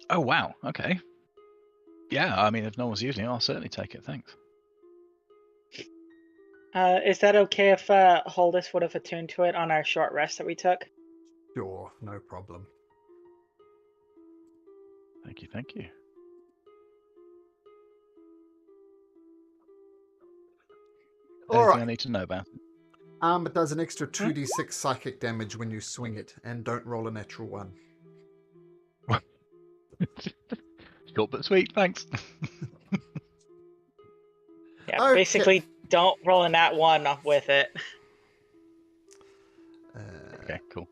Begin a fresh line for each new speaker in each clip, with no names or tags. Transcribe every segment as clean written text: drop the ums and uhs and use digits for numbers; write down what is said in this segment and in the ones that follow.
Oh, wow. Okay. Yeah, I mean, if no one's using it, I'll certainly take it. Thanks.
Is that okay if Holdus would have attuned to it on our short rest that we took?
Sure, no problem.
Thank you. Thank you.
All
Anything I
right.
need to know about it?
It does an extra 2d6 psychic damage when you swing it, and don't roll a natural 1.
Short but sweet. Thanks.
Yeah,
Okay.
basically, don't roll a nat 1 with it.
Okay, cool.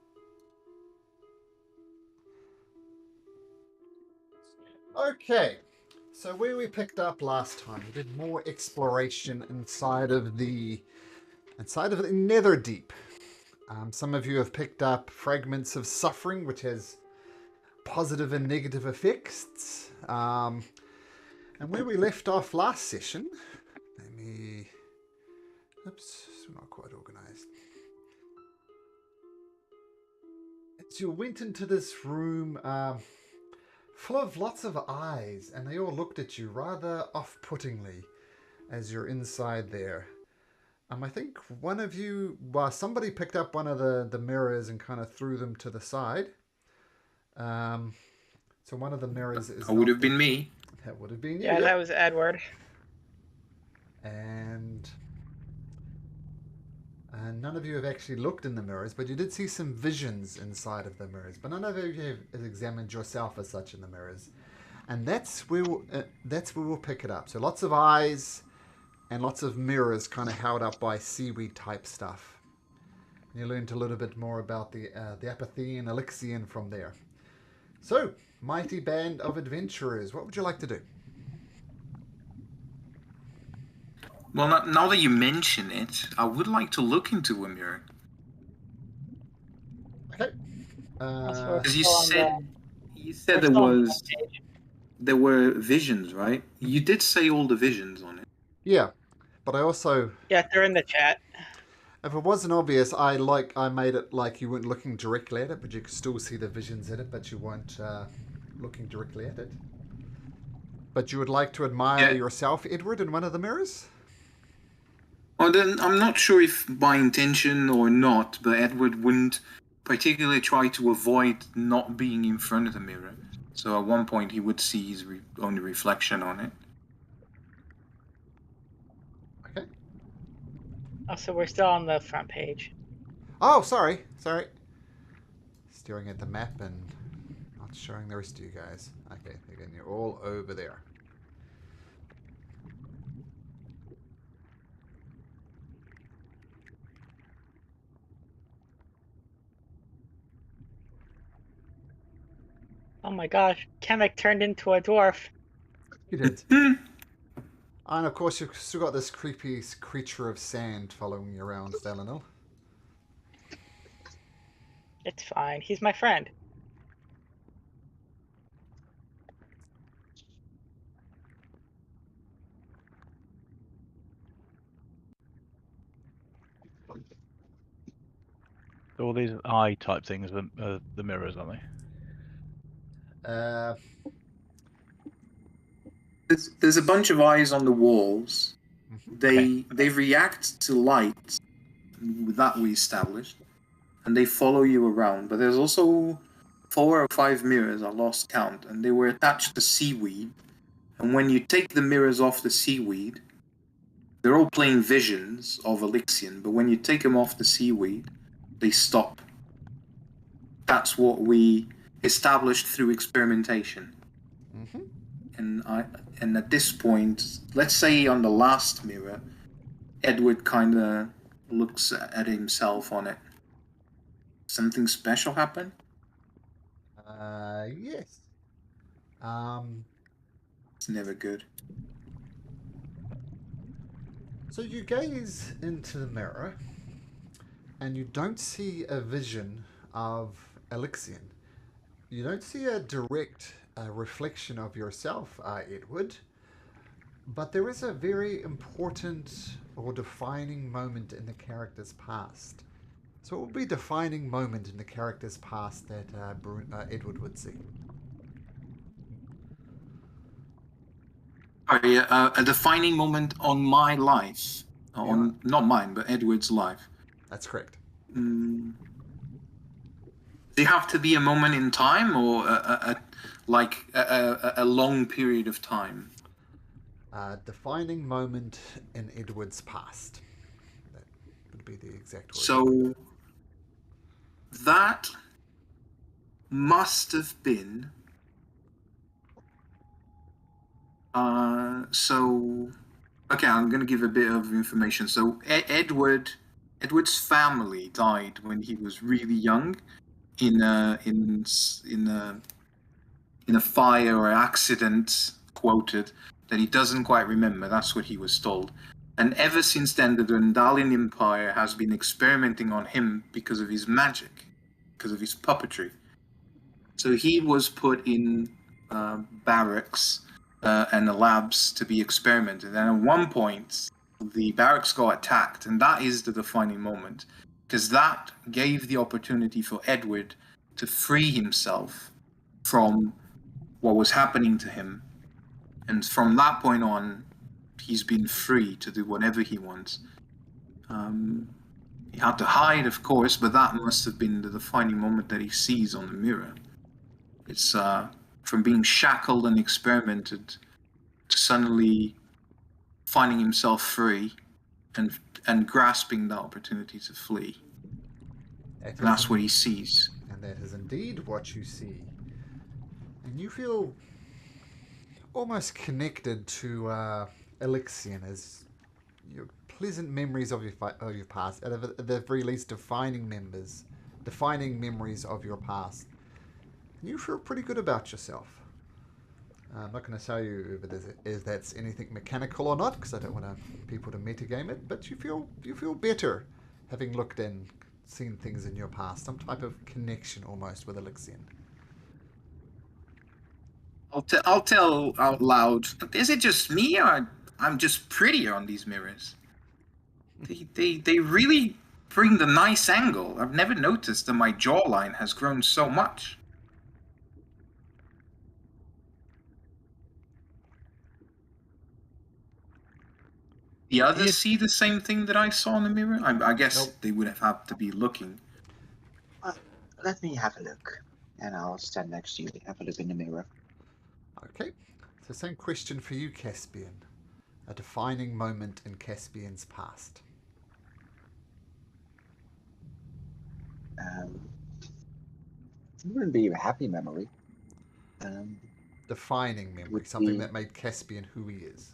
Okay. So where we picked up last time, we did more exploration inside of the Netherdeep. Some of you have picked up fragments of suffering, which has positive and negative effects. And where we left off last session, let me... Oops, it's not quite organized. So you went into this room full of lots of eyes, and they all looked at you rather off-puttingly as you're inside there. I think one of you, somebody picked up one of the mirrors and kind of threw them to the side. So one of the mirrors is...
That would have been me.
That would have been you,
Yeah, that was Edward.
And none of you have actually looked in the mirrors, but you did see some visions inside of the mirrors. But none of you have examined yourself as such in the mirrors. And that's where we'll pick it up. So lots of eyes and lots of mirrors kind of held up by seaweed type stuff. And you learned a little bit more about the Apothean Elixian from there. So, mighty band of adventurers, what would you like to do?
Well, now that you mention it, I would like to look into a mirror.
Okay.
Because you
We're
said
still on the page.
there were visions, right? You did say all the visions on it.
Yeah, but I also...
Yeah, they're in the chat.
If it wasn't obvious, I made it like you weren't looking directly at it, but you could still see the visions in it, but you weren't looking directly at it. But you would like to admire yourself, Edward, in one of the mirrors?
Well, then I'm not sure if by intention or not, but Edward wouldn't particularly try to avoid not being in front of the mirror. So at one point he would see his own reflection on it.
Okay.
Oh, so we're still on the front page.
Oh, sorry. Staring at the map and not showing the rest of you guys. Okay, again, you're all over there.
Oh my gosh, Kamek turned into a dwarf.
You did. And of course, you've still got this creepy creature of sand following you around, Stelanil.
It's fine, he's my friend.
So all these eye type things are the mirrors, aren't they?
There's a bunch of eyes on the walls. They react to light that we established, and they follow you around. But there's also 4 or 5 mirrors, I lost count, and they were attached to seaweed. And when you take the mirrors off the seaweed, they're all playing visions of Elixion, but when you take them off the seaweed, they stop. That's what we established through experimentation.
Mm-hmm.
And at this point, let's say on the last mirror, Edward kind of looks at himself on it. Something special happen?
Yes.
It's never good.
So you gaze into the mirror, and you don't see a vision of Elixion. You don't see a direct reflection of yourself, Edward, but there is a very important or defining moment in the character's past. So it will be a defining moment in the character's past that Edward would see.
Sorry, a defining moment on my life. On not mine, but Edward's life.
That's correct.
Mm. Does it have to be a moment in time, or a long period of time?
Defining moment in Edward's past. That would be the exact word.
So that must have been. Okay, I'm going to give a bit of information. So Edward's family died when he was really young, in a fire or accident, quoted, that he doesn't quite remember. That's what he was told. And ever since then, the Dundalian Empire has been experimenting on him because of his magic, because of his puppetry. So he was put in barracks and the labs to be experimented. And at one point, the barracks got attacked, and that is the defining moment, because that gave the opportunity for Edward to free himself from what was happening to him. And from that point on, he's been free to do whatever he wants. He had to hide, of course, but that must have been the defining moment that he sees on the mirror. It's from being shackled and experimented to suddenly finding himself free and grasping that opportunity to flee. And that's what he sees.
And that is indeed what you see. And you feel almost connected to Elixion as your pleasant memories of your past, at the very least defining memories of your past. You feel pretty good about yourself. I'm not going to tell you if that's anything mechanical or not, because I don't want people to metagame it. But you feel better having looked and seen things in your past, some type of connection almost with Elixion.
I'll tell out loud. Is it just me, or I'm just prettier on these mirrors? They really bring the nice angle. I've never noticed that my jawline has grown so much. The others see the same thing that I saw in the mirror? I guess they would have had to be looking.
Let me have a look. And I'll stand next to you and have a look in the mirror.
Okay. So same question for you, Caspian. A defining moment in Caspian's past.
It wouldn't be a happy memory.
Defining memory. Something that made Caspian who he is.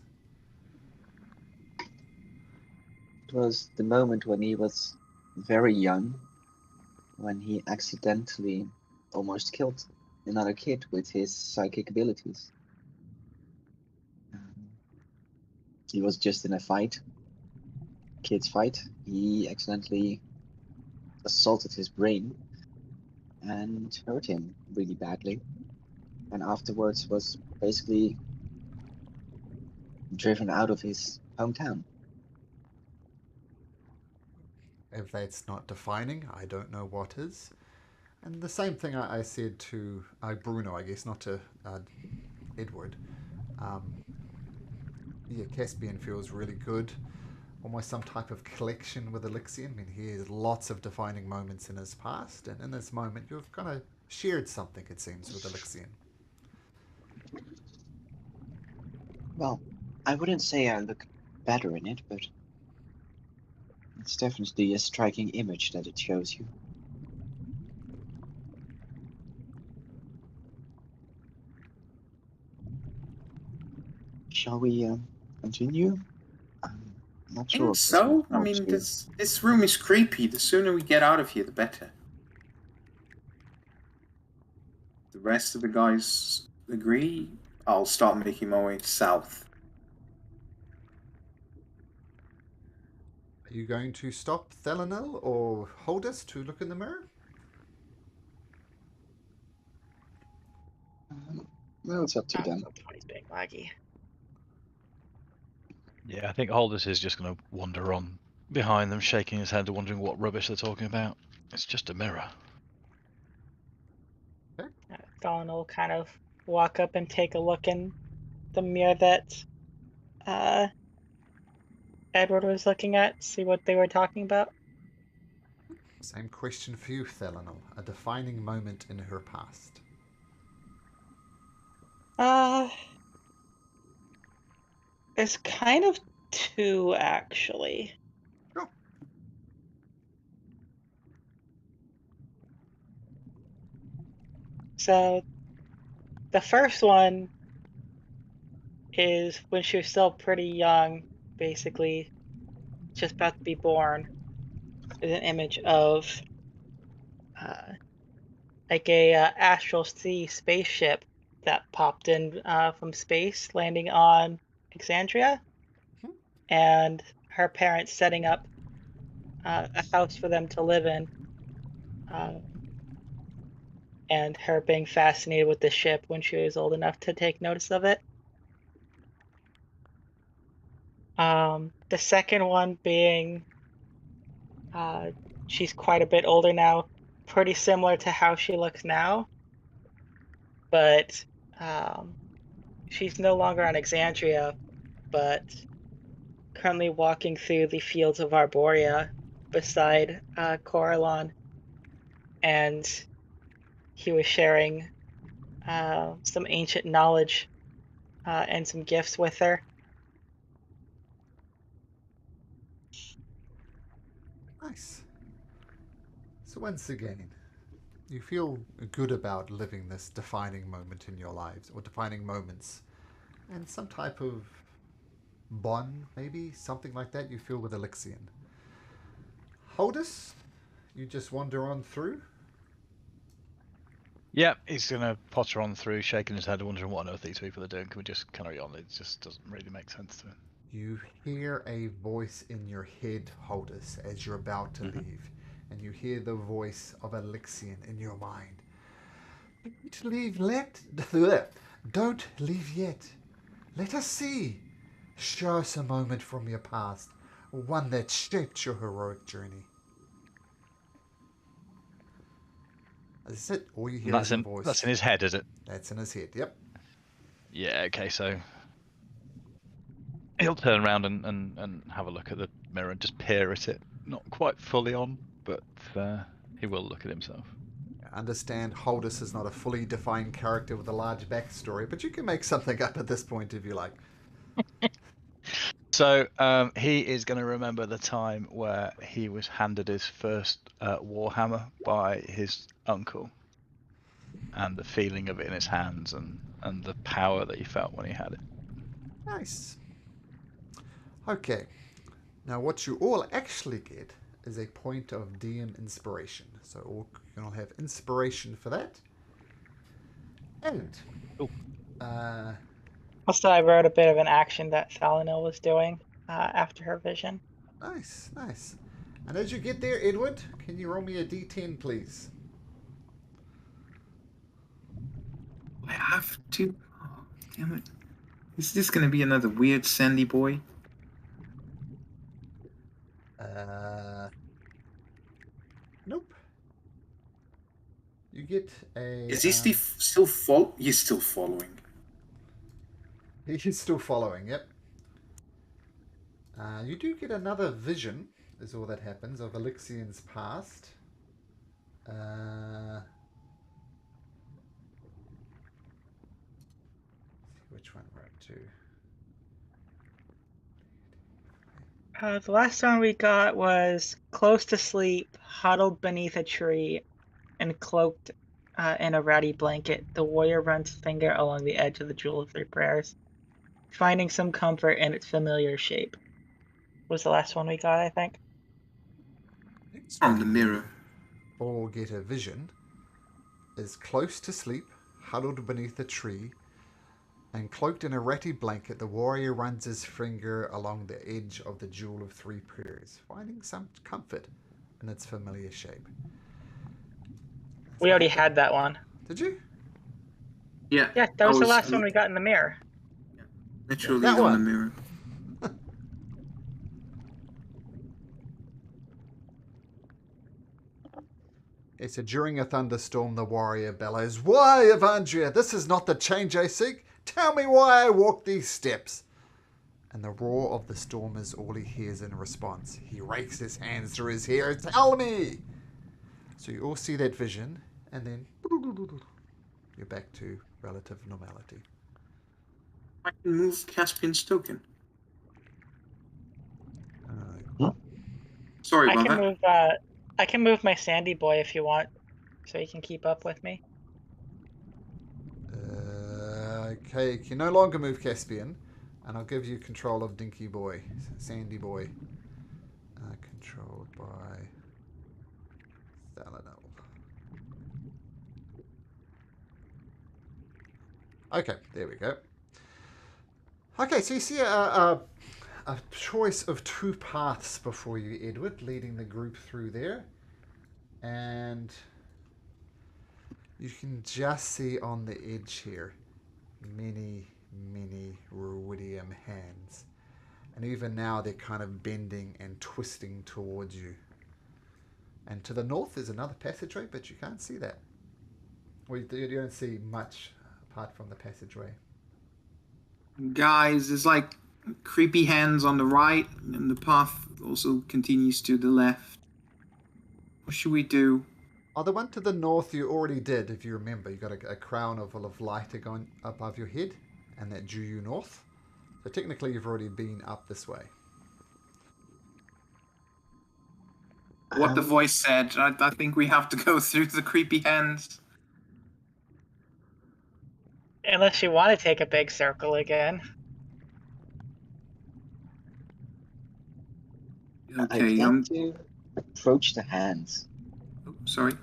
It was the moment when he was very young, when he accidentally almost killed another kid with his psychic abilities. He was just in a fight, kid's fight. He accidentally assaulted his brain and hurt him really badly. And afterwards was basically driven out of his hometown.
If that's not defining, I don't know what is. And the same thing I said to Bruno, I guess, not to Edward. Yeah, Caspian feels really good. Almost some type of collection with Elixion. I mean, he has lots of defining moments in his past, and in this moment, you've kind of shared something, it seems, with Elixion.
Well, I wouldn't say I look better in it, but it's definitely a striking image that it shows you. Shall we continue? I'm not sure.
I think so. I mean, this room is creepy. The sooner we get out of here, the better. The rest of the guys agree. I'll start making my way south.
Are you going to stop Thelanil or hold us to look in the mirror?
Well, it's up to them.
He's being laggy.
Yeah, I think Holders is just going to wander on behind them, shaking his head, wondering what rubbish they're talking about. It's just a mirror.
Fallon will kind of walk up and take a look in the mirror that Edward was looking at, see what they were talking about?
Same question for you, Thelanel. A defining moment in her past.
It's kind of two, actually.
Sure.
So, the first one is when she was still pretty young, basically, just about to be born. Is an image of like a astral sea spaceship that popped in from space, landing on Exandria, and her parents setting up a house for them to live in, and her being fascinated with the ship when she was old enough to take notice of it. The second one being she's quite a bit older now, pretty similar to how she looks now, but she's no longer on Exandria, but currently walking through the fields of Arborea beside Coralon, and he was sharing some ancient knowledge and some gifts with her.
Nice. So once again, you feel good about living this defining moment in your lives, or defining moments, and some type of bond, maybe something like that you feel with Elixion. Holdus, you just wander on through.
Yeah, he's gonna potter on through, shaking his head, wondering what on earth these people are doing. Can we just carry on? It just doesn't really make sense to him.
You hear a voice in your head, Holdus, as you're about to leave, and you hear the voice of Elixion in your mind. Don't leave Don't leave yet. Let us see. Show us a moment from your past, one that shaped your heroic journey. That's it. All you hear is a voice.
That's in his head, is it?
That's in his head, yep.
Yeah, okay, so he'll turn around and have a look at the mirror and just peer at it. Not quite fully on, but he will look at himself.
I understand Holdus is not a fully defined character with a large backstory, but you can make something up at this point if you like.
So he is going to remember the time where he was handed his first warhammer by his uncle, and the feeling of it in his hands, and the power that he felt when he had it.
Nice. Okay. Now what you all actually get is a point of DM inspiration. So you'll have inspiration for that. And
Also, I wrote a bit of an action that Thalanil was doing after her vision.
Nice, nice. And as you get there, Edward, can you roll me a d10, please?
I have to. Oh, damn it. Is this going to be another weird sandy boy?
Nope. You get a...
Is he He's still following.
He's still following, yep. You do get another vision, is all that happens, of Elixion's past. Which one we're up to?
The last one we got was close to sleep, huddled beneath a tree, and cloaked in a ratty blanket. The warrior runs his finger along the edge of the Jewel of Three Prayers, finding some comfort in its familiar shape. Was the last one we got, I think.
From the mirror.
Or get a vision is close to sleep, huddled beneath a tree, and cloaked in a ratty blanket. The warrior runs his finger along the edge of the Jewel of Three Prayers, finding some comfort in its familiar shape.
We already had that one.
Did you?
Yeah.
Yeah, that was the last one we got in the mirror.
Literally
that
on
one.
the mirror.
It said, during a thunderstorm, the warrior bellows, "Why, Evandria? This is not the change I seek. Tell me why I walk these steps." and the roar of the storm is all he hears in response. He rakes his hands through his hair. Tell me! So you all see that vision, and then you're back to relative normality.
I can move Caspian's token. Sorry
I
about
can
that.
move. I can move my Sandy boy if you want, so he can keep up with me.
Okay, you can no longer move Caspian, and I'll give you control of Dinky Boy, Sandy Boy. Controlled by Thalanel. Okay, there we go. Okay, so you see a choice of two paths before you, Edward, leading the group through there. And you can just see on the edge here many, many ruidium hands. And even now they're kind of bending and twisting towards you. And to the north is another passageway, but you can't see that. Well, you don't see much apart from the passageway.
Guys, there's like creepy hands on the right, and the path also continues to the left. What should we do?
Oh, the one to the north you already did, if you remember. You got a crown full of light going above your head, and that drew you north. So technically you've already been up this way.
What the voice said, I think we have to go through the creepy hands.
Unless you want to take a big circle again.
Okay,
I'd like to approach the hands.
Oh, sorry.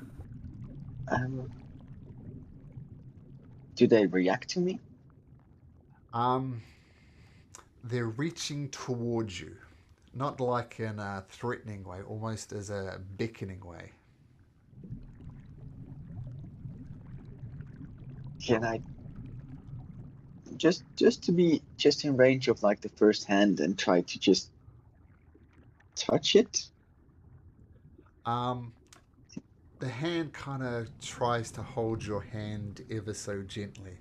Do they react to me?
They're reaching towards you. Not like in a threatening way, almost as a beckoning way.
Can I just to be just in range of like the first hand and try to just touch it?
The hand kind of tries to hold your hand ever so gently,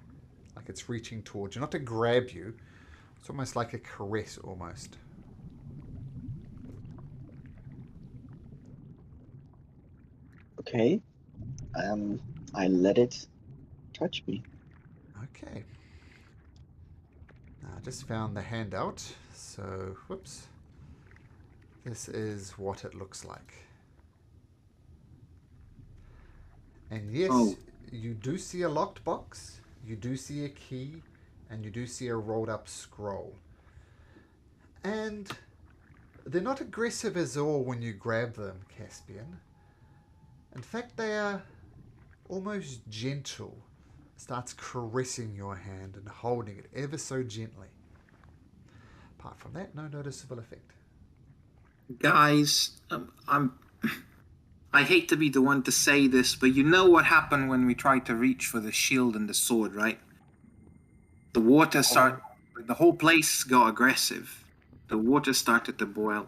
like it's reaching towards you, not to grab you. It's almost like a caress, almost.
Okay. I let it touch me.
Okay. Now, I just found the handout, so whoops. This is what it looks like. And yes, you do see a locked box, you do see a key, and you do see a rolled up scroll. And they're not aggressive as all when you grab them, Caspian. In fact, they are almost gentle. Starts caressing your hand and holding it ever so gently. Apart from that, no noticeable effect.
Guys, I hate to be the one to say this, but you know what happened when we tried to reach for the shield and the sword, right? The water the whole place got aggressive. The water started to boil.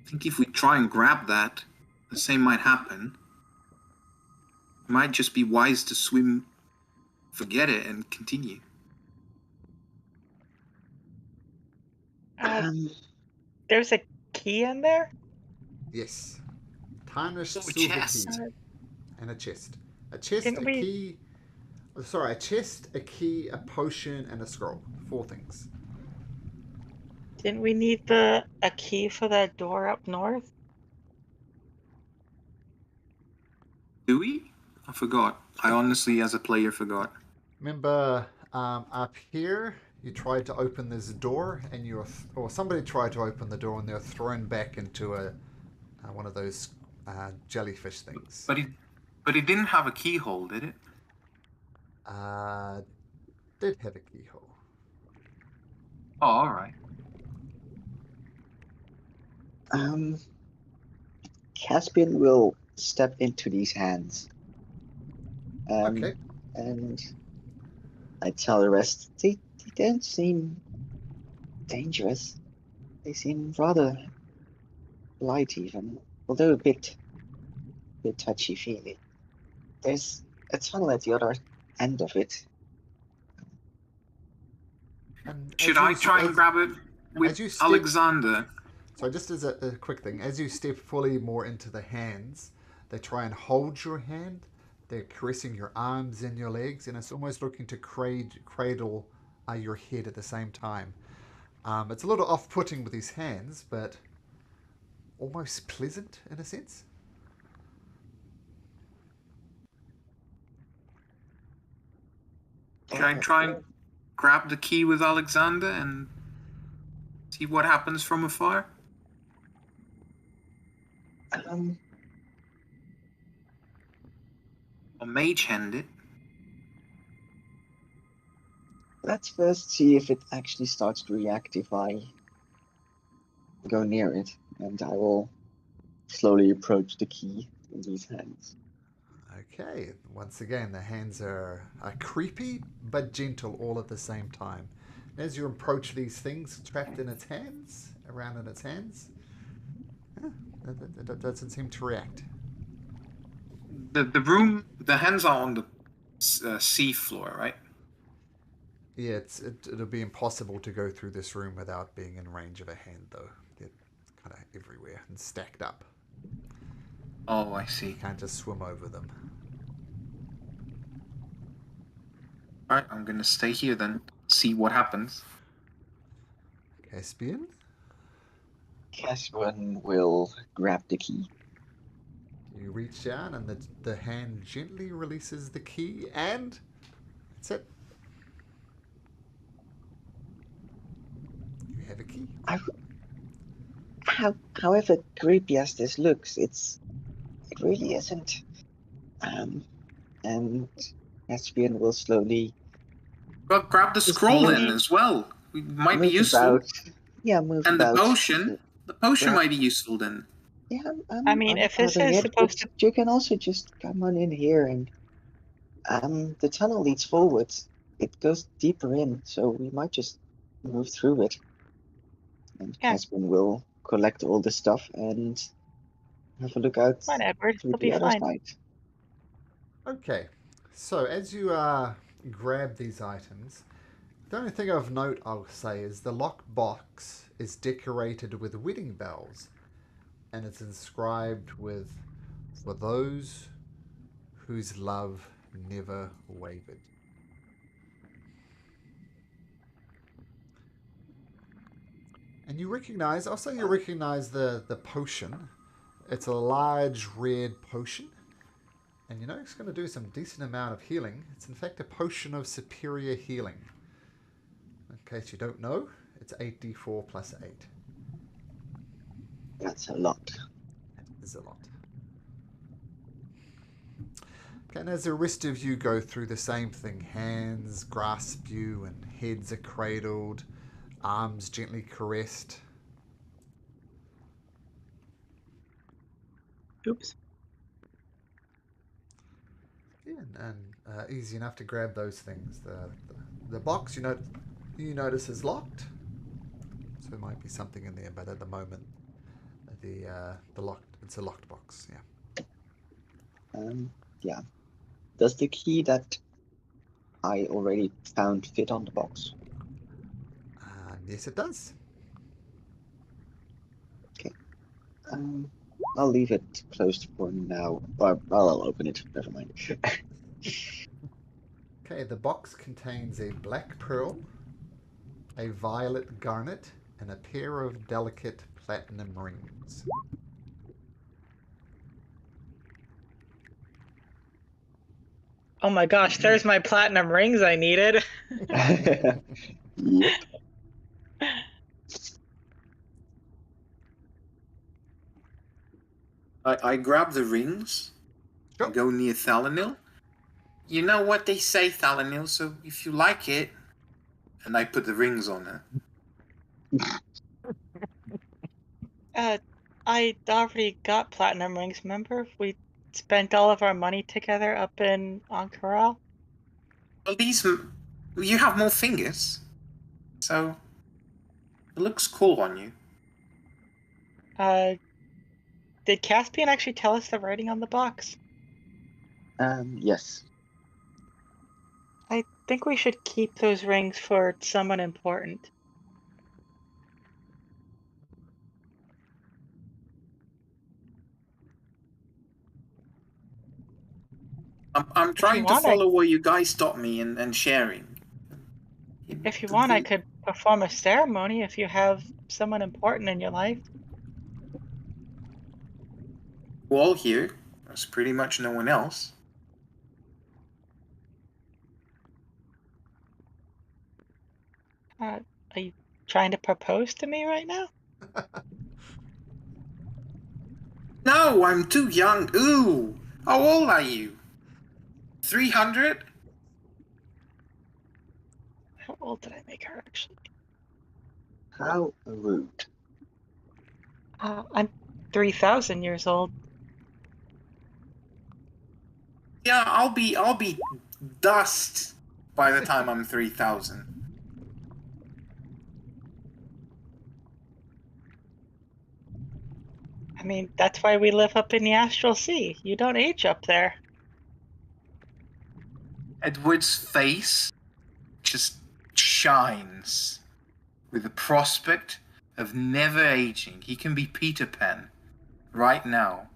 I think if we try and grab that, the same might happen. It might just be wise to swim, forget it, and continue.
There's a key in there?
Yes. Tarnished
So a
silver
chest.
key. And a chest. A chest,
Didn't
a
we-
key. Oh, sorry, a chest, a key, a potion, and a scroll. 4 things.
Didn't we need a key for that door up north?
Do we? I forgot. I honestly, as a player, forgot.
Remember, up here, you tried to open this door, and or somebody tried to open the door, and they were thrown back into one of those jellyfish things.
But it didn't have a keyhole, did it?
Did have a keyhole.
Oh, all right.
Caspian will step into these hands.
Okay.
And I tell the rest, they don't seem dangerous. They seem rather light even, although a bit touchy-feely. There's a tunnel at the other end of it.
And
Should I try and grab it? with
you step,
Alexander.
so just as a quick thing, as you step fully more into the hands, they try and hold your hand. They're caressing your arms and your legs, and it's almost looking to cradle your head at the same time. It's a little off-putting with these hands, but almost pleasant in a sense.
Should I try and grab the key with Alexander and see what happens from afar?
Um,
Or mage hand it?
let's first see if it actually starts to react if I go near it, and I will slowly approach the key in these hands.
Okay, once again, the hands are creepy but gentle all at the same time. As you approach these things trapped in its hands, around in its hands, it doesn't seem to react.
The hands are on the sea floor, right?
Yeah, it'll be impossible to go through this room without being in range of a hand, though. They're kind of everywhere and stacked up.
Oh, I see.
You can't just swim over them.
Alright, I'm gonna stay here then. See what happens.
Caspian?
Caspian will grab the key.
You reach down and the hand gently releases the key and that's it. You have a key.
However creepy as this looks, it really isn't. And Caspian will slowly
Well, grab the
Just
scroll
move-
then as well. It might be
move
useful.
about. Yeah, move
And the
about.
potion. The potion
Yeah.
might be useful then.
Yeah,
I mean, if this
grabbing
is
it,
supposed
but you can also just come on in here, and the tunnel leads forward. It goes deeper in, so we might just move through it. And
Yeah.
Caspian will collect all the stuff and have a look out
Fine, Edward.
through
It'll
the
be
other
fine.
side.
Okay, so as you grab these items, the only thing of note I'll say is the lock box is decorated with wedding bells, and it's inscribed with "For those whose love never wavered." And you recognize the potion. It's a large red potion. And you know it's going to do some decent amount of healing. It's in fact a potion of superior healing. In case you don't know, it's 8d4 plus 8.
That's a lot.
That is a lot. Okay, and as the rest of you go through the same thing, hands grasp you and heads are cradled, arms gently caressed.
Oops.
Yeah, and easy enough to grab those things. The box you notice is locked, so there might be something in there. But at the moment, it's a locked box. Yeah.
Yeah. Does the key that I already found fit on the box?
Yes, it does.
I'll leave it closed for now. Or I'll open it. Never mind.
Okay, the box contains a black pearl, a violet garnet, and a pair of delicate platinum rings.
Oh my gosh, there's my platinum rings I needed.
Yep.
I grab the rings
Sure.
and go near Thalanil. You know what they say, Thalanil, so if you like it, and I put the rings on her.
I already got platinum rings, remember? We spent all of our money together up in Ankara.
Well, you have more fingers, so it looks cool on you.
Did Caspian actually tell us the writing on the box?
Yes.
I think we should keep those rings for someone important.
I'm trying to
want,
follow where you guys stopped me and sharing.
If you want, I could perform a ceremony if you have someone important in your life.
All here. There's pretty much no one else.
Are you trying to propose to me right now?
No, I'm too young. Ooh, how old are you? 300?
How old did I make her, actually?
How rude.
I'm 3,000 years old.
Yeah, I'll be dust by the time I'm 3,000.
I mean, that's why we live up in the astral sea. You don't age up there.
Edward's face just shines with the prospect of never aging. He can be Peter Pan right now.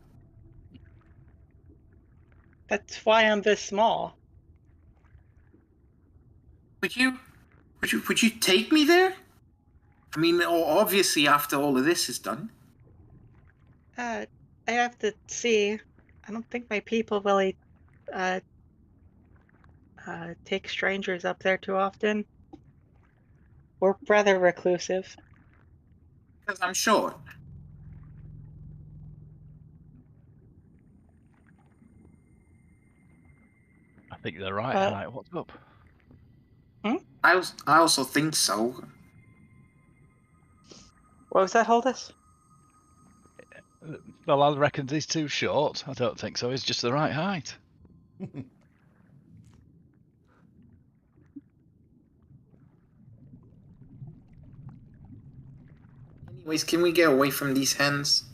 That's why I'm this small.
Would you take me there? I mean, obviously after all of this is done.
I have to see. I don't think my people really take strangers up there too often. We're rather reclusive.
Because I'm short.
I think they're right,
Uh,
Height. What's up?
I also think so.
What was that, Holdus?
The lad reckons he's too short. I don't think so. He's just the right height.
Anyways, can we get away from these hands?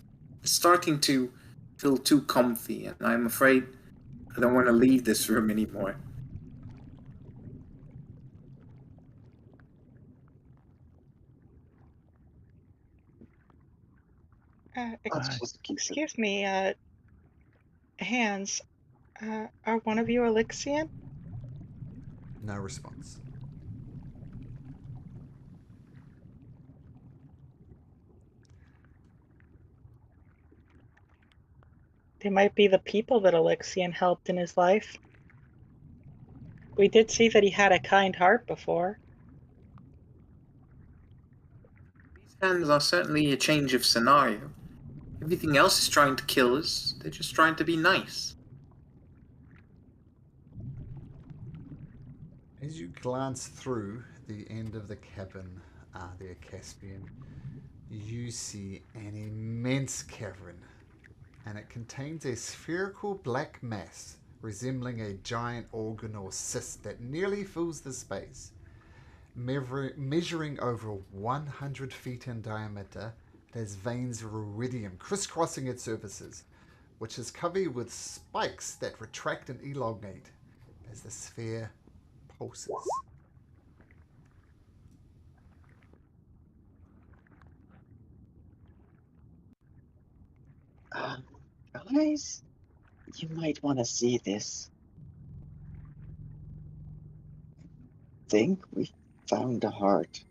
It's starting to feel too comfy, and I'm afraid I don't want to leave this room anymore.
Let's just keep it.
Excuse me, hands. Are one of you Elixian?
No response.
They might be the people that Elixian helped in his life. We did see that he had a kind heart before.
These hands are certainly a change of scenario. Everything else is trying to kill us. They're just trying to be nice.
As you glance through the end of the cabin, the Caspian, you see an immense cavern, and it contains a spherical black mass resembling a giant organ or cyst that nearly fills the space. Measuring over 100 feet in diameter, it has veins of iridium crisscrossing its surfaces, which is covered with spikes that retract and elongate as the sphere pulses.
Guys, you might want to see this. Think we found a heart.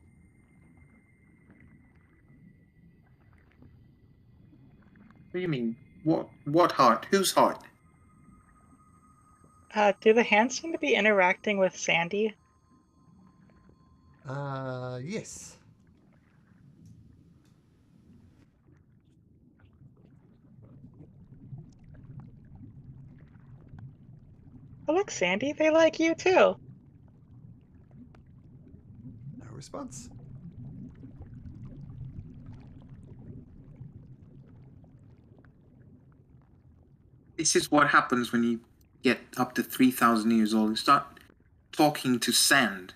What do you mean? What heart? Whose heart?
Do the hands seem to be interacting with Sandy?
Yes.
Oh, look, Sandy, they like you too.
No response.
This is what happens when you get up to 3,000 years old. You start talking to sand.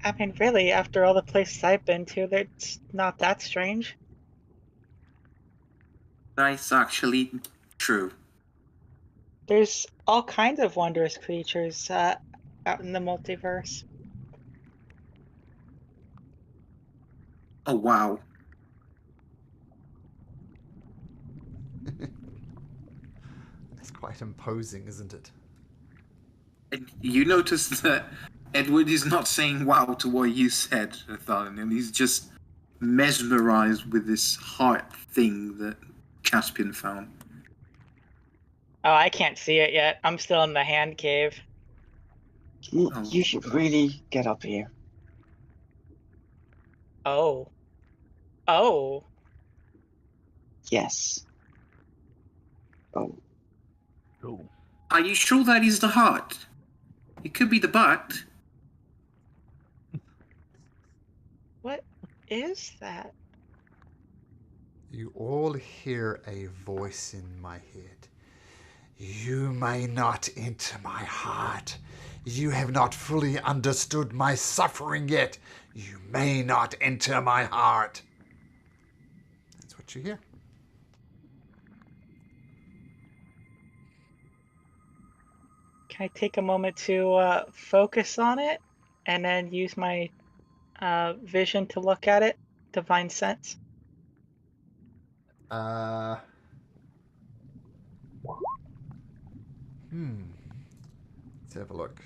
I mean, really, after all the places I've been to, it's not that strange.
That's actually true.
There's all kinds of wondrous creatures out in the multiverse.
Oh, wow.
quite imposing, isn't it?
And you notice that Edward is not saying wow to what you said, Nathan, and he's just mesmerized with this heart thing that Caspian found.
Oh, I can't see it yet. I'm still in the hand cave.
You should really get up here.
Oh. Oh.
Yes. Oh,
Ooh.
Are you sure that is the heart? It could be the butt.
What is that?
You all hear a voice in my head. You may not enter my heart. You have not fully understood my suffering yet. You may not enter my heart. That's what you hear.
Can I take a moment to focus on it and then use my vision to look at it? Divine sense.
Let's have a look.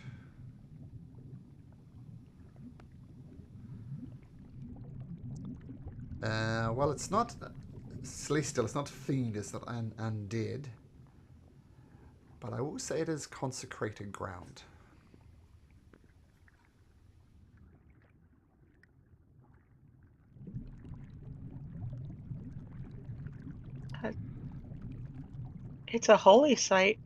Well, it's not celestial, it's not fiend, it's not undead. But I will say it is consecrated ground.
It's a holy site.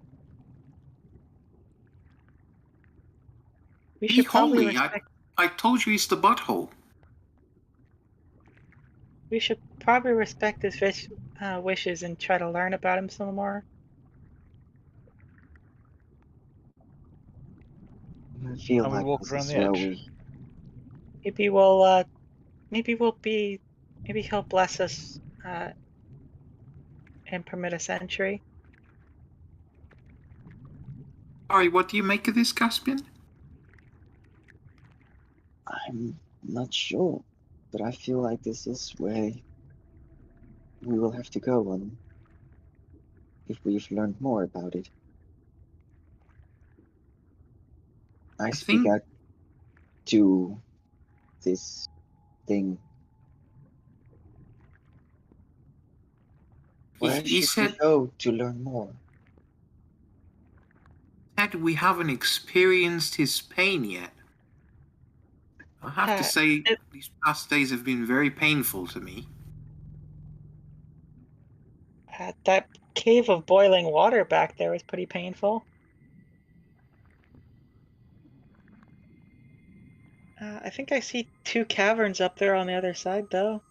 We
Be
should probably
holy. I told you it's the butthole.
respect his wishes and try to learn about him some more.
I feel
And we
like
walk
this
around
is
the
where
edge.
we.
Maybe he'll bless us and permit us entry.
Sorry, what do you make of this, Caspian?
I'm not sure, but I feel like this is where we will have to go on if we've learned more about it. I speak
think
out to this thing. Where
he
should we
said
go to learn more?
that we haven't experienced his pain yet. I have to say, these past days have been very painful to me.
That cave of boiling water back there was pretty painful. I think I see 2 caverns up there on the other side, though.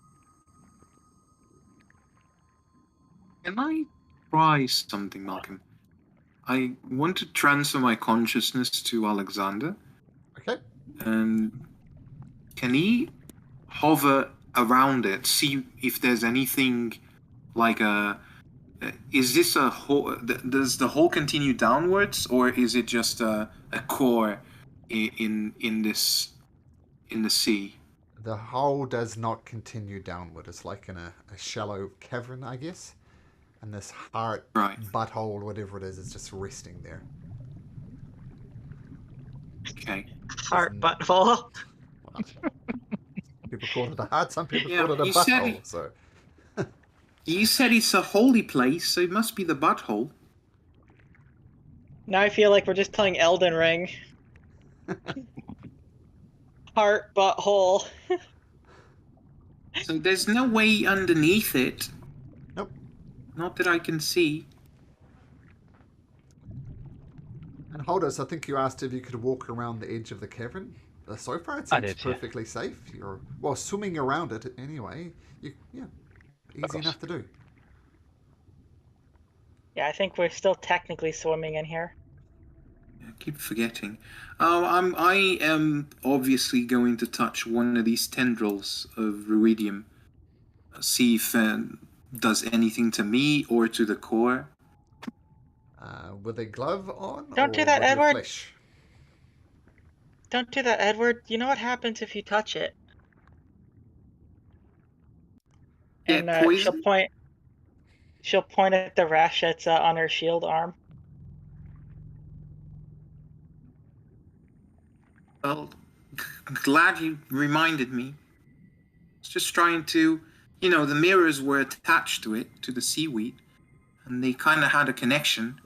Can I try something, Malcolm? I want to transfer my consciousness to Alexander.
Okay.
And can he hover around it, see if there's anything like a... Is this a hole? Does the hole continue downwards, or is it just a core in the sea?
The hole does not continue downward. It's like in a shallow cavern, I guess. And this heart,
Right.
butthole, whatever it is just resting there.
Okay.
Heart butthole.
Well, people call it a heart, some people
Yeah,
call it a
he said
butthole. So
You said it's a holy place, so it must be the butthole.
Now I feel like we're just playing Elden Ring. Heart butthole.
So there's no way underneath it.
Nope.
Not that I can see.
And Holders, I think you asked if you could walk around the edge of the cavern. So far, it
I
seems
did, yeah.
perfectly safe. You're swimming around it anyway. Easy enough to do.
Yeah, I think we're still technically swimming in here.
I keep forgetting. I am obviously going to touch one of these tendrils of ruidium. See if does anything to me or to the core.
With a glove on,
Don't
or
do that,
with your
Edward.
flesh?
Don't do that, Edward. You know what happens if you touch it?
Get
And
poison?
she'll point at the rash that's on her shield arm.
Well, glad you reminded me. I was just trying to, the mirrors were attached to it, to the seaweed, and they kind of had a connection.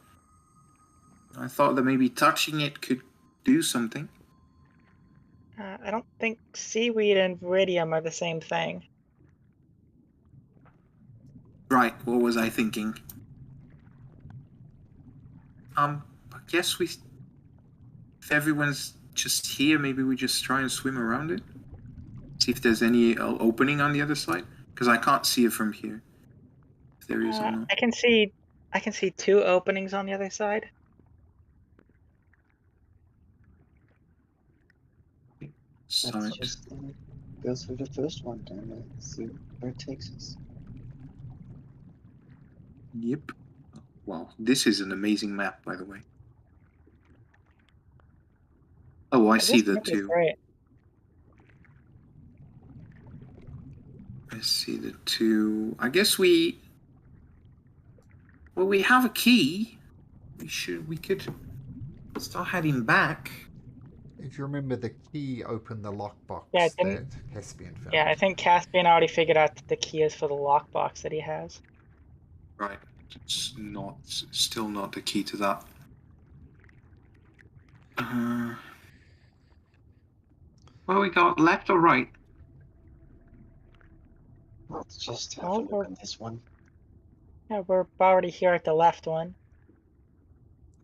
I thought that maybe touching it could do something.
I don't think seaweed and viridium are the same thing.
Right, what was I thinking? I guess if everyone's just here, maybe we just try and swim around it? See if there's any opening on the other side? Because I can't see it from here. If there is or not.
I can see 2 openings on the other side.
Sorry.
Let's just go through the first one and see where it takes us.
Yep. Wow, this is an amazing map, by the way. Oh, I see
This
the
map is
2.
great.
I see the 2. I guess we have a key. We could start heading back.
If you remember, the key opened the lockbox
Yeah,
that Caspian found.
Yeah, I think Caspian already figured out that the key is for the lockbox that he has.
Right. It's still not the key to that. Well, we got left or right?
Let's just have
Oh,
a look at this one.
Yeah, we're already here at the left one.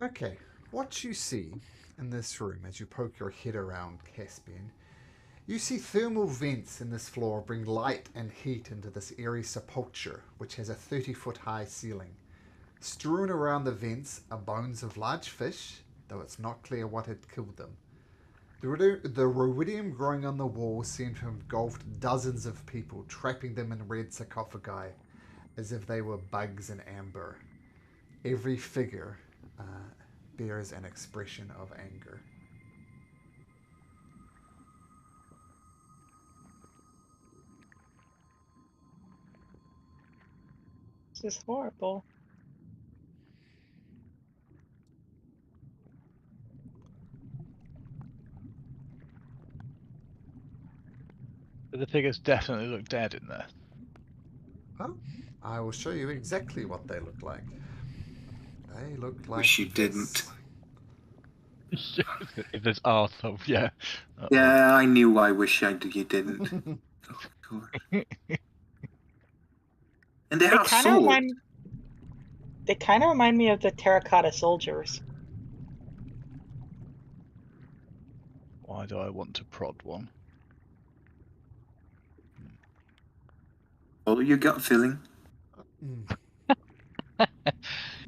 Okay, what you see in this room as you poke your head around Caspian, you see thermal vents in this floor bring light and heat into this airy sepulchre, which has a 30-foot high ceiling. Strewn around the vents are bones of large fish, though it's not clear what had killed them. The ruidium growing on the walls seemed to have engulfed dozens of people, trapping them in red sarcophagi, as if they were bugs in amber. Every figure bears an expression of anger.
This is horrible.
The figures definitely look dead in there.
Well, I will show you exactly what they look like. They look like
Wish you
this.
didn't.
If there's art of, yeah.
Yeah, I knew. I wish you didn't. Oh, God. And they have swords.
They kind of remind me of the terracotta soldiers.
Why do I want to prod one?
Follow your gut feeling.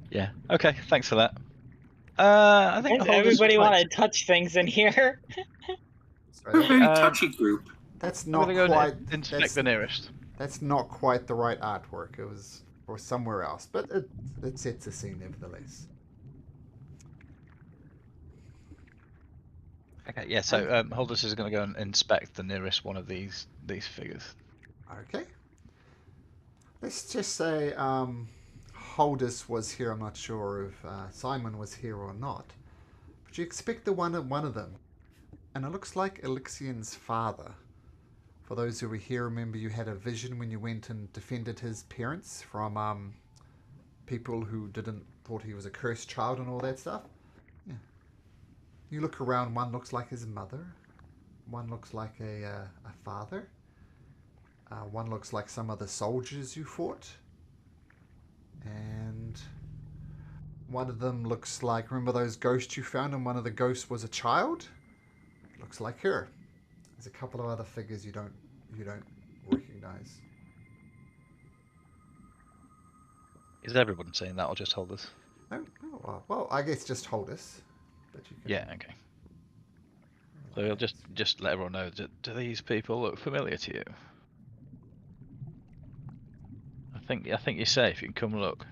Yeah. Okay. Thanks for that. I think
Why does
Holders
everybody
would
want
like
to touch things in here?
So
We're a very
Um,
touchy group.
that's
I'm
not
gonna go
quite.
inspect the nearest.
That's not quite the right artwork. It was or somewhere else, but it sets a scene nevertheless.
Okay. Yeah. So Holders is going to go and inspect the nearest one of these figures.
Okay. Let's just say Holdus was here. I'm not sure if Simon was here or not, but you expect one of them, and it looks like Elixian's father. For those who were here, remember you had a vision when you went and defended his parents from people who thought he was a cursed child and all that stuff. Yeah. You look around. One looks like his mother. One looks like a father. One looks like some of the soldiers you fought. And one of them looks like, remember those ghosts you found, and one of the ghosts was a child? Looks like her. There's a couple of other figures you don't recognize.
Is everyone saying that, or just Holders?
No? Oh, well, I guess just Holdus. But you can,
Yeah. Okay. So you'll just let everyone know. Do these people look familiar to you? I think you're safe. You can come look.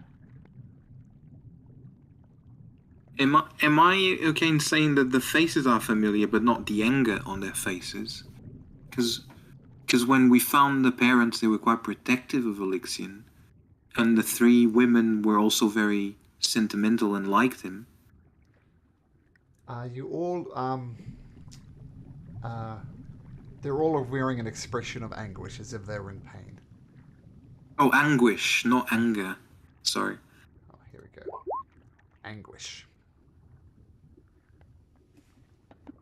Am I okay in saying that the faces are familiar, but not the anger on their faces? Because when we found the parents, they were quite protective of Elixian, and the 3 women were also very sentimental and liked him.
you all they're all wearing an expression of anguish, as if they were in pain.
Oh, anguish, not anger. Sorry.
Oh, here we go. Anguish.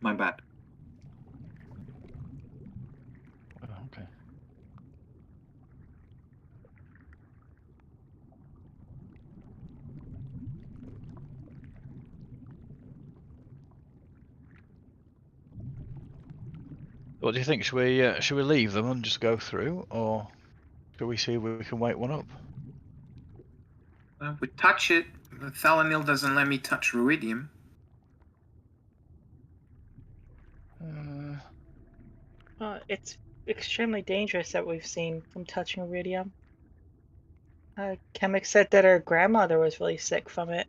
My bad.
Oh, okay. What do you think? Should we leave them and just go through, or should we see if we can wake one up?
We touch it. Thalanil doesn't let me touch Ruidium.
It's extremely dangerous that we've seen from touching iridium. Kemek said that her grandmother was really sick from it.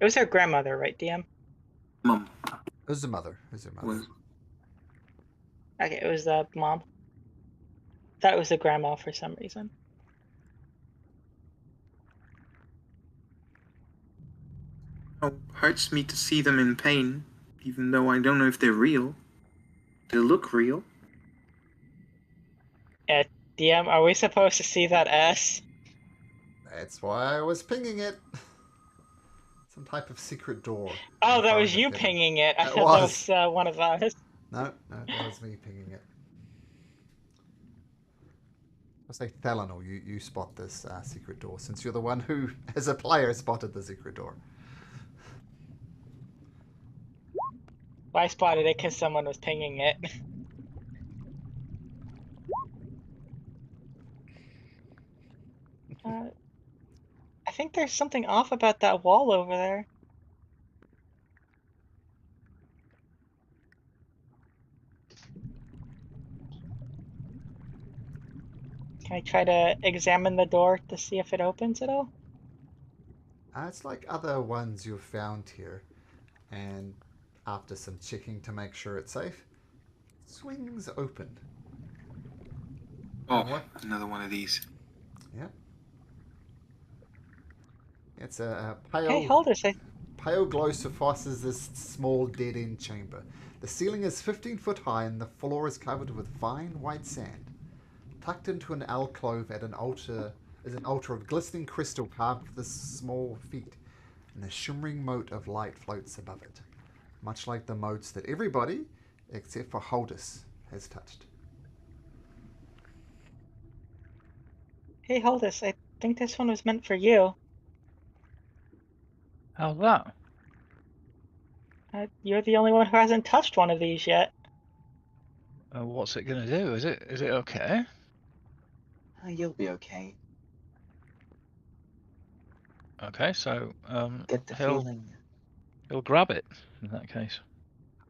It was her grandmother, right, DM?
Mum.
Who's the mother? Who's the mother?
Was
Okay, it was the mom. Thought it was the grandma for some reason.
hurts me to see them in pain, even though I don't know if they're real. They look real.
DM, are we supposed to see that S?
That's why I was pinging it. Some type of secret door.
Oh,
in
that
front
was
of the
you
thing.
pinging it. I
That
thought
was.
that was one of us.
No, that was me pinging it. I'll say Thalanor, you spot this secret door, since you're the one who, as a player, spotted the secret door.
I spotted it because someone was pinging it. I think there's something off about that wall over there. Can I try to examine the door to see if it opens at all?
It's like other ones you've found here, and after some checking to make sure it's safe, swings open.
Oh,
What?
another one of these.
Yeah. It's a
Hey,
pale,
hold it.
pale glow suffices this small dead-end chamber. The ceiling is 15 foot high and the floor is covered with fine white sand. Tucked into an alcove at an altar is an altar of glistening crystal carved with small feet, and a shimmering moat of light floats above it, much like the moats that everybody, except for Holdus, has touched.
Hey, hold this. I think this one was meant for you.
How's that?
You're the only one who hasn't touched one of these yet.
What's it gonna do? Is it okay?
You'll be okay.
Okay, so
Get the
he'll
feeling.
grab it in that case.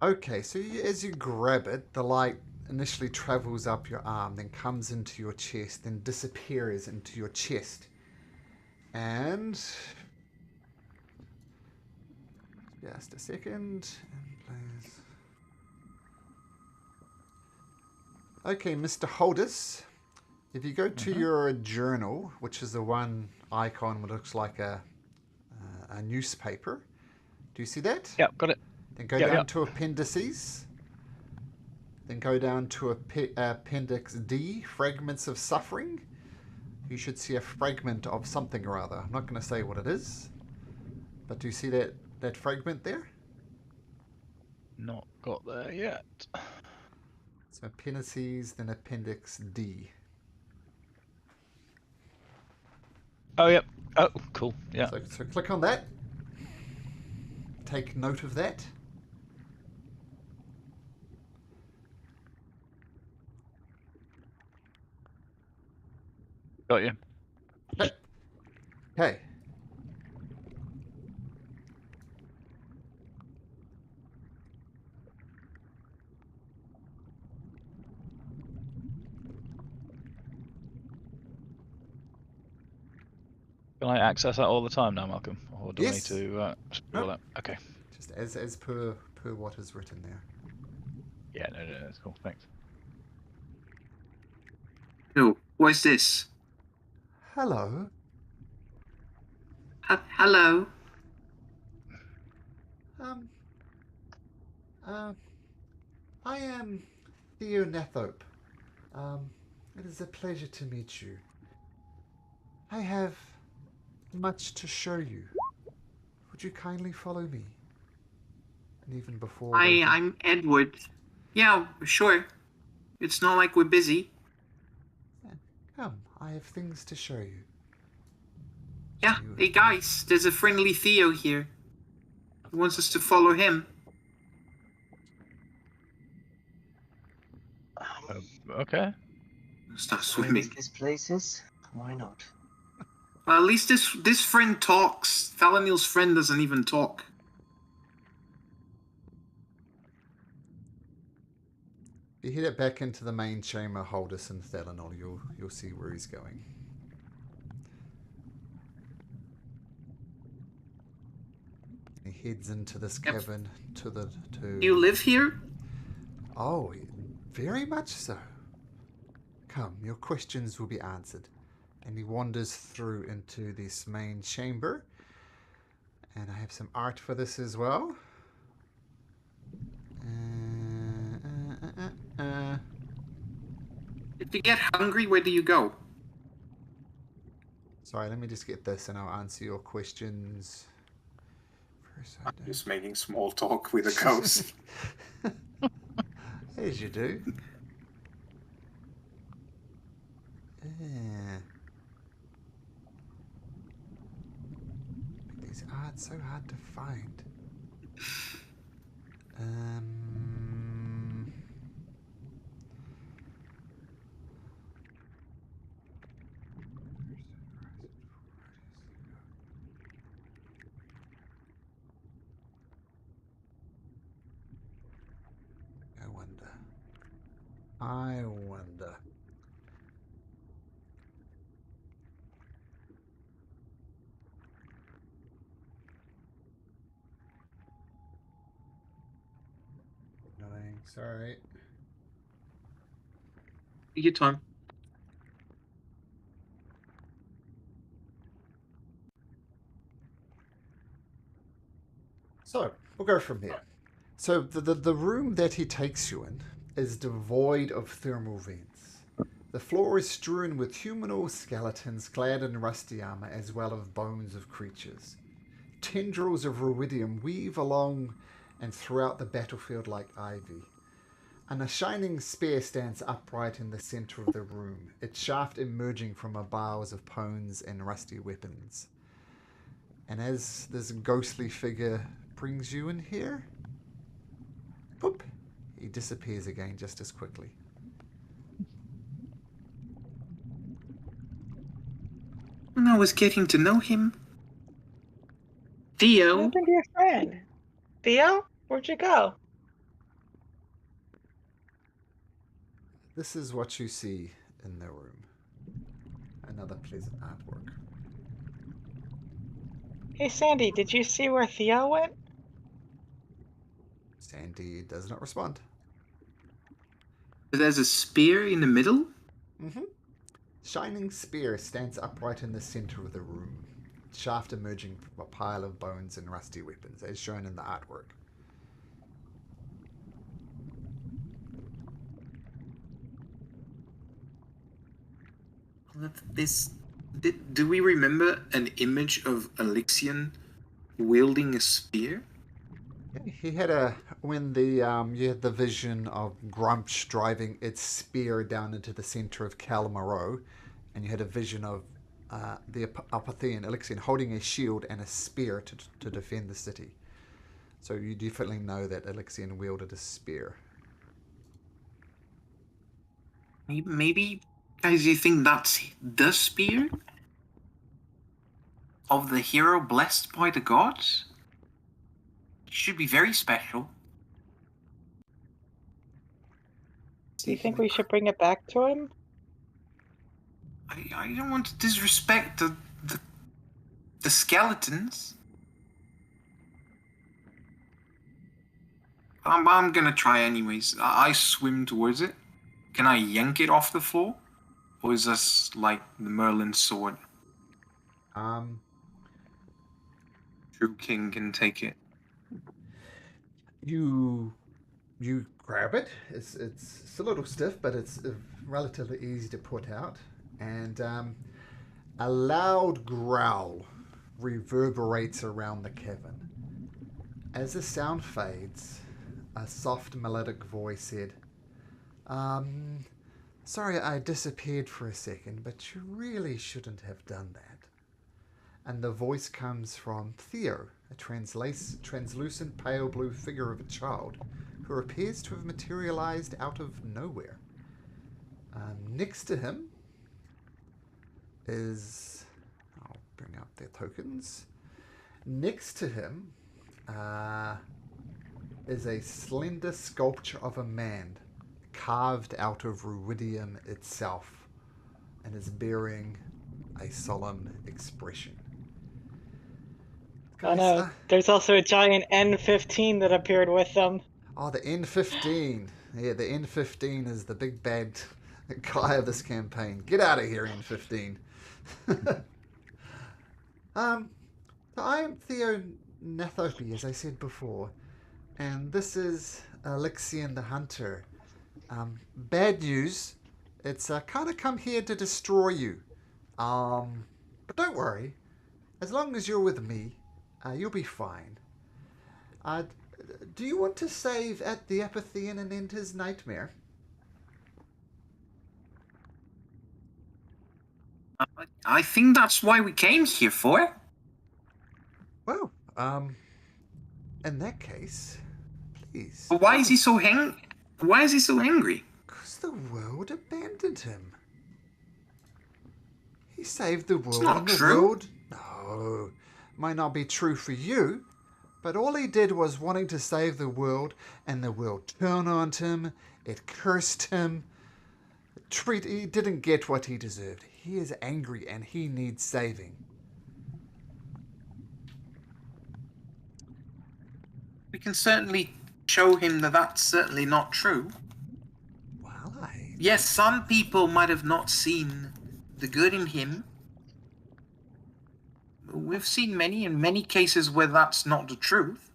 Okay, so as you grab it, the light initially travels up your arm, then comes into your chest, then disappears into your chest. And just a second. Okay, Mr. Holdus, if you go to your journal, which is the one icon which looks like a newspaper, do you see that?
Yep, got it.
Then go
Yep,
down
yep.
to appendices. Then go down to appendix D, fragments of suffering. You should see a fragment of something or other. I'm not going to say what it is, but do you see that fragment there?
Not got there yet.
So appendices, then appendix D.
Oh, yep. Oh, cool. Yeah.
So click on that. Take note of that.
Got you.
Okay.
Can I access that all the time now, Malcolm? Or do
Yes.
I need to scroll that? Okay.
Just as per what is written there.
Yeah, no, that's cool. Thanks.
Oh, what is this?
Hello.
Hello.
Um, uh, I am Theo Nethope. It is a pleasure to meet you. I have much to show you. Would you kindly follow me? And even before waiting.
I'm Edward. Yeah, sure. It's not like we're busy.
Come, I have things to show you.
Yeah, hey guys, there's a friendly Theo here. He wants us to follow him.
Okay.
Start
Strange
swimming.
this place is. Why not?
Well, at least this friend talks. Thalanil's friend doesn't even talk.
If you head it back into the main chamber, Holdus and Thalanol, you'll see where he's going. He heads into this cavern to.
You live here?
Oh, very much so. Come, your questions will be answered. And he wanders through into this main chamber. And I have some art for this as well.
If you get hungry, where do you go?
Sorry, let me just get this and I'll answer your questions. First, I don't-
Just making small talk with a ghost.
As you do. These aren't so hard to find. I wonder. Annoying, sorry.
Take your time.
So, we'll go from here. So, the room that he takes you in is devoid of thermal vents. The floor is strewn with humanoid skeletons clad in rusty armor as well as bones of creatures. Tendrils of ruidium weave along and throughout the battlefield like ivy. And a shining spear stands upright in the center of the room, its shaft emerging from a bowels of bones and rusty weapons. And as this ghostly figure brings you in here, boop, he disappears again just as quickly.
When I was getting to know him.
What
Theo?
happened to your friend? Theo? Where'd you go?
This is what you see in the room. Another pleasant artwork.
Hey, Sandy, did you see where Theo went?
Sandy does not respond.
There's a spear in the middle?
Mm-hmm. Shining spear stands upright in the center of the room, shaft emerging from a pile of bones and rusty weapons, as shown in the artwork.
Do we remember an image of Alexian wielding a spear?
He had when you had the vision of Grumsh driving its spear down into the center of Calmaro, and you had a vision of the Apothean Alexian holding a shield and a spear to defend the city. So you definitely know that Alexian wielded a spear.
Maybe, guys, you think that's the spear? Of the hero blessed by the gods? It should be very special.
Do you think we should bring it back to him?
I don't want to disrespect the skeletons. I'm gonna try anyways. I swim towards it. Can I yank it off the floor? Or is this like the Merlin sword? True king can take it.
You grab it. It's a little stiff, but it's relatively easy to put out. And a loud growl reverberates around the cavern. As the sound fades, a soft melodic voice said, sorry I disappeared for a second, but you really shouldn't have done that. And the voice comes from Theo, a translucent pale blue figure of a child who appears to have materialized out of nowhere. Next to him is... I'll bring up their tokens. Next to him is a slender sculpture of a man carved out of ruidium itself and is bearing a solemn expression.
Oh no, there's also a giant N15 that appeared with them.
Oh, the N15. Yeah, the N15 is the big bad guy of this campaign. Get out of here, N15. I am Theo Nathopi, as I said before, and this is Alexian the Hunter. Bad news. It's kind of come here to destroy you. But don't worry. As long as you're with me, you'll be fine. Do you want to save at the Apothean and end his nightmare?
I think that's why we came here for.
Well, in that case, please.
But why is he so Why is he so angry?
Because the world abandoned him. He saved the world.
It's not
and the
true.
world... No, might not be true for you, but all he did was wanting to save the world, and the world turned on him. It cursed him. He didn't get what he deserved. He is angry, and he needs saving.
We can certainly show him that that's certainly not true.
Well,
Yes, some people might have not seen the good in him. We've seen in many cases where that's not the truth.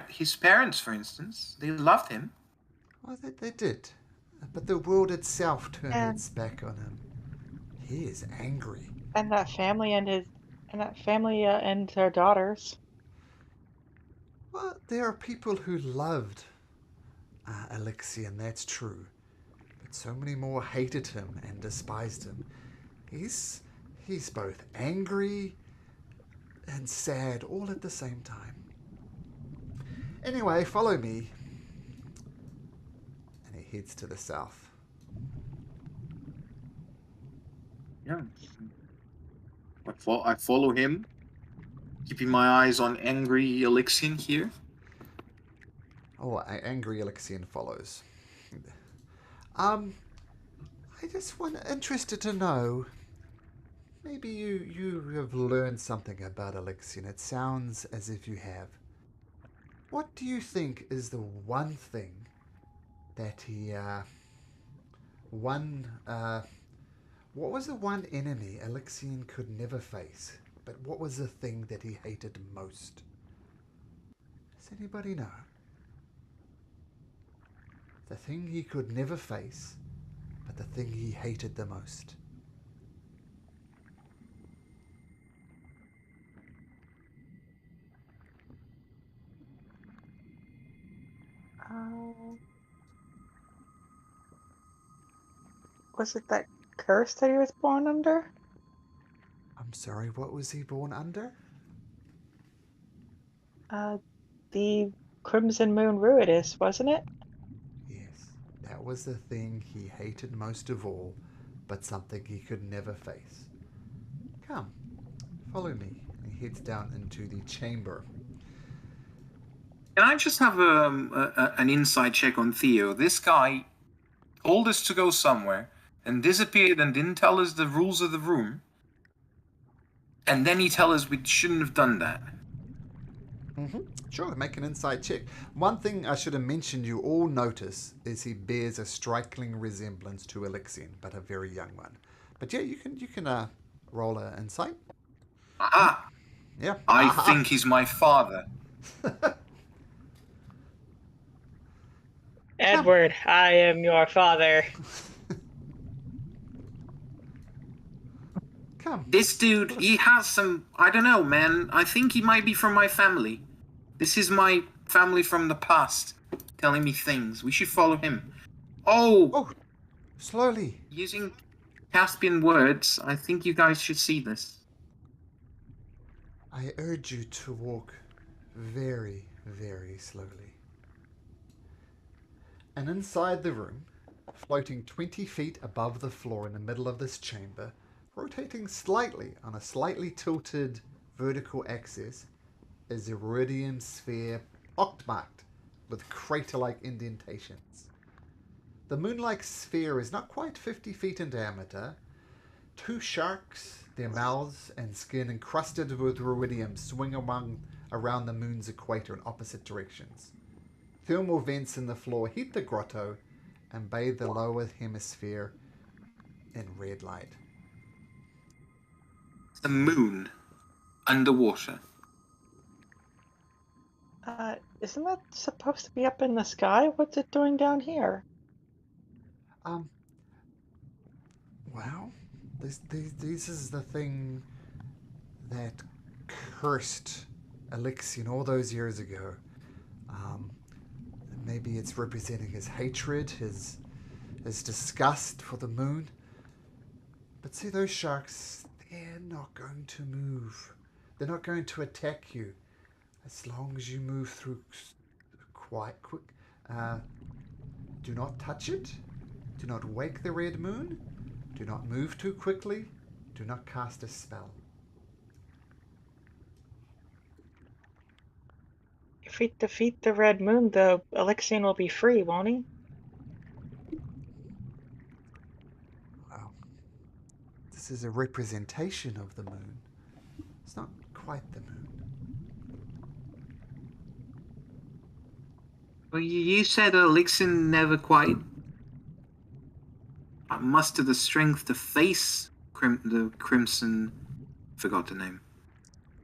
His parents, for instance, they loved him.
Well, they did. But the world itself turned its back on him. He is angry.
And that family and their daughters.
Well, there are people who loved Alexian, that's true. But so many more hated him and despised him. He's both angry and sad all at the same time. Anyway, follow me. And he heads to the south.
Yeah. I follow him, keeping my eyes on angry Alexian here.
Oh, angry Alexian follows. I just interested to know, maybe you have learned something about Alexian. It sounds as if you have. What do you think is the one thing that he, what was the one enemy Alexian could never face? But what was the thing that he hated most? Does anybody know? The thing he could never face, but the thing he hated the most.
Was it that curse that he was born under?
I'm sorry, what was he born under?
The Crimson Moon Ruidus, wasn't it?
Yes, that was the thing he hated most of all, but something he could never face. Come, follow me. And he heads down into the chamber.
Can I just have an inside check on Theo? This guy told us to go somewhere and disappeared and didn't tell us the rules of the room. And then he tell us we shouldn't have done that.
Sure, make an inside check. One thing I should have mentioned you all notice is he bears a striking resemblance to Alexian, but a very young one. But yeah, you can roll an insight.
Aha!
Yeah.
I think he's my father.
Edward, I am your father.
Come.
This dude, he has some. I don't know, man. I think he might be from my family. This is my family from the past telling me things. We should follow him. Oh,
Oh, slowly.
using Caspian words, I think you guys should see this.
I urge you to walk very, very slowly. And inside the room, floating 20 feet above the floor in the middle of this chamber, rotating slightly on a slightly tilted vertical axis, is a iridium sphere pockmarked with crater-like indentations. The moon-like sphere is not quite 50 feet in diameter. Two sharks, their mouths and skin encrusted with iridium, swing around the moon's equator in opposite directions. Thermal vents in the floor heat the grotto and bathe the lower hemisphere in red light.
The moon underwater.
Isn't that supposed to be up in the sky? What's it doing down here?
Well, this is the thing that cursed Alexian all those years ago. Maybe it's representing his hatred, his disgust for the moon. But see, those sharks, they're not going to move. They're not going to attack you as long as you move through quite quick. Do not touch it. Do not wake the red moon. Do not move too quickly. Do not cast a spell.
If we defeat the red moon, the Alexian will be free, won't he?
Well, this is a representation of the moon. It's not quite the moon.
Well, you said Elixir never quite mustered the strength to face the Crimson. Forgot the name.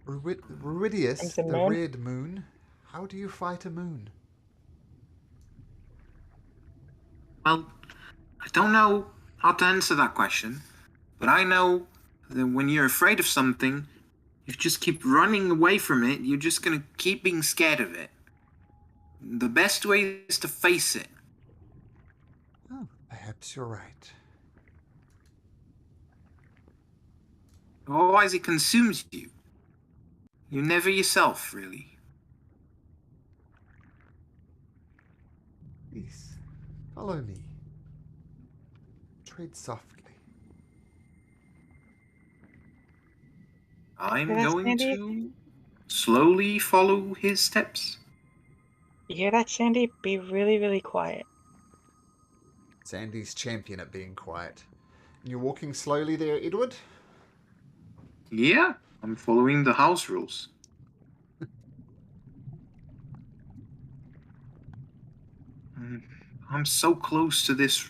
Ruidius,
Crimson
the
moon?
red moon. How do you fight a moon?
Well, I don't know how to answer that question, but I know that when you're afraid of something, you just keep running away from it. You're just gonna keep being scared of it. The best way is to face it.
Oh, perhaps you're right.
Otherwise, it consumes you. You're never yourself, really.
Please, follow me. Tread softly.
I'm
Hear that,
going
Sandy?
to slowly follow his steps.
You hear that, Sandy? Be really, really quiet.
Sandy's champion at being quiet. And you're walking slowly there, Edward?
Yeah, I'm following the house rules. I'm so close to this.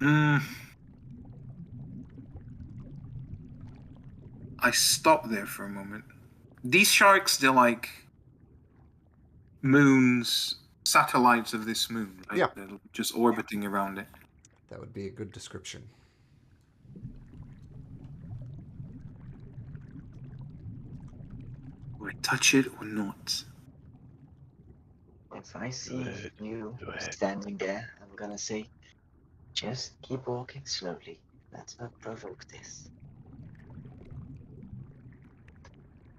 I stopped there for a moment. These sharks, they're like moons, satellites of this moon, right?
Yeah.
They're just orbiting around it.
That would be a good description.
Do I touch it or not?
If I see
Good.
you
Go ahead.
standing there, I'm gonna say, just keep walking slowly. Let's not provoke this.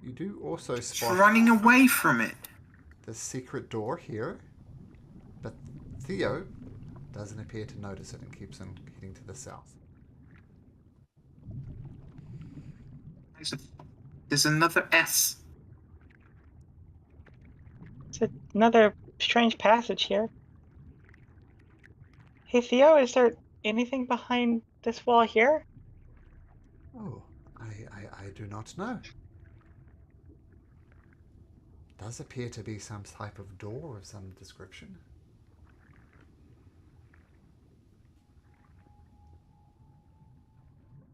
You do also
It's
spot
running away from it.
the secret door here, but Theo doesn't appear to notice it and keeps on heading to the south.
There's another S.
It's another strange passage here. Hey, Theo, is there anything behind this wall here?
Oh, I do not know. Does appear to be some type of door of some description.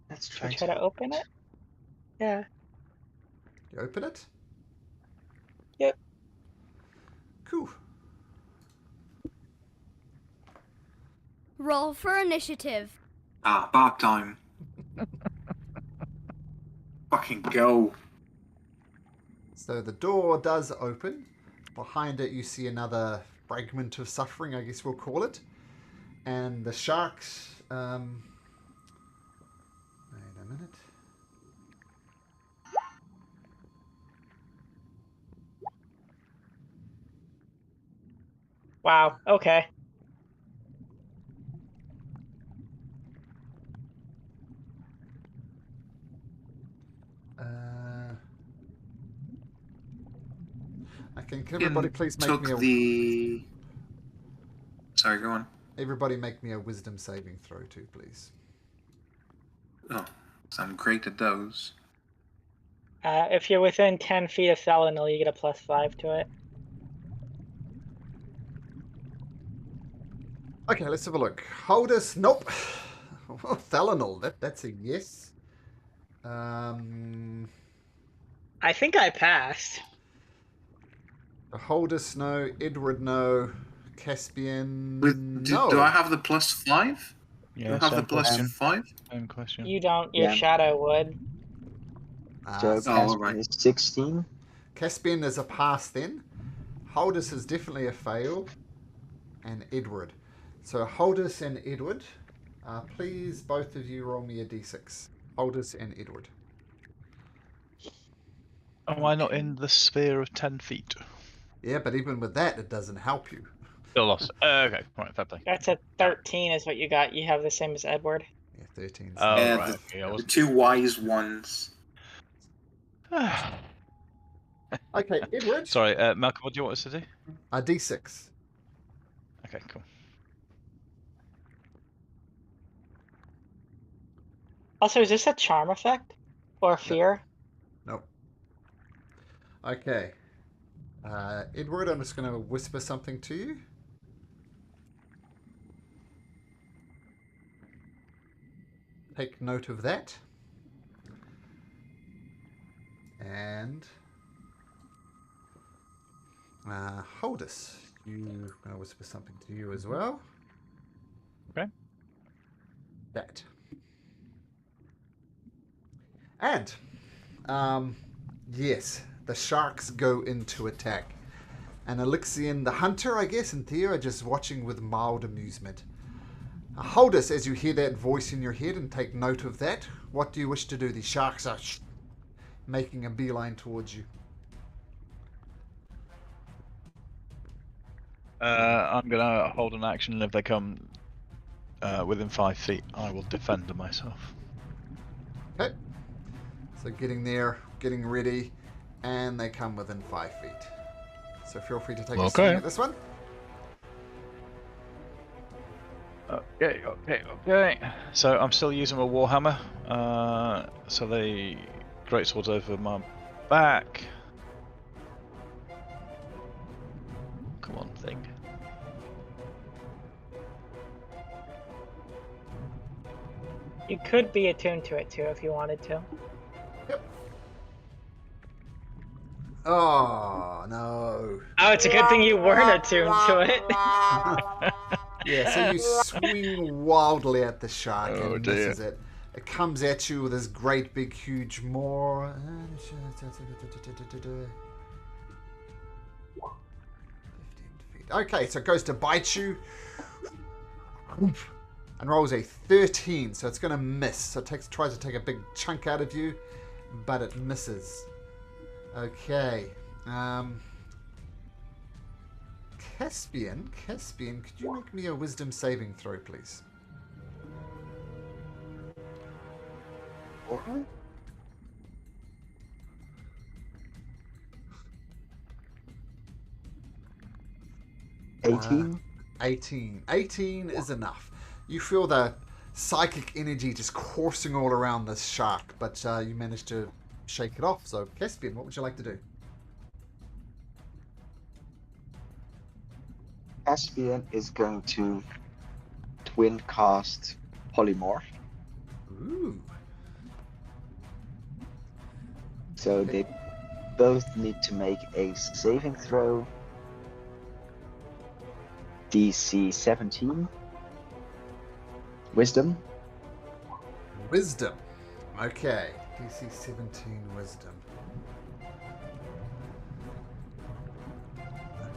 Let's
Should
try
we try to open it? Yeah.
You open it?
Yep.
Cool.
Roll for initiative.
Ah, about time. Fucking go.
So the door does open. Behind it, you see another fragment of suffering, I guess we'll call it. And the sharks. Wait a minute.
Wow. Okay.
Can everybody please make me a...
the... Sorry, go on.
Everybody make me a wisdom saving throw too, please.
Oh, so I'm great at those.
If you're within 10 feet of Thelanil, you get a +5 to it.
Okay, let's have a look. Holdus, nope. Thelanil, that's a yes.
I think I passed.
Holdus, no. Edward, no. Caspian, no.
Do I have the +5?
Yeah,
Do I have the
same question.
+5?
Same question.
You don't. Your
Yeah.
shadow would.
So
So
all
Caspian
right.
is 16.
Caspian is a pass then. Holdus is definitely a fail. And Edward. So Holdus and Edward, please both of you roll me a d6. Holdus and Edward.
Am I not in the sphere of 10 feet?
Yeah, but even with that, it doesn't help you.
Still lost. Okay, right, fair play.
That's a 13 is what you got. You have the same as Edward.
Yeah, 13.
Oh,
Yeah,
right.
the-
Okay, I
The
wasn't...
2 wise ones.
Okay, Edward.
Sorry, Malcolm, what do you want us to do?
A d6.
Okay, cool.
Also, is this a charm effect or fear?
Nope. Okay. Edward, I'm just going to whisper something to you. Take note of that. And Holdus, I'm going to whisper something to you as well.
Okay.
That. And, yes, the sharks go into attack. And Alexian, the hunter, I guess, and Theo are just watching with mild amusement. Holdus, as you hear that voice in your head and take note of that, what do you wish to do? The sharks are making a beeline towards you.
I'm gonna hold an action, and if they come within 5 feet, I will defend myself.
Okay. So getting there, getting ready, and they come within 5 feet. So feel free to take a swing at this one.
Okay. So I'm still using my warhammer. So the greatsword's over my back. Come on, thing.
You could be attuned to it too if you wanted to.
Yep. Oh, no.
Oh, it's a good thing you weren't attuned to it.
Yeah, so you swing wildly at the shark
Oh,
and
dear.
misses it. It comes at you with this great big huge maw. 15 feet. Okay, so it goes to bite you. And rolls a 13, so it's going to miss. So it tries to take a big chunk out of you, but it misses. Okay. Caspian, could you make me a wisdom saving throw, please?
Alright. 18.
18 is enough. You feel the psychic energy just coursing all around this shark, but you managed to shake it off. So, Caspian, what would you like to do?
Caspian is going to twin cast polymorph.
Ooh.
So they both need to make a saving throw. DC 17. Wisdom.
Wisdom. Okay. DC 17 wisdom.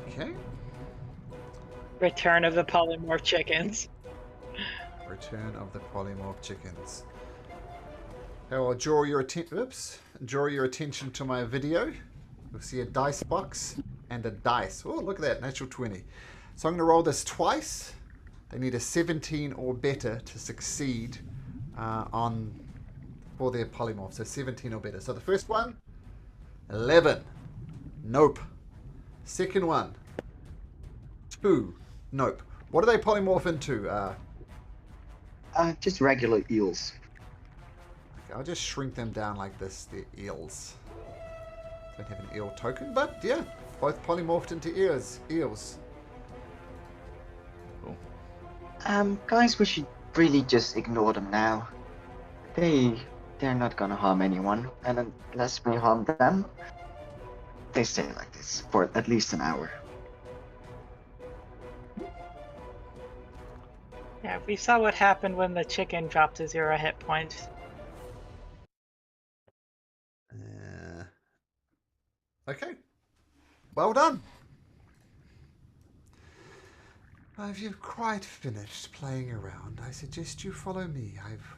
Okay.
Return of the polymorph chickens.
Return of the polymorph chickens. I'll draw your attention to my video. You'll see a dice box and a dice. Oh, look at that, natural 20. So I'm going to roll this twice. They need a 17 or better to succeed for their polymorph. So 17 or better. So the first one, 11. Nope. Second one, 2. Nope. What do they polymorph into?
Just regular eels.
Okay, I'll just shrink them down like this. They're eels. Don't have an eel token, but yeah, both polymorphed into eels.
Guys, we should really just ignore them now. They're not gonna harm anyone, and unless we harm them, they stay like this for at least an hour.
Yeah, we saw what happened when the chicken dropped to 0 hit points.
Okay. Well done. Have you quite finished playing around? I suggest you follow me. I've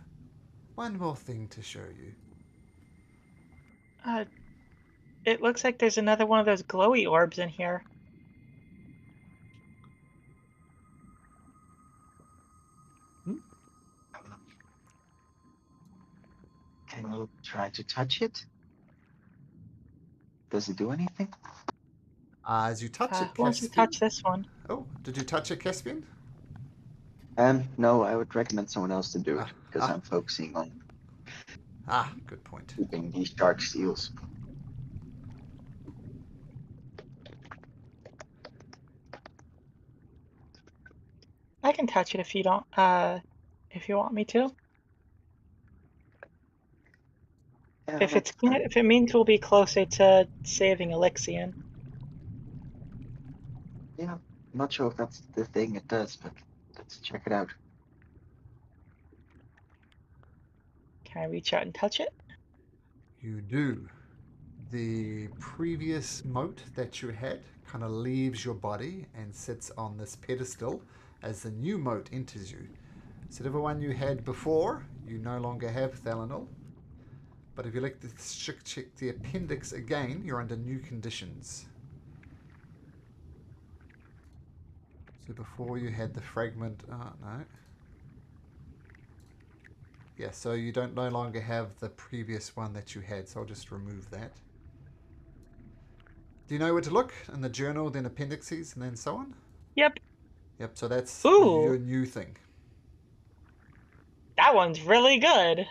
one more thing to show you.
It looks like there's another one of those glowy orbs in here.
Can you try to touch it? Does it do anything?
As you touch it,
Who wants to
Caspian.
touch this one?
Oh, did you touch it, Caspian?
No, I would recommend someone else to do it, because I'm focusing on
Good point.
keeping these shark seals.
I can touch it if you don't. If you want me to. If it means we'll be closer to saving Elixion.
Yeah, I'm not sure if that's the thing it does, but let's check it out.
Can I reach out and touch it?
You do. The previous mote that you had kind of leaves your body and sits on this pedestal as the new mote enters you. Instead of the one you had before, you no longer have Thalanol. But if you like to check the appendix again, you're under new conditions. So before you had the fragment, no. Yeah, so you don't no longer have the previous one that you had, so I'll just remove that. Do you know where to look? In the journal, then appendices, and then so on?
Yep.
Yep, so that's
Ooh.
your new thing.
That one's really good.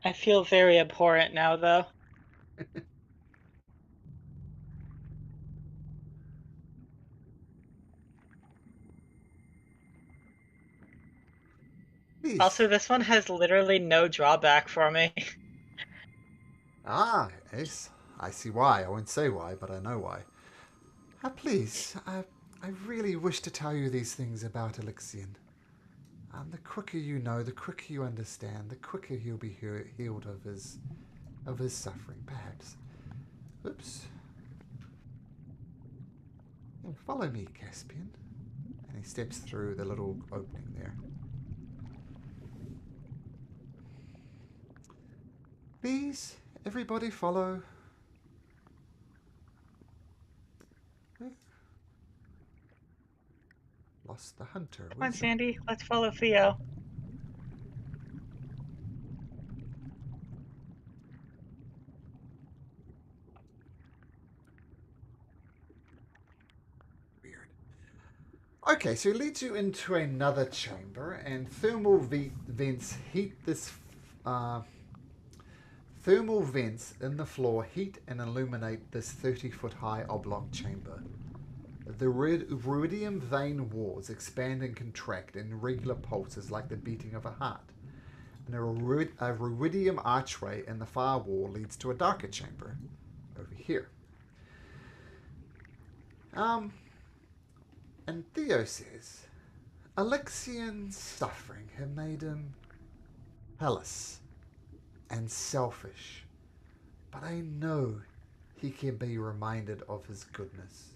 I feel very abhorrent now, though.
Please.
Also, this one has literally no drawback for me.
Yes. I see why. I won't say why, but I know why. Please, I really wish to tell you these things about Elixion. The quicker you know, the quicker you understand, the quicker he'll be healed of his suffering, perhaps. Oops. Follow me, Caspian. And he steps through the little opening there. Please, everybody follow. Lost the hunter.
Come on, Sandy. Let's follow Theo.
Weird. Okay, so it leads you into another chamber, and thermal vents heat this. Thermal vents in the floor heat and illuminate this 30-foot high oblong chamber. The ruidium vein walls expand and contract in regular pulses like the beating of a heart. And a ruidium archway in the far wall leads to a darker chamber over here. And Theo says, Alexian's suffering had made him callous and selfish, but I know he can be reminded of his goodness.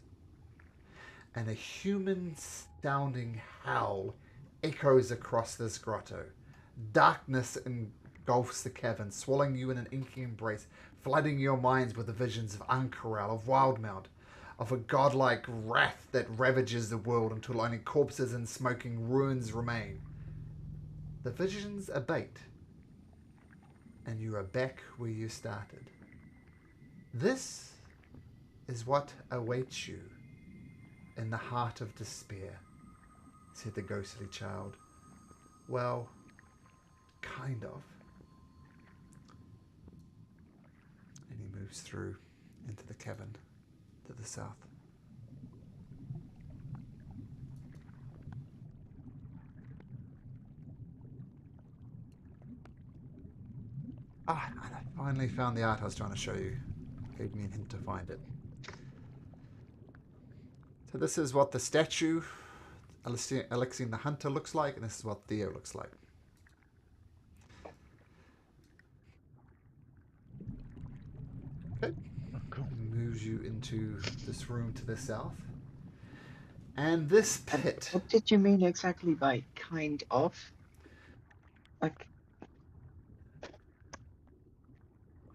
And a human-sounding howl echoes across this grotto. Darkness engulfs the cavern, swallowing you in an inky embrace, flooding your minds with the visions of Ankaral, of Wildmount, of a godlike wrath that ravages the world until only corpses and smoking ruins remain. The visions abate, and you are back where you started. This is what awaits you in the heart of despair, said the ghostly child. Well, kind of. And he moves through into the cavern to the south. And I finally found the art I was trying to show you. Gave me a hint to find it. So this is what the statue, Alexian the Hunter, looks like, and this is what Theo looks like. Okay.
Oh, cool.
Moves you into this room to the south. And this pit.
What did you mean exactly by kind of? Like,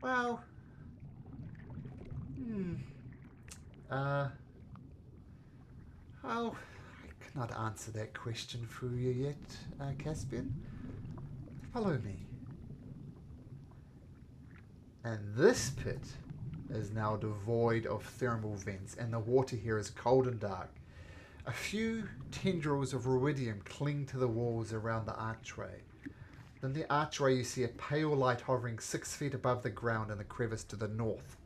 Well, oh, I cannot answer that question for you yet, Caspian. Follow me. And this pit is now devoid of thermal vents, and the water here is cold and dark. A few tendrils of ruidium cling to the walls around the archway. In the archway you see a pale light hovering 6 feet above the ground in the crevice to the north.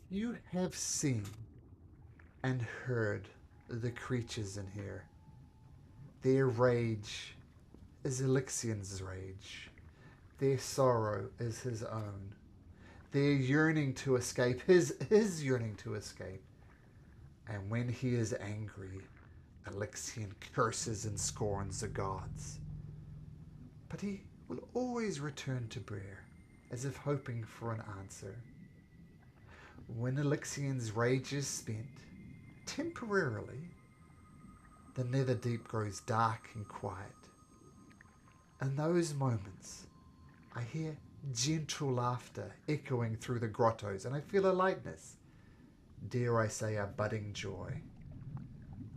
You have seen and heard the creatures in here. Their rage is Alexian's rage. Their sorrow is his own. Their yearning to escape, his yearning to escape. And when he is angry, Alexian curses and scorns the gods. But he will always return to Brer, as if hoping for an answer. When Alexian's rage is spent, temporarily, the Netherdeep grows dark and quiet. In those moments, I hear gentle laughter echoing through the grottos, and I feel a lightness, dare I say a budding joy.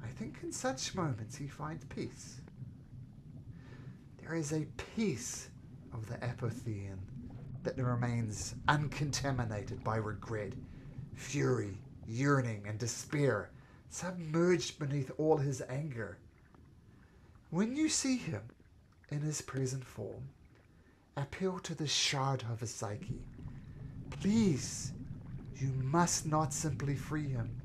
I think in such moments he finds peace. There is a peace of the Apothean that remains uncontaminated by regret, fury, yearning, and despair, submerged beneath all his anger. When you see him in his present form, appeal to the shard of his psyche. Please, you must not simply free him.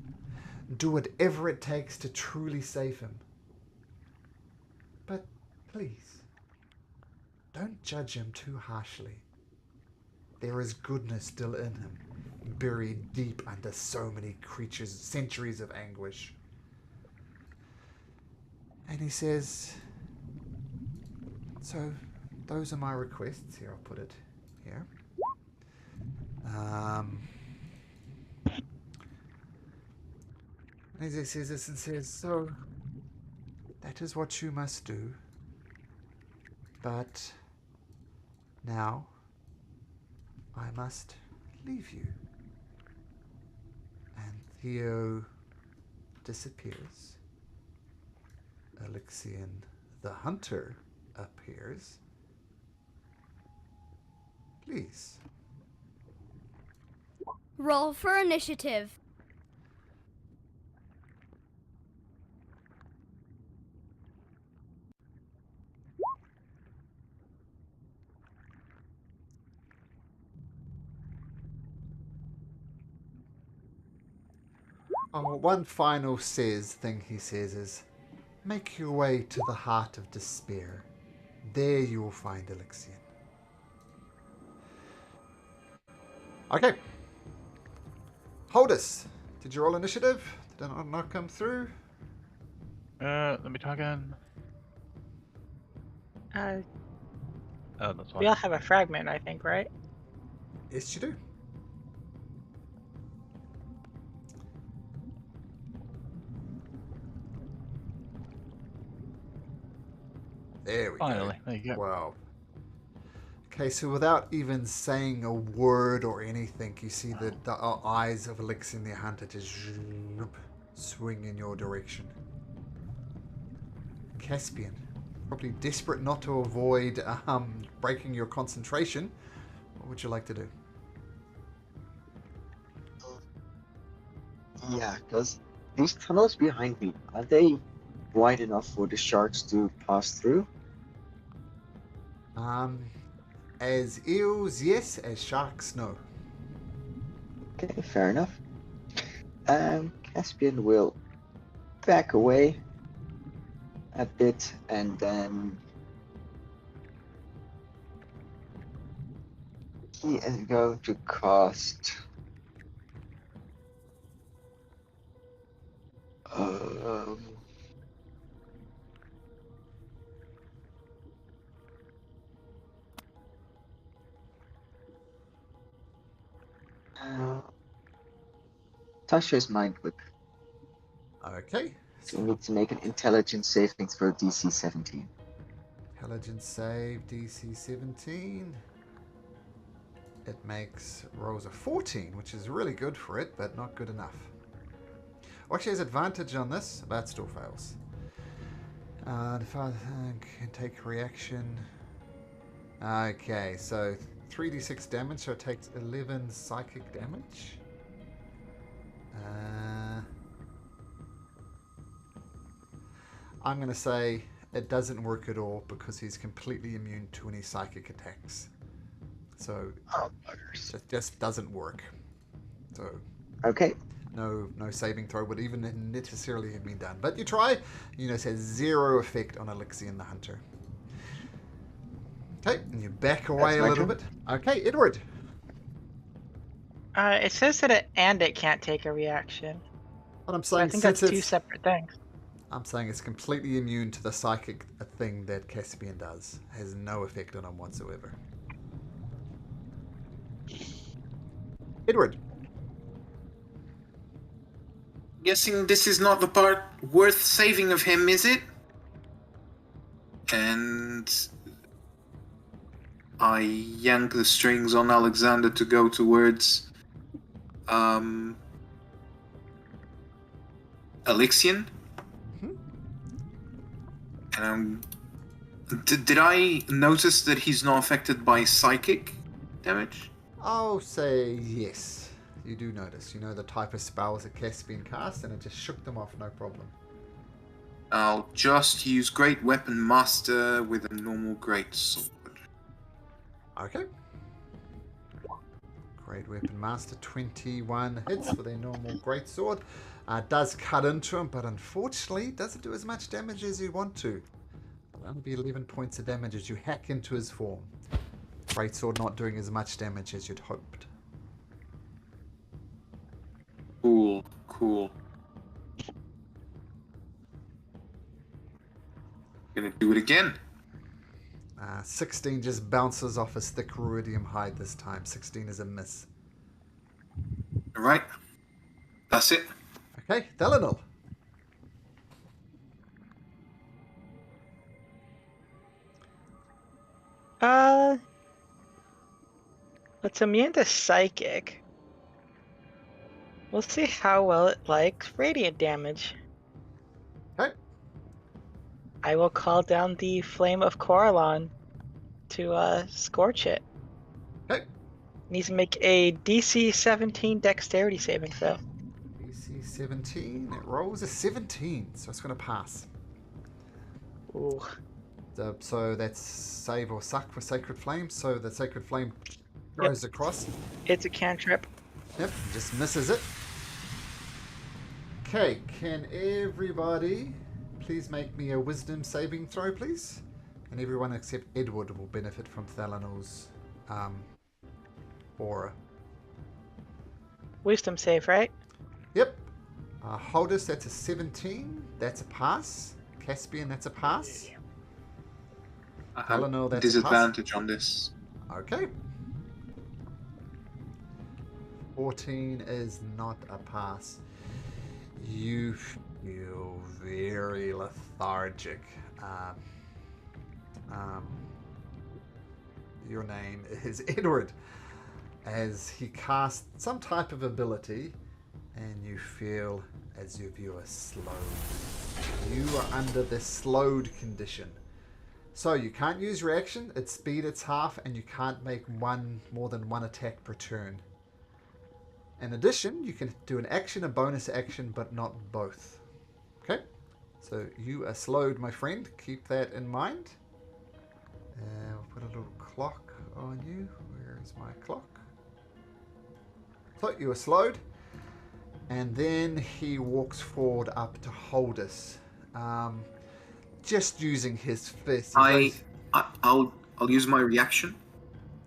Do whatever it takes to truly save him. But please, don't judge him too harshly. There is goodness still in him, buried deep under so many creatures' centuries of anguish. And he says, so those are my requests. Here, I'll put it here. And he says this and says, so that is what you must do. But now I must leave you. And Theo disappears. Alexian the Hunter appears. Please.
Roll for initiative.
Oh, one final thing he says is, make your way to the heart of despair. There you will find Alexian. Okay. Holdus, did you roll initiative? Did that not come through?
Let me try again.
Uh,
Oh, that's
we
fine.
all have a fragment, I think, right?
Yes, you do. There we
Finally,
go.
there you go.
Wow. Okay, so without even saying a word or anything, you see the eyes of Alexian the Hunter just swing in your direction. Caspian, probably desperate not to avoid breaking your concentration. What would you like to do?
Yeah, because these tunnels behind me, are they wide enough for the sharks to pass through?
As eels, yes. As sharks, no.
Okay, fair enough. Caspian will back away a bit and then he is going to cast um, Tasha's Mind Whip.
Okay.
So we need to make an intelligence saving throw DC 17.
Intelligence save DC 17. It rolls a 14, which is really good for it, but not good enough. Actually has advantage on this, but it still fails. The father can take reaction. Okay, so 3d6 damage, so it takes 11 psychic damage. I'm going to say it doesn't work at all because he's completely immune to any psychic attacks. So it just doesn't work. So
Okay.
no saving throw would even necessarily have been done. But you try, it has zero effect on Alexian the Hunter. Okay, and you back away a little bit. Okay, Edward.
It says that it can't take a reaction.
What I'm
So
saying,
I think that's two separate things.
I'm saying it's completely immune to the psychic thing that Caspian does. Has no effect on him whatsoever. Edward.
Guessing this is not the part worth saving of him, is it? And I yank the strings on Alexander to go towards Alexian.
Mm-hmm.
And did I notice that he's not affected by psychic damage?
I'll say yes. You do notice. You know the type of spells that Caspian cast, and it just shook them off, no problem.
I'll just use Great Weapon Master with a normal Great Sword.
Okay. Great Weapon Master, 21 hits with a normal greatsword. Does cut into him, but unfortunately doesn't do as much damage as you want to. It'll only be 11 points of damage as you hack into his form. Greatsword not doing as much damage as you'd hoped.
Cool. Gonna do it again.
16 just bounces off his thick ruidium hide this time. 16 is a miss.
Alright. That's it.
Okay, Delanol.
It's immune to psychic. We'll see how well it likes radiant damage.
Okay.
I will call down the Flame of Coralon to scorch it.
Okay.
Needs to make a DC 17 dexterity saving throw.
DC 17. It rolls a 17, so it's going to pass.
Ooh.
So that's save or suck for Sacred Flame. So the Sacred Flame goes across.
It's a cantrip.
Yep, just misses it. Okay, can everybody please make me a wisdom saving throw, please? And everyone except Edward will benefit from Thalanor's aura.
Wisdom save, right?
Yep. Holdus, that's a 17. That's a pass. Caspian, that's a pass.
I have
Thalanor, that's a pass.
disadvantage on this.
Okay. 14 is not a pass. You feel very lethargic. Your name is Edward. As he casts some type of ability, and you feel as if you are slowed. You are under the slowed condition. So you can't use reaction, its speed it's half, and you can't make more than one attack per turn. In addition, you can do an action, a bonus action, but not both. Okay? So you are slowed, my friend. Keep that in mind. We'll put a little clock on you. Where is my clock? So you are slowed. And then he walks forward up to Holdus. Just using his fist.
I'll use my reaction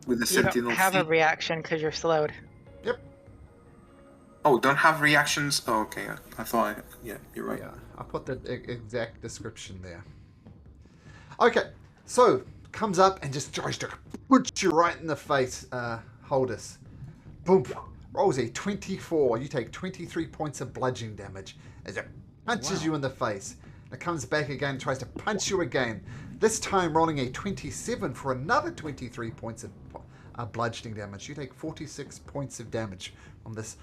with the
You don't
sentinel
have a
feet.
reaction because you're slowed.
Yep.
Oh, don't have reactions? Oh, okay. I thought yeah, you're right.
Yeah, I'll put the exact description there. Okay, so comes up and just tries to punch you right in the face, Holdus. Boom. Rolls a 24. You take 23 points of bludgeoning damage as it punches you in the face. It comes back again, tries to punch you again. This time rolling a 27 for another 23 points of bludgeoning damage. You take 46 points of damage from this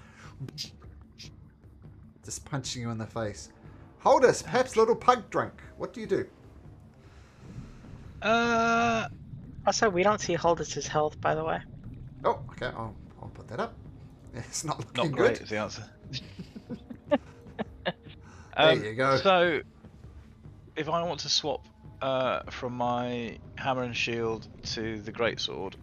just punching you in the face. Holdus, perhaps little pug drunk. What do you do?
Also, we don't see Holdus' health, by the way.
Oh, okay. I'll put that up. It's not
Not
looking
great
good.
is the answer.
There you go.
So, if I want to swap from my hammer and shield to the greatsword,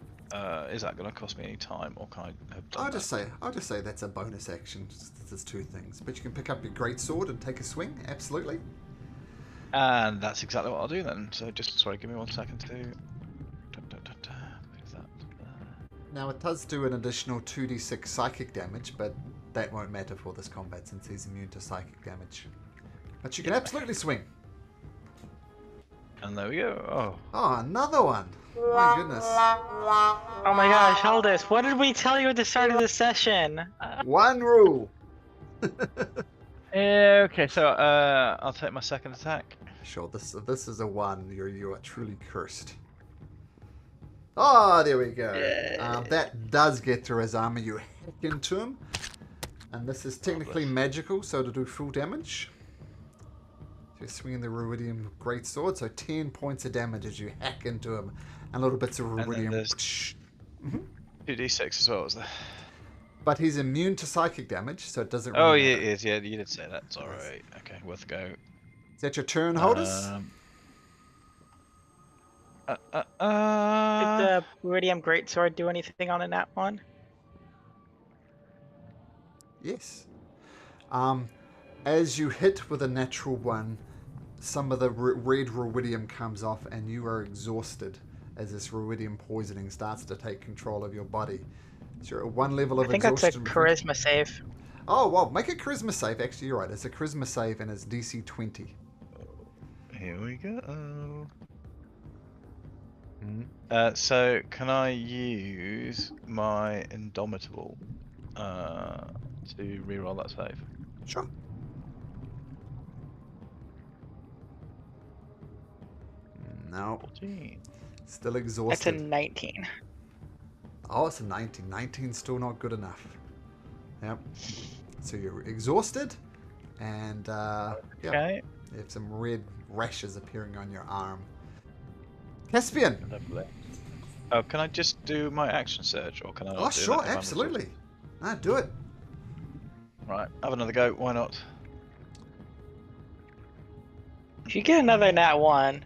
is that going to cost me any time, or can I have done
I'll just say that's a bonus action. There's two things, but you can pick up your greatsword and take a swing. Absolutely.
And that's exactly what I'll do then. So just sorry, give me 1 second to. Where's that?
Now it does do an additional 2d6 psychic damage, but that won't matter for this combat since he's immune to psychic damage. But you can absolutely swing.
And there we go.
Oh, another one. My goodness.
Oh my gosh, Holdus, what did we tell you at the start of the session?
One rule.
Okay, so I'll take my second attack.
Sure, this is a 1. You are truly cursed. Oh, there we go. That does get through his armor. You hack into him. And this is technically magical, so to do full damage. You're swinging the Ruidium Greatsword, so 10 points of damage as you hack into him. And little bits of
And then
Ruidium.
there's 2d6 as well, is there?
But he's immune to psychic damage, so it doesn't
Oh,
really
yeah,
matter.
it is. Yeah, you did say that. It's alright. Okay, worth a go.
Is that your turn, Holdus?
Did the Ruidium Greatsword do anything on a nat 1?
Yes. As you hit with a natural 1, some of the red ruidium comes off and you are exhausted as this ruidium poisoning starts to take control of your body. So you're at 1 level of
I think that's a
exhaustion.
charisma save.
Oh, well, make a charisma save. Actually, you're right. It's a charisma save and it's DC 20.
Here we go. So, can I use my Indomitable to reroll that save?
Sure. No.
14.
Still
That's a
exhausted.
19.
Oh, it's a 19. 19's still not good enough. Yep. So you're exhausted, and
Okay.
you have some red rashes appearing on your arm. Caspian!
Lovely. Oh, can I just do my action search, or can I?
Oh,
not do
sure,
that if I'm
absolutely. No, do it.
Right, have another go. Why not?
If you get another nat 1,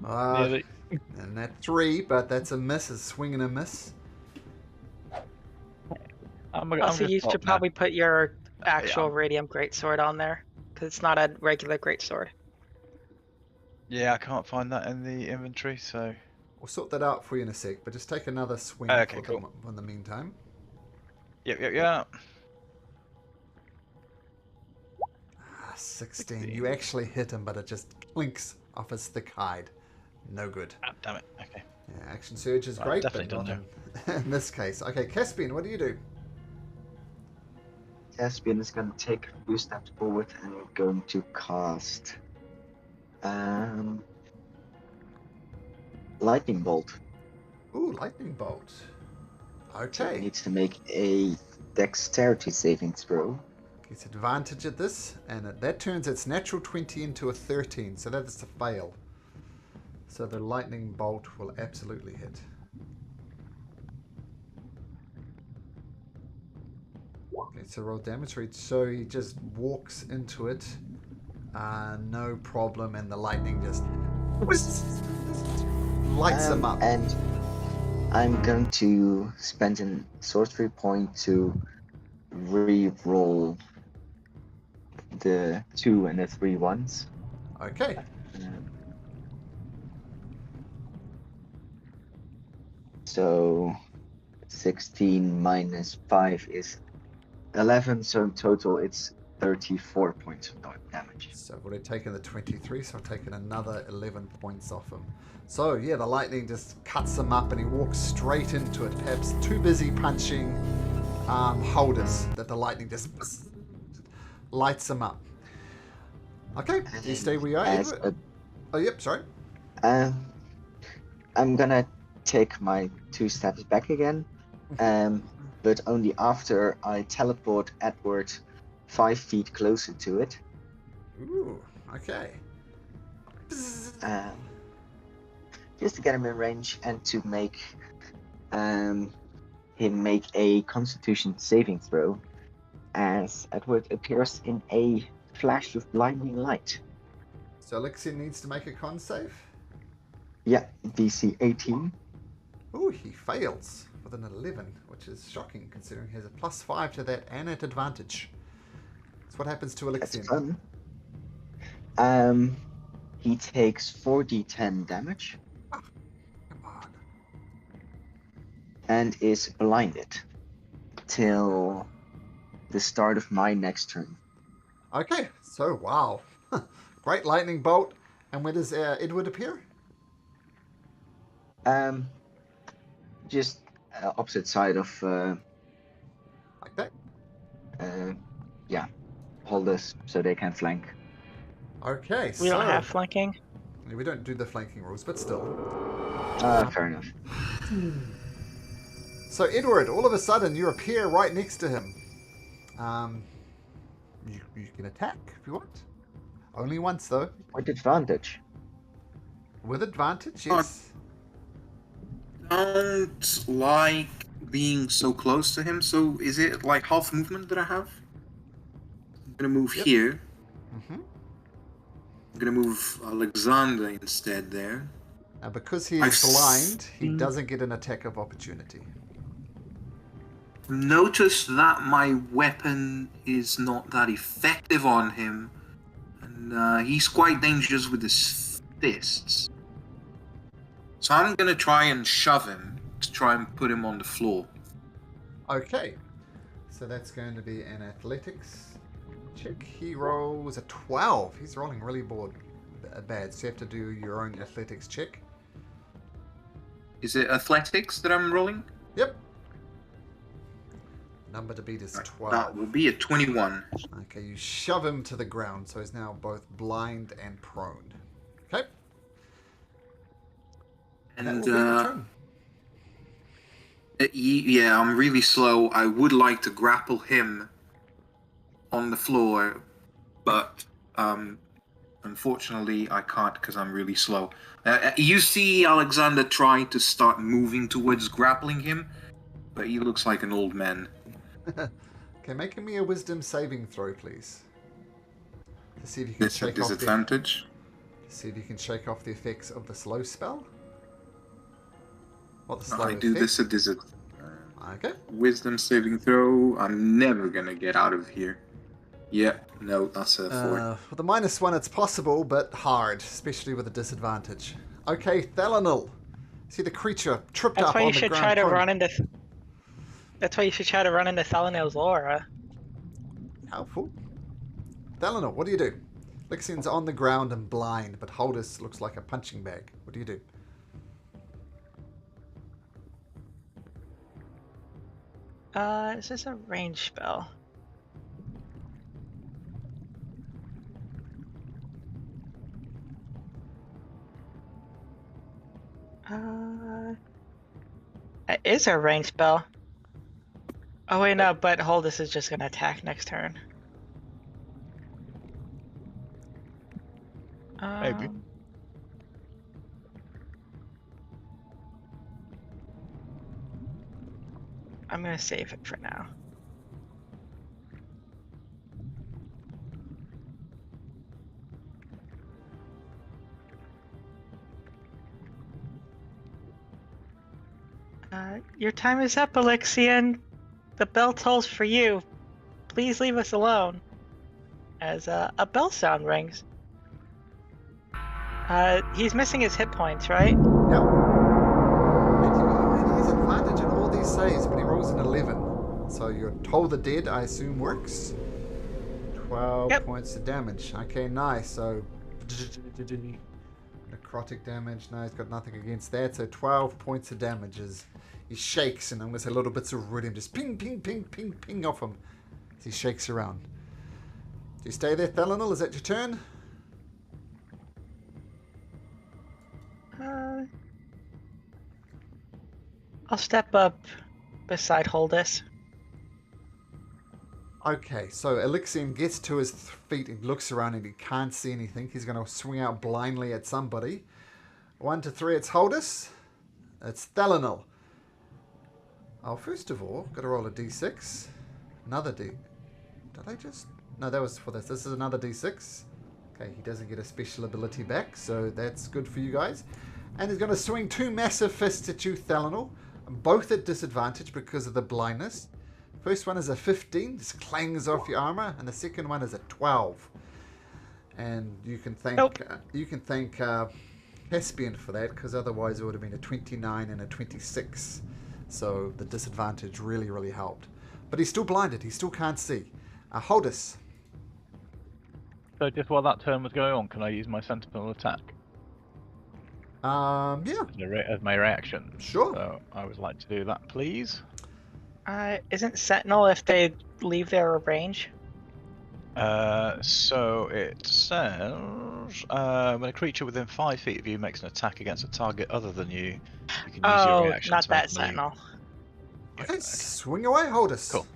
Nearly.
And that 3, but that's a miss, a swing and a miss.
I'm
also
gonna
you
stop
should
now.
probably put your actual radium greatsword on there because it's not a regular greatsword.
Yeah, I can't find that in the inventory, so.
We'll sort that out for you in a sec, but just take another swing
Okay,
for
cool.
in the meantime.
Yep.
16. You actually hit him, but it just clinks off his thick hide. No good.
Ah, damn it. Okay.
Yeah, action surge is
Right,
great,
definitely
but not
done
in this case. Okay, Caspian, what do you do?
Caspian is going to take a few steps forward and going to cast Lightning Bolt.
Ooh, lightning bolt.
So he
Okay.
needs to make a dexterity saving throw.
Gets advantage at this, and that turns its natural 20 into a 13, so that is a fail. So the lightning bolt will absolutely hit. Okay, so roll damage rate. So he just walks into it, no problem, and the lightning just lights him up.
And I'm going to spend a sorcery point to re-roll the 2 and the 3 ones.
Okay.
So 16 minus 5 is 11, so in total it's 34 points of damage.
So I've already taken the 23, so I've taken another 11 points off him. So yeah, the lightning just cuts him up and he walks straight into it, perhaps too busy punching holders that the lightning just lights him up. Okay, do you stay where you are, Edward? Oh, yep, sorry.
I'm gonna take my 2 steps back again, but only after I teleport Edward 5 feet closer to it.
Ooh, okay.
Just to get him in range and to make him make a Constitution saving throw, as Edward appears in a flash of blinding light.
So Elixir needs to make a con save?
Yeah, DC 18.
Ooh, he fails with an 11, which is shocking considering he has a +5 to that and at advantage. That's what happens to Elixir.
That's fun. He takes 4d10 damage.
Come on.
And is blinded till the start of my next turn.
Okay, so wow. Great lightning bolt. And where does Edward appear?
Just opposite side of
Like that?
yeah, holders so they can flank.
Okay,
We don't have flanking.
We don't do the flanking rules, but still.
Fair enough.
So Edward, all of a sudden you appear right next to him. You can attack if you want. Only once though.
With advantage.
With advantage, yes.
Don't like being so close to him. So is it like half movement that I have? I'm gonna move here.
Mm-hmm.
I'm gonna move Alexander instead there.
Now because he is blind, he doesn't get an attack of opportunity.
Notice that my weapon is not that effective on him, and he's quite dangerous with his fists. So I'm gonna try and shove him to try and put him on the floor.
Okay. So that's going to be an athletics check. He rolls a 12. He's rolling really bad. So you have to do your own athletics check.
Is it athletics that I'm rolling?
Yep. Number to beat is 12.
That will be a 21.
Okay, you shove him to the ground, so he's now both blind and prone. Okay.
And
that will be your turn.
Yeah, I'm really slow. I would like to grapple him on the floor, but unfortunately I can't because I'm really slow. You see Alexander try to start moving towards grappling him, but he looks like an old man.
Okay, make me a wisdom saving throw, please. To see if you can
This at
shake off
disadvantage.
see if you can shake off the effects of the slow spell. What the slow
I do
effect?
this at disadvantage.
Okay.
Wisdom saving throw. I'm never gonna get out of here. Yeah, no, that's a 4.
With the -1, it's possible, but hard, especially with a disadvantage. Okay, Thalanil. See the creature tripped
That's
up
why you
on the
should
ground.
try to
prone.
run into. That's why you should try to run into Thalanel's aura.
Helpful. Thalanil, what do you do? Lixian's on the ground and blind, but Holdus looks like a punching bag. What do you do?
Is this a range spell? It is a range spell. Oh wait, no, but Holdus is just gonna attack next turn.
Maybe.
I'm gonna save it for now. Your time is up, Alexian. The bell tolls for you. Please leave us alone. As a bell sound rings. He's missing his hit points, right?
Yep. And he has advantage in all these saves, but he rolls an 11. So your Toll the Dead, I assume, works. 12
Yep.
points of damage. Okay, nice. So necrotic damage. No, he's got nothing against that. So 12 points of damage as he shakes, and I'm going to say little bits of rhythm just ping, ping, ping, ping, ping off him as he shakes around. Do you stay there, Thalanil? Is that your turn?
I'll step up beside Holdus.
Okay, so Alexian gets to his feet and looks around and he can't see anything. He's going to swing out blindly at somebody. 1 to 3, it's Holdus. It's Thalanil. Oh, first of all, got to roll a d6. Another d. Did I just? No, that was for this. This is another d6. Okay, he doesn't get a special ability back, so that's good for you guys. And he's going to swing 2 massive fists at you, Thalanil. Both at disadvantage because of the blindness. First one is a 15, just clangs off your armor, and the second one is a 12. And you can thank Caspian for that, because otherwise it would have been a 29 and a 26. So the disadvantage really, really helped. But he's still blinded. He still can't see. Holdus.
So just while that turn was going on, can I use my sentinel attack
Yeah,
as my reaction?
sure.
So I would like to do that, please.
Isn't Sentinel if they leave their range?
So it says when a creature within 5 feet of you makes an attack against a target other than you, you can use your
Oh,
reaction
not
to
that
make a move.
Sentinel.
Yeah,
Okay, swing away, Holdus.
Cool.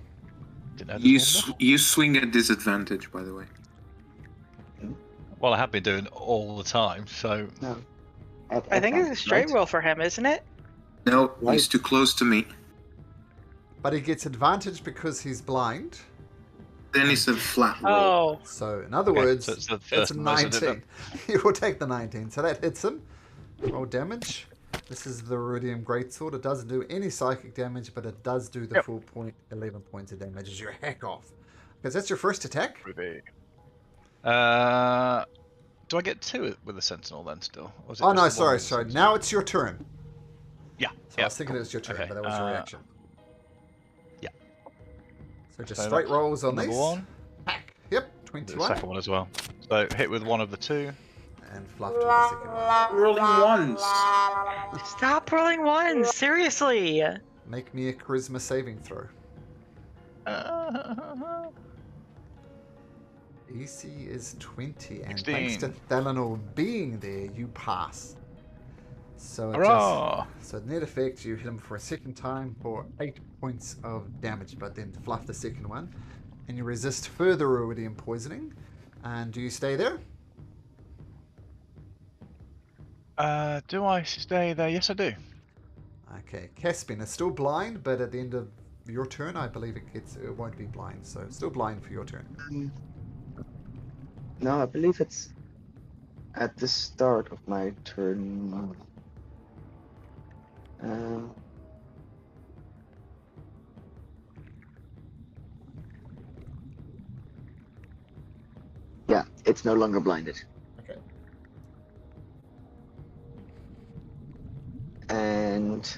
Didn't know
You,
this one.
you swing at disadvantage, by the way.
Well, I have been doing all the time, so
No.
I think it's a straight
right?
roll for him, isn't it?
No,
Right.
he's too close to me.
But he gets advantage because he's blind.
Then it's a flat roll.
Oh,
So, in other
Okay,
words,
so it's the
it's
first
a
one, isn't it,
19. He will take the 19. So that hits him. Roll damage. This is the Rudium Greatsword. It doesn't do any psychic damage, but it does do the
Yep.
full 11 points of damage as you hack off. Because that's your first attack.
Ruby. Do I get 2 with the sentinel then still? Or is it
Oh,
just
no,
the one
sorry,
with the
sorry.
sentinel?
Now it's your turn.
Yeah.
So I was thinking it was your turn,
Okay,
but that was your reaction.
yeah.
So just
So
straight
that's
rolls on
number
these.
1.
Hack. Yep,
The
21.
second one as well. So hit with one of the 2.
And fluffed with the second one.
Rolling ones.
stop rolling ones! Seriously!
Make me a charisma saving throw. EC is 20, and thanks to
16.
Thalanor being there, you pass. So it
Hurrah!
so net effect, you hit him for a second time for 8 points of damage, but then fluff the second one, and you resist further iridium poisoning. And do you stay there?
Do I stay there? Yes, I do.
Okay, Caspian is still blind, but at the end of your turn, I believe it won't be blind, so still blind for your turn.
No, I believe it's at the start of my turn. It's no longer blinded.
Okay.
And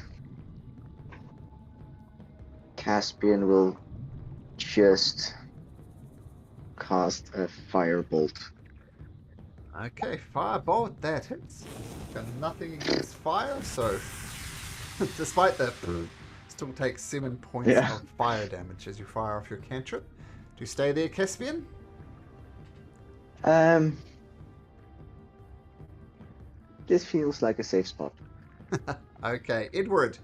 Caspian will just cast a firebolt.
Okay, firebolt, that hits. Got nothing against fire, so despite that, still takes 7 points
Yeah.
of fire damage as you fire off your cantrip. Do you stay there, Caspian?
This feels like a safe spot.
Okay, Edward.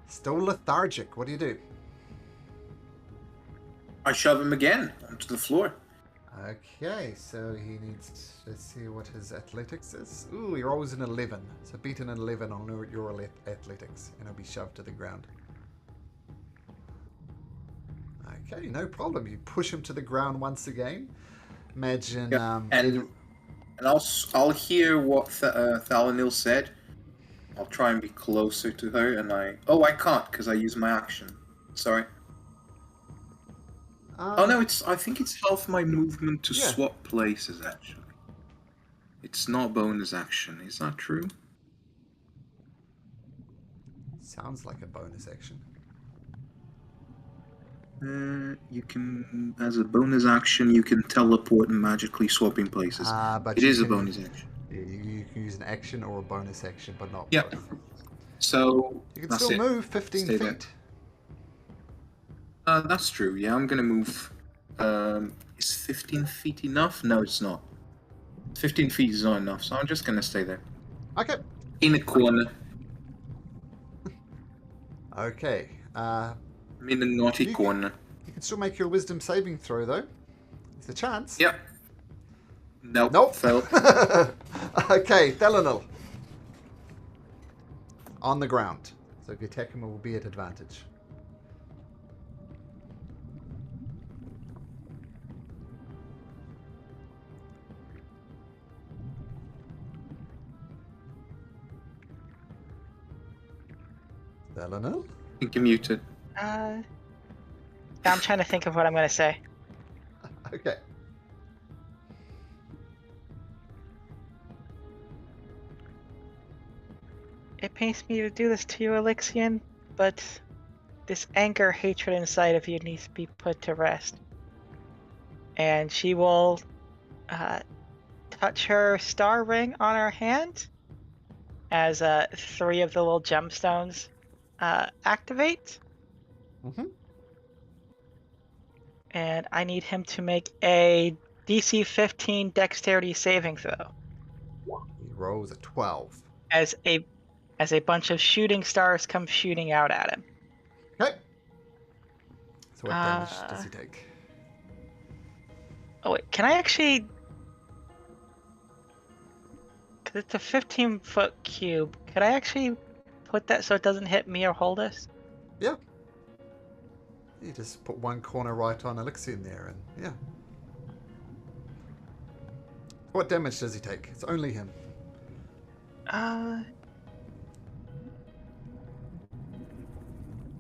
Still lethargic. What do you do?
I shove him again onto the floor.
Okay, so he needs. Let's see what his athletics is. Ooh, he rolls an 11. So beat an 11 on your athletics, and he'll be shoved to the ground. Okay, no problem. You push him to the ground once again. Imagine.
Yeah, and I'll hear what Thalanil said. I'll try and be closer to her, and I can't because I use my action. Sorry. Oh no, I think it's half my movement to
Yeah.
swap places actually. It's not bonus action, is that true?
Sounds like a bonus action.
You can, as a bonus action, you can teleport and magically swap in places.
But
It
you
is a
can-
bonus action.
You can use an action or a bonus action, but not
Yeah.
both.
So
You can
that's
still
it.
move 15
Stay there.
feet.
That's true. Yeah, I'm gonna move. Is 15 feet enough? No, it's not. 15 feet is not enough, so I'm just gonna stay there
Okay.
in a corner.
Okay.
I'm in a naughty
You-
corner.
You can still make your wisdom saving throw, though. It's a chance.
Yep. Nope.
Nope.
Failed.
Okay, Thelanil. On the ground. So if you attack him, it will be at advantage. Thelanil?
I think you're muted.
I'm trying to think of what I'm gonna say.
Okay.
It pains me to do this to you, Elixian, but this anger, hatred inside of you needs to be put to rest. And she will touch her star ring on her hand as 3 of the little gemstones activate.
Mm-hmm.
And I need him to make a DC 15 dexterity saving throw
He rolls a 12.
as a bunch of shooting stars come shooting out at him.
Okay. So what damage does he take?
Oh wait, can I actually? Because it's a 15-foot cube. Could I actually put that so it doesn't hit me or hold us?
Yeah. You just put one corner right on Elixir in there, and yeah. What damage does he take? It's only him.
Yeah,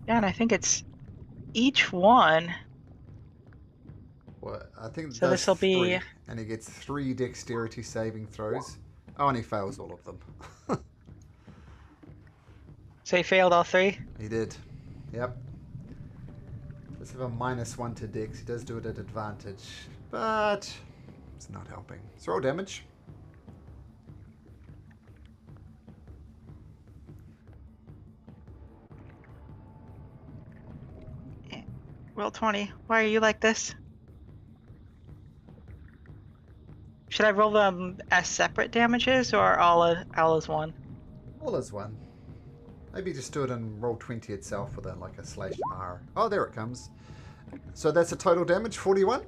and I think it's each one.
Well, I think
So
does
this'll be-
3, and he gets 3 dexterity saving throws. Oh, and he fails all of them.
So he failed all 3.
He did. Yep. Does have a -1 to dex. He does do it at advantage, but it's not helping. So roll damage.
Roll 20. Why are you like this? Should I roll them as separate damages or all as one?
All as one. Maybe just do it in roll 20 itself with like a /R. Oh, there it comes. So that's a total damage, 41?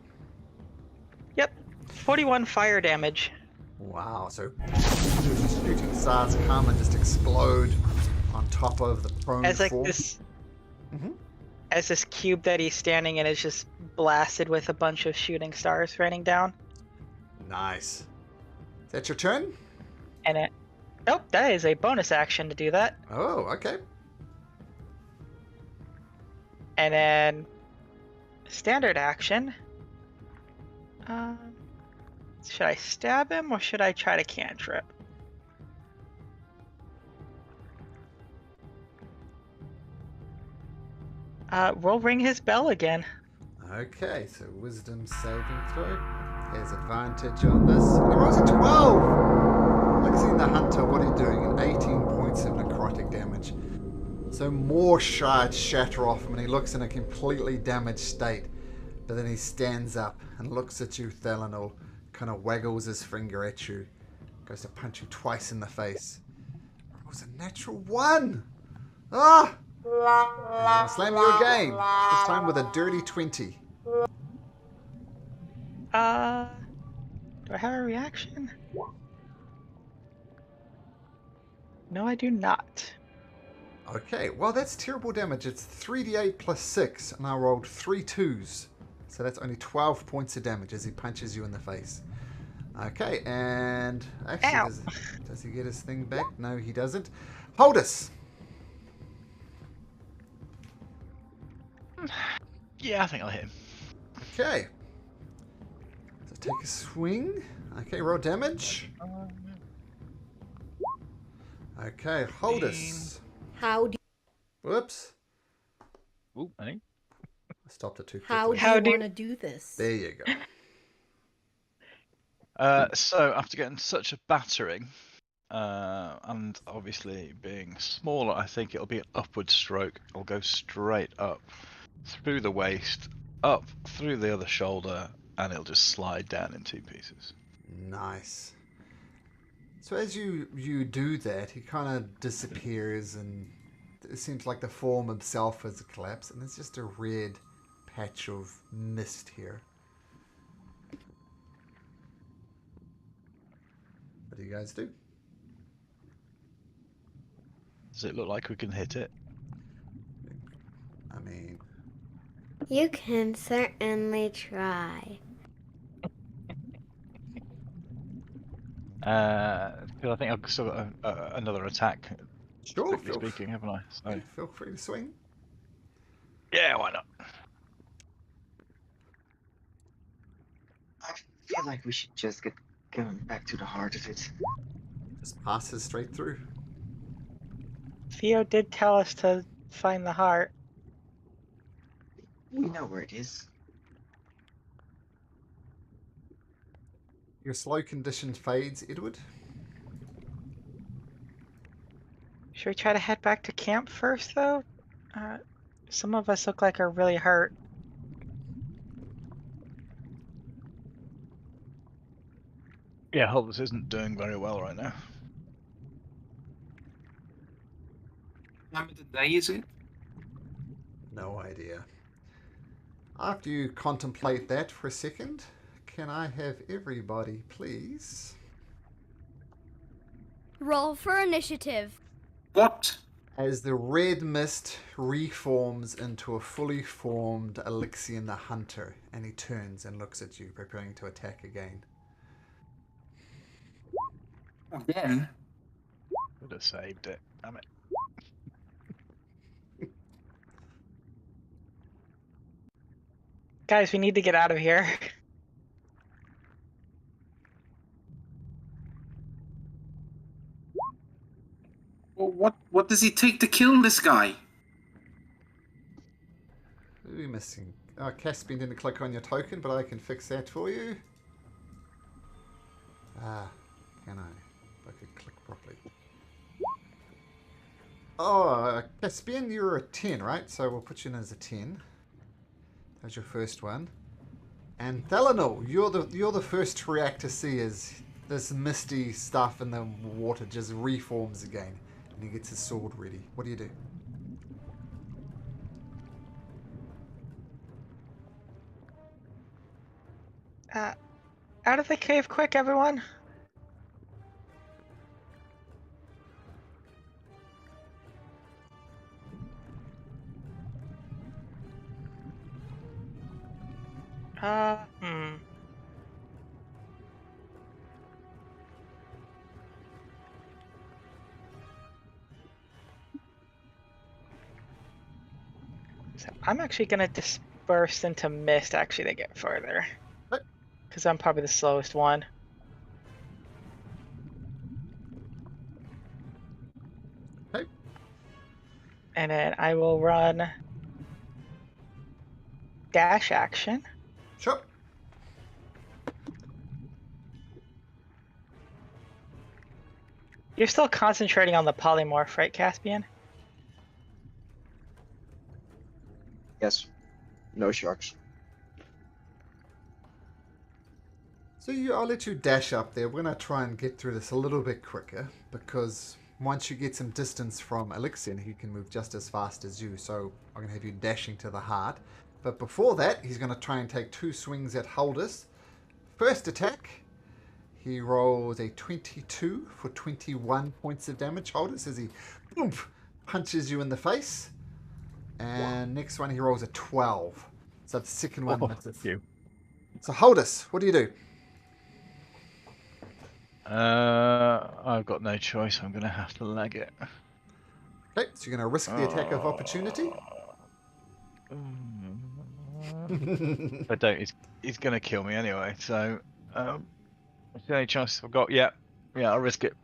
Yep. 41 fire damage.
Wow, so shooting stars come and just explode on top of the prone
As like
form.
this
Mhm.
as this cube that he's standing in is just blasted with a bunch of shooting stars raining down.
Nice. Is that your turn?
And it nope, that is a bonus action to do that.
Oh, okay.
And then standard action. Should I stab him or should I try to cantrip? We'll ring his bell again.
Okay, so wisdom saving throw. Has advantage on this. He rolls a 12! Lexi the Hunter, what are you doing? 18 points of necrotic damage. So more shards shatter off him and he looks in a completely damaged state. But then he stands up and looks at you, Thalanor, kind of waggles his finger at you. Goes to punch you twice in the face. Rolls a natural 1! Ah! I'm slamming you again. This time with a dirty 20.
Do I have a reaction? No, I do not.
Okay, well that's terrible damage. It's 3d8 plus 6, and I rolled 3 2s. So that's only 12 points of damage as he punches you in the face. Okay, and actually, does he get his thing back? No, he doesn't. Hold us.
Yeah, I think I'll hit him.
Okay. So take a swing. Okay, roll damage. Okay, hold us.
How do
Whoops.
Ooh, I think.
I stopped it too
how
quickly.
do
How
you
do-
want to do this?
There you go.
So after getting such a battering, and obviously being smaller, I think it'll be an upward stroke. I'll go straight up through the waist, up through the other shoulder, and it'll just slide down in 2 pieces.
Nice. So as you do that, he kind of disappears, and it seems like the form itself has collapsed, and there's just a red patch of mist here. What do you guys do?
Does it look like we can hit it?
I mean,
You can certainly try.
Because I think I've still got another attack,
sure,
strictly speaking, haven't I? So
yeah, feel free to swing.
yeah, why not?
I feel like we should just get going back to the heart of it.
Just passes straight through.
Theo did tell us to find the heart.
We know where it is.
Your slow condition fades, Edward.
Should we try to head back to camp first, though? Some of us look like are really hurt.
Yeah, Hollis isn't doing very well right now.
Time of the day is it?
No idea. After you contemplate that for a second, can I have everybody, please?
Roll for initiative.
What?
As the red mist reforms into a fully formed Alexian the Hunter, and he turns and looks at you, preparing to attack again.
Again?
Would have saved it. Damn it.
Guys, we need to get out of here.
Well, what does it take to kill this guy?
Who are you missing? Oh, Caspian didn't click on your token, but I can fix that for you. Can I? If I could click properly. Oh, Caspian, you're a 10, right? So we'll put you in as a 10. That's your first one. And Thalanor, you're the first to react to see as this misty stuff in the water just reforms again. And he gets his sword ready. What do you do?
Out of the cave quick, everyone. Hmm. So I'm actually gonna disperse into mist actually to get further. because I'm probably the slowest one.
Okay.
And then I will run dash action.
Sure.
You're still concentrating on the polymorph, right, Caspian?
Yes. No sharks.
So I'll let you dash up there. We're going to try and get through this a little bit quicker because once you get some distance from Alexian, he can move just as fast as you. So I'm going to have you dashing to the heart. But before that, he's going to try and take 2 swings at Holdus. First attack, he rolls a 22 for 21 points of damage. Holdus as he boom, punches you in the face. And next one, he rolls a 12. So the second one misses.
You.
So Holdus, what do you do?
I've got no choice. I'm going to have to leg it.
Okay, so you're going to risk the attack of opportunity.
I don't. He's going to kill me anyway. So, it's the only chance I've got. Yeah, I'll risk it.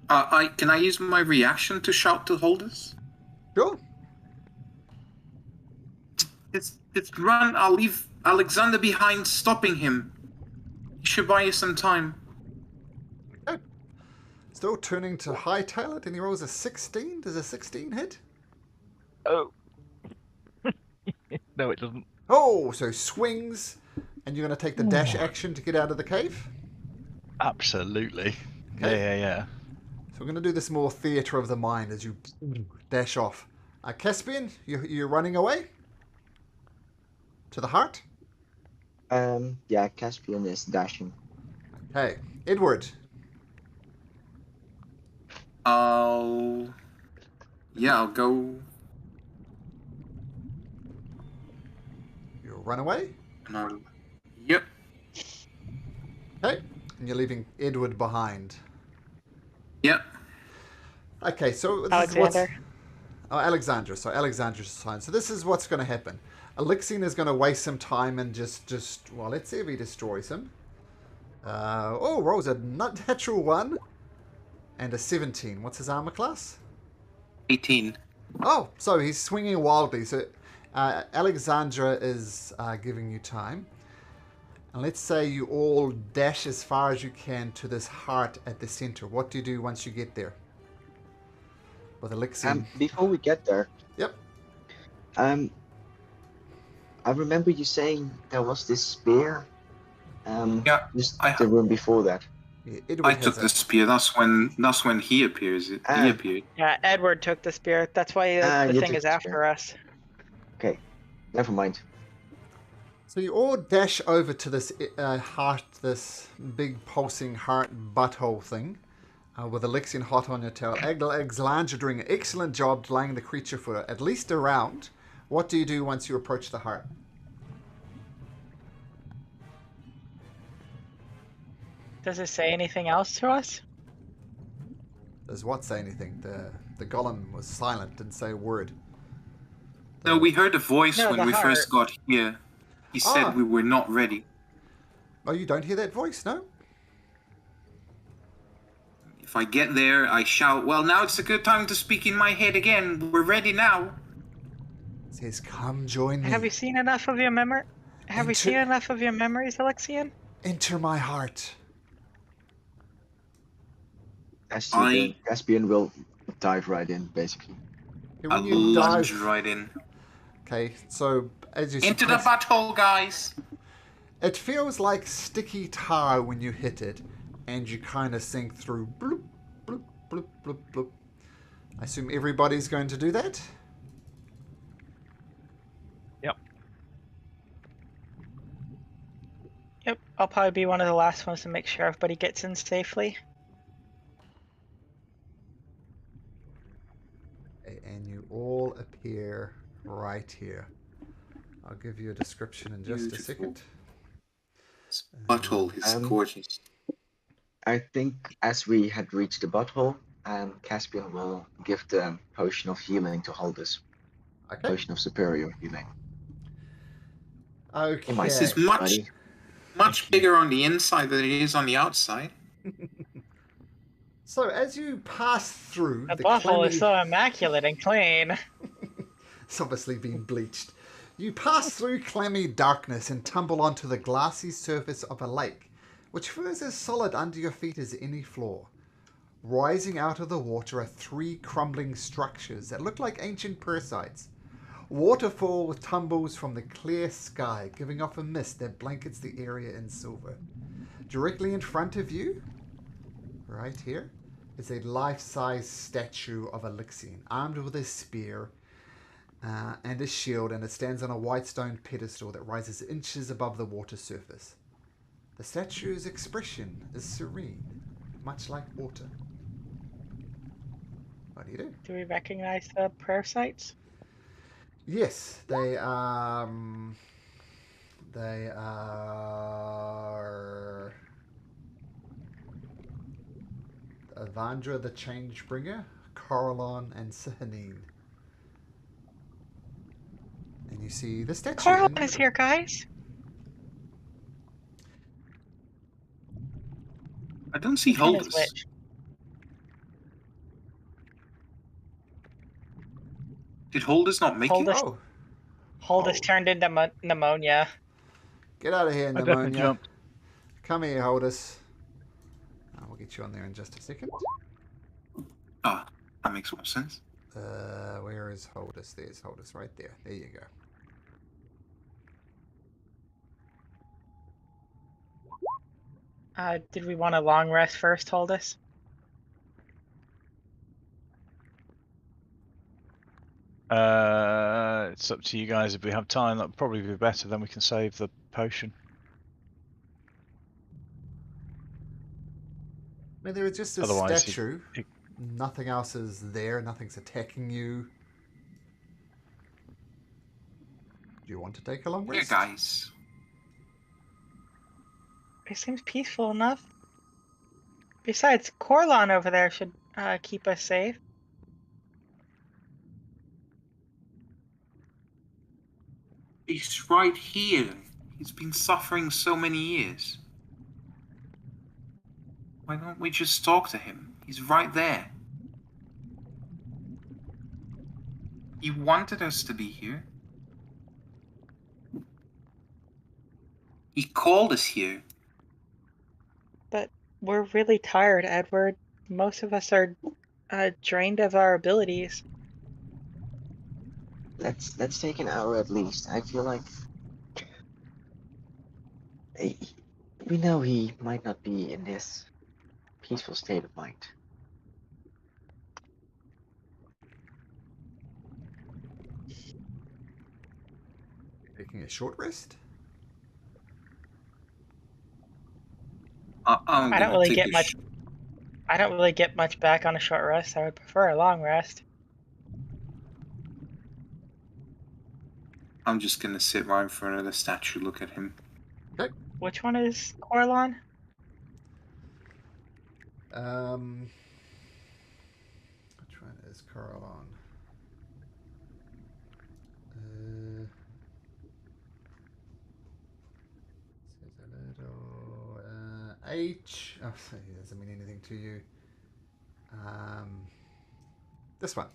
Can I use my reaction to shout to Holdus?
Sure.
It's run. I'll leave Alexander behind, stopping him. He should buy you some time.
Okay. Still turning to hightail it, and he rolls a 16. Does a 16 hit?
Oh. No, it doesn't.
Oh, so swings, and you're going to take the dash action to get out of the cave?
Absolutely.
Okay.
Yeah.
So we're going to do this more theatre of the mind as you dash off. Caspian, you're running away? To the heart?
Yeah, Caspian is dashing.
Okay. Edward.
I'll go.
You'll run away?
No. Yep.
Okay. And you're leaving Edward behind.
Yep.
Okay, so this
Alexander.
is what's... Oh, Alexandra. So Alexandra's time. So this is what's going to happen. Alexian is going to waste some time and just well, let's see if he destroys him. Rolls a natural 1 and a 17. What's his armor class?
18.
Oh, so he's swinging wildly. So Alexandra is giving you time. And let's say you all dash as far as you can to this heart at the center. What do you do once you get there? With Alexian.
Before we get there.
Yep.
I remember you saying there was this spear.
Yeah,
Just the room before that.
Yeah, Edward
I
has
took
a-
the spear. That's when he appears. He appeared.
Yeah, Edward took the spear. That's why the
you
thing
took
is
the
after
spear.
us.
Okay, never mind.
So you all dash over to this heart, this big pulsing heart butthole thing, with Alexian hot on your tail. Alexandra doing an excellent job delaying the creature for at least a round. What do you do once you approach the heart?
Does it say anything else to us?
Does what say anything? The golem was silent, didn't say a word.
No, we heard a voice
No,
when
the
we first
heart.
got here. He said
Ah.
we were not ready.
Oh, you don't hear that voice, no?
If I get there, I shout, "Well, now it's a good time to speak in my head again. We're ready now."
It says, "Come join me.
Have you seen enough of your memory? Have we seen enough of your memories, Alexian?
Enter my heart."
Caspian will dive right in, basically.
Okay,
I'll
when you
lunge
dive,
right in.
okay, so as you
Into the
suppress-
butthole, guys!
it feels like sticky tar when you hit it, and you kind of sink through. Bloop, bloop, bloop, bloop, bloop. I assume everybody's going to do that.
Yep, I'll probably be one of the last ones to make sure everybody gets in safely.
And you all appear right here. I'll give you a description in just a
Beautiful.
second.
This butthole is gorgeous.
I think as we had reached the butthole, Caspian will give the potion of healing to Holdus.
Okay.
Potion of superior healing.
Okay.
My
This is much.
buddy.
Much
Thank you.
bigger on the inside than it is on the outside.
So as you pass through
The
the
butthole is
clammy...
so immaculate and clean.
It's obviously been bleached. You pass through clammy darkness and tumble onto the glassy surface of a lake, which feels as solid under your feet as any floor. Rising out of the water are 3 crumbling structures that look like ancient Perseids. Waterfall tumbles from the clear sky, giving off a mist that blankets the area in silver. Directly in front of you, right here, is a life-size statue of Elixion, armed with a spear and a shield, and it stands on a white stone pedestal that rises inches above the water surface. The statue's expression is serene, much like water. What do you do?
Do we recognize the prayer sites?
Yes, they are. They are Avandra the Changebringer, Coralon, and Sihanine. And you see the statue.
Coral is here, guys.
I don't see
Which one is
Holdus.
which?
Did Holdus not make it?
Holdus,
Oh,
Holdus turned into pneumonia.
get out of here,
I definitely
pneumonia.
jumped.
Come here, Holdus. We'll get you on there in just a second.
Ah, that makes more sense.
Where is Holdus? There's Holdus right there. There you go.
Did we want a long rest first, Holdus?
It's up to you guys. If we have time, that'll probably be better. Then we can save the potion.
I mean, there is just a
Otherwise,
statue. Nothing else is there. Nothing's attacking you. Do you want to take a long
Here,
rest?
guys.
It seems peaceful enough. Besides, Corlon over there should keep us safe.
He's right here. He's been suffering so many years. Why don't we just talk to him? He's right there. He wanted us to be here. He called us here.
But we're really tired, Edward. Most of us are drained of our abilities.
Let's take an hour at least. I feel like eh, we know he might not be in this peaceful state of mind.
Taking a short rest?
I'm
I don't
gonna
really
take
get
a
much. I don't really get much back on a short rest. I would prefer a long rest.
I'm just gonna sit right in front of the statue, look at him.
Which one is Corlon?
Which one is Coralon? Says a little H. Oh, so he doesn't mean anything to you. This one.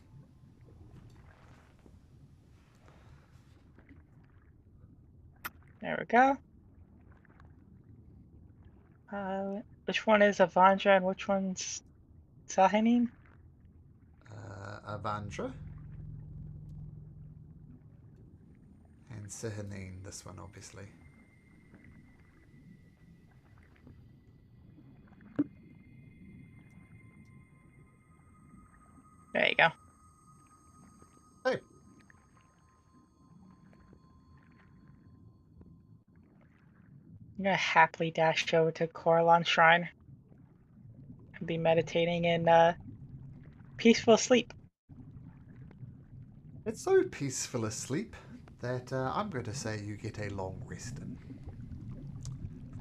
There we go. Which one is Avandra and which one's Sahanin?
Avandra. And Sihanine, this one, obviously.
There you go.
Hey.
I'm gonna happily dash over to Coralon's shrine and be meditating in peaceful sleep.
It's so peaceful asleep that I'm going to say you get a long rest in.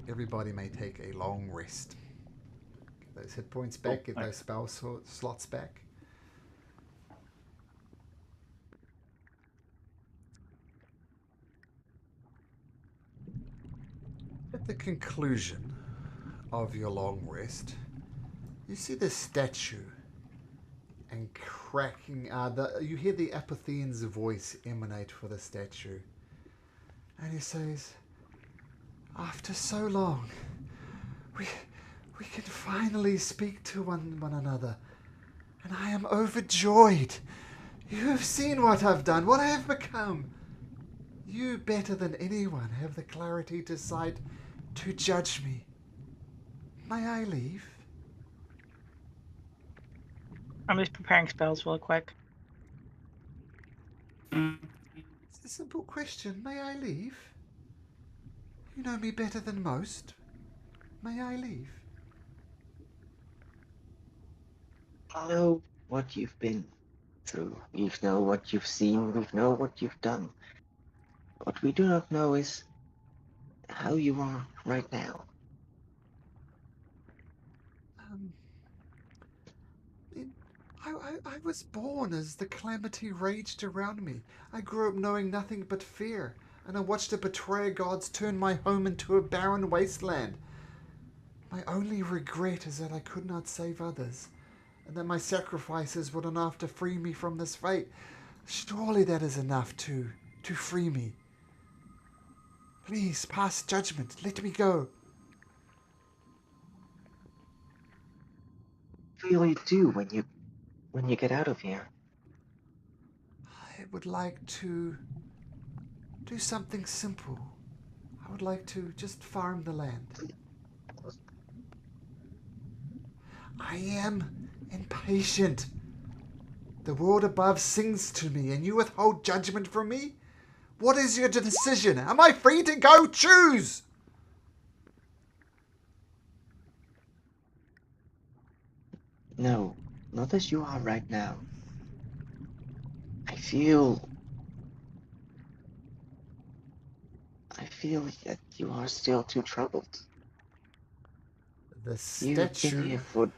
Everybody may take a long rest. Get those hit points back, get those spell slots back. the conclusion of your long rest, you see the statue, and cracking, you hear the Apothean's voice emanate for the statue, and he says, "After so long, we can finally speak to one another, and I am overjoyed. You have seen what I've done, what I have become. You, better than anyone, have the clarity to sight to judge me. May I leave?"
I'm just preparing spells real quick.
It's a simple question. May I leave? You know me better than most. May I leave?
We know what you've been through. We know what you've seen. We know what you've done. What we do not know is how you are right now.
Um, I was born as the calamity raged around me. I grew up knowing nothing but fear, and I watched the betrayer gods turn my home into a barren wasteland. My only regret is that I could not save others, and that my sacrifices were not enough to free me from this fate. Surely that is enough to free me. Please, pass judgment. Let me go.
What will you do when you get out of here?
I would like to do something simple. I would like to just farm the land. I am impatient. The world above sings to me, and you withhold judgment from me? What is your decision? Am I free to go? Choose!
No, not as you are right now. I feel that you are still too troubled.
The
You've been
statue,
here for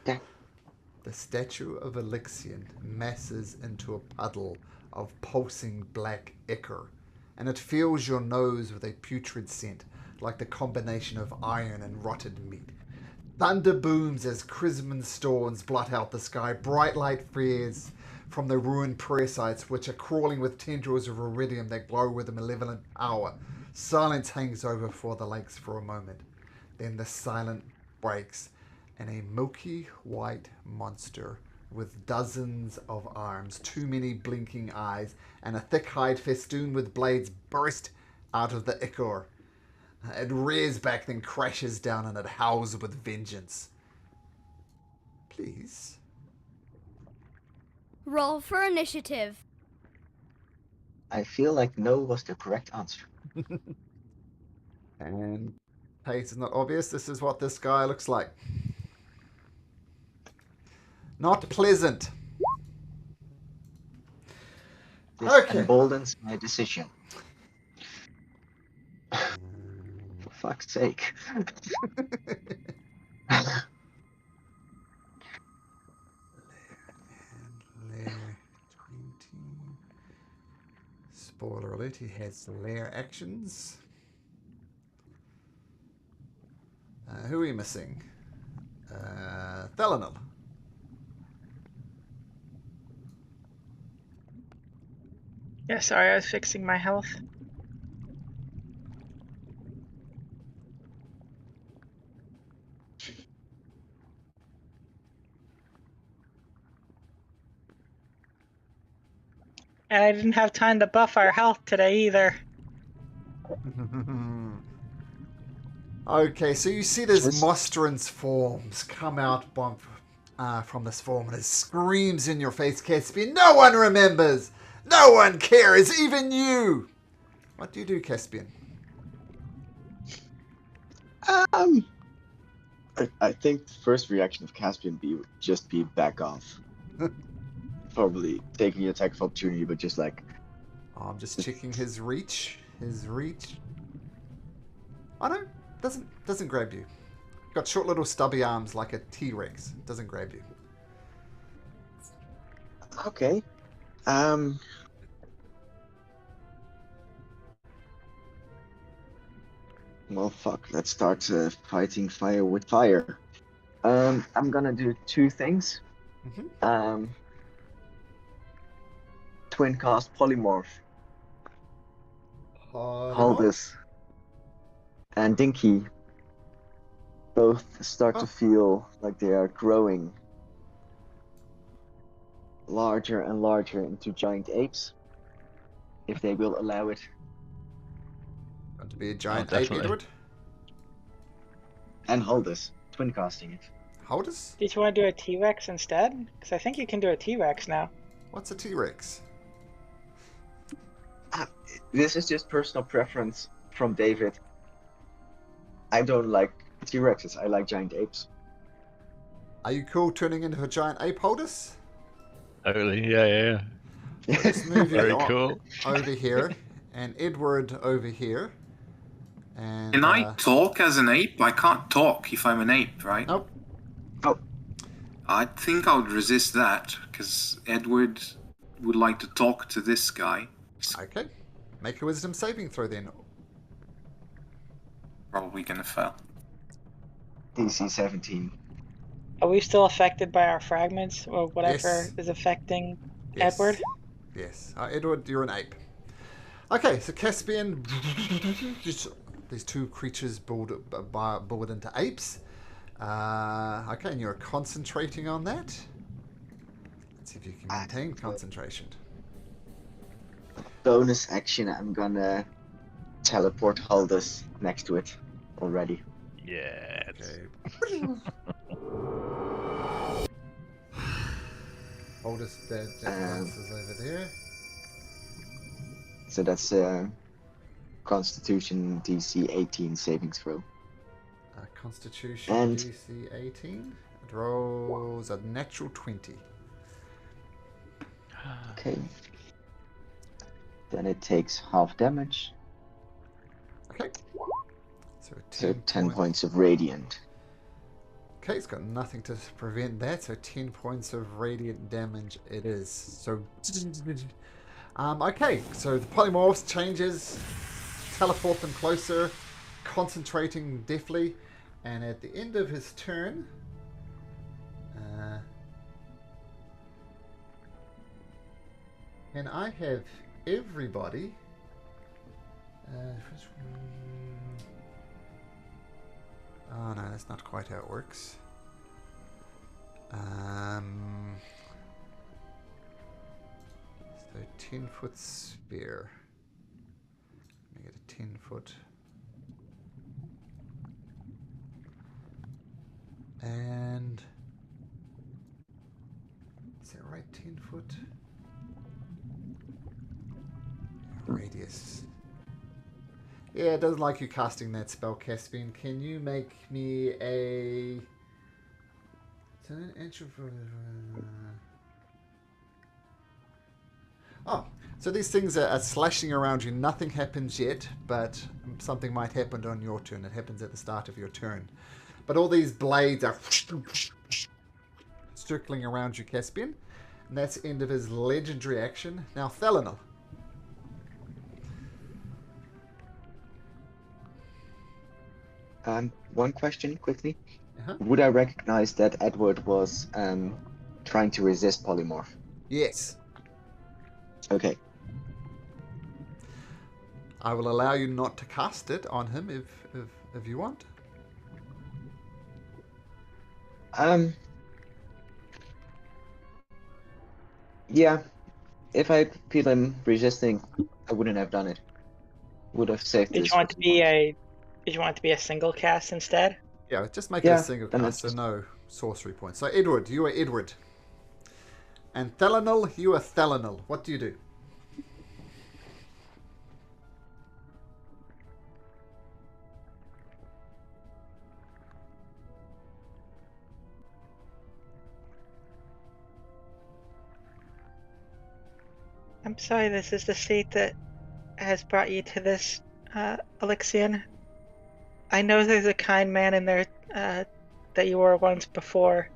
the statue of Elixion masses into a puddle of pulsing black ichor, and it fills your nose with a putrid scent, like the combination of iron and rotted meat. Thunder booms as crimson storms blot out the sky. Bright light flares from the ruined prayer sites, which are crawling with tendrils of iridium that glow with a malevolent power. Silence hangs over for the lakes for a moment. Then the silence breaks, and a milky white monster with dozens of arms, too many blinking eyes, and a thick hide festooned with blades burst out of the ichor. It rears back, then crashes down, and it howls with vengeance. Please.
Roll for initiative.
I feel like no was the correct answer.
And in case it's not obvious, this is what this guy looks like. Not pleasant.
This
Okay.
emboldens my decision. For fuck's sake.
Lair 20. Spoiler alert, he has lair actions. Who are we missing? Thelanil.
Yeah, sorry, I was fixing my health. And I didn't have time to buff our health today either.
Okay, so you see this
Just-
Mostran's forms come out from this form, and it screams in your face, Caspian. No one remembers! No one cares, even you! What do you do, Caspian?
I think the first reaction of Caspian would just be back off. Probably taking the attack of opportunity, but just like
Oh, I'm just checking his reach. Oh no, doesn't grab you. Got short little stubby arms like a T-Rex. Doesn't grab you.
okay. Well, fuck. Let's start fighting fire with fire. I'm gonna do two things.
Mhm.
Twin cast polymorph.
Polymorph?
Haldus and Dinky both start to
Oh.
feel like they are growing larger and larger into giant apes, if they will allow it.
Want to be a giant ape,
definitely.
Edward?
And Haldus, twin casting it.
Haldus?
Did you want to do a T-Rex instead? Because I think you can do a T-Rex now.
What's a T-Rex?
This is just personal preference from David. I don't like T-Rexes, I like giant apes.
Are you cool turning into a giant ape, Haldus?
Totally. Yeah.
Let's move you
Very
on
cool.
over here, and Edward over here. And
Can I talk as an ape? I can't talk if I'm an ape, right?
Nope.
Oh,
I think I would resist that, because Edward would like to talk to this guy.
Okay. Make a wisdom saving throw then.
Probably gonna fail.
DC 17.
Are we still affected by our fragments or whatever
Yes.
is affecting
Yes.
Edward?
Yes. Edward, you're an ape. Okay, so Caspian, these two creatures build into apes. Okay, and you're concentrating on that. Let's see if you can maintain concentration.
Bonus action, I'm gonna teleport Haldus next to it already.
Yeah.
Okay. Oldest that is over there.
So that's Constitution DC 18 saving throw.
Constitution
And-
DC 18. It rolls a natural 20.
Okay. Then it takes half damage,
Okay. So
so 10 points of radiant.
Okay, it's got nothing to prevent that, so 10 points of radiant damage it is. So, okay, so the polymorphs changes, teleport them closer, concentrating deftly, and at the end of his turn, and I have everybody. Oh no, that's not quite how it works. So 10-foot sphere. Let me get a 10-foot. And is that right? 10-foot radius. Yeah, it doesn't like you casting that spell, Caspian. Can you make me a... Oh, so these things are slashing around you. Nothing happens yet, but something might happen on your turn. It happens at the start of your turn. But all these blades are circling around you, Caspian. And that's the end of his legendary action. Now, Thalanel.
One question quickly.
Uh-huh.
Would I recognize that Edward was trying to resist polymorph?
Yes.
Okay.
I will allow you not to cast it on him if you want.
Yeah. If I feel him resisting, I wouldn't have done it. Would have saved
Did
this.
you want to be a single cast instead?
Yeah, just make it
Yeah,
a single
then
cast, so
it's-
no sorcery points. So Edward, you are Edward. And Thalanel, you are Thalanel. What do you do?
I'm sorry, this is the seat that has brought you to this, Alexian. I know there's a kind man in there that you were once before,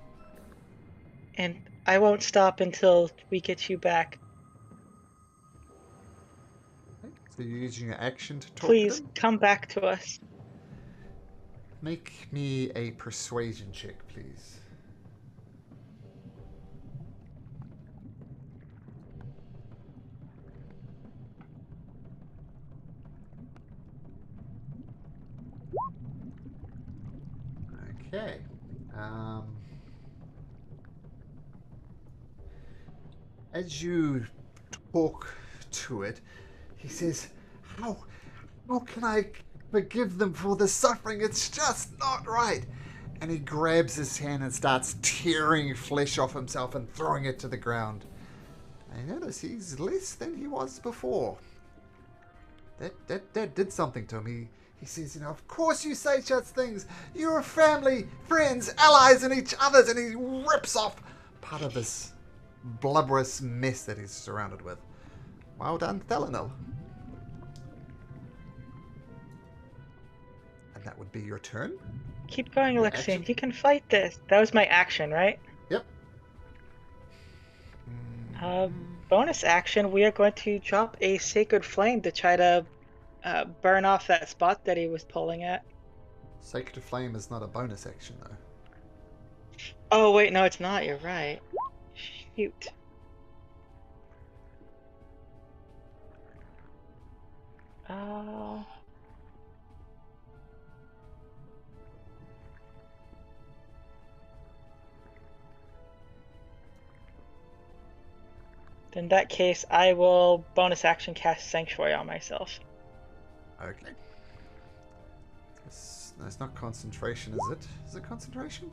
and I won't stop until we get you back.
So you're using your action to talk
Please
to them?
come back to us.
Make me a persuasion check, please. Okay. As you talk to it, he says, How can I forgive them for the suffering? It's just not right. And he grabs his hand and starts tearing flesh off himself and throwing it to the ground. I notice he's less than he was before. That did something to him. He says, of course you say such things. You're family, friends, allies in each other's. And he rips off part of this blubberous mess that he's surrounded with. Well done, Thelanil. And that would be your turn.
Keep going,
Your
Alexian.
action?
You can fight this. That was my action, right?
Yep.
Bonus action, we are going to drop a Sacred Flame to try to burn off that spot that he was pulling at.
Sacred Flame is not a bonus action, though.
Oh, wait, no, it's not. You're right. Shoot. In that case, I will bonus action cast Sanctuary on myself.
Okay. It's not concentration, is it? Is it concentration?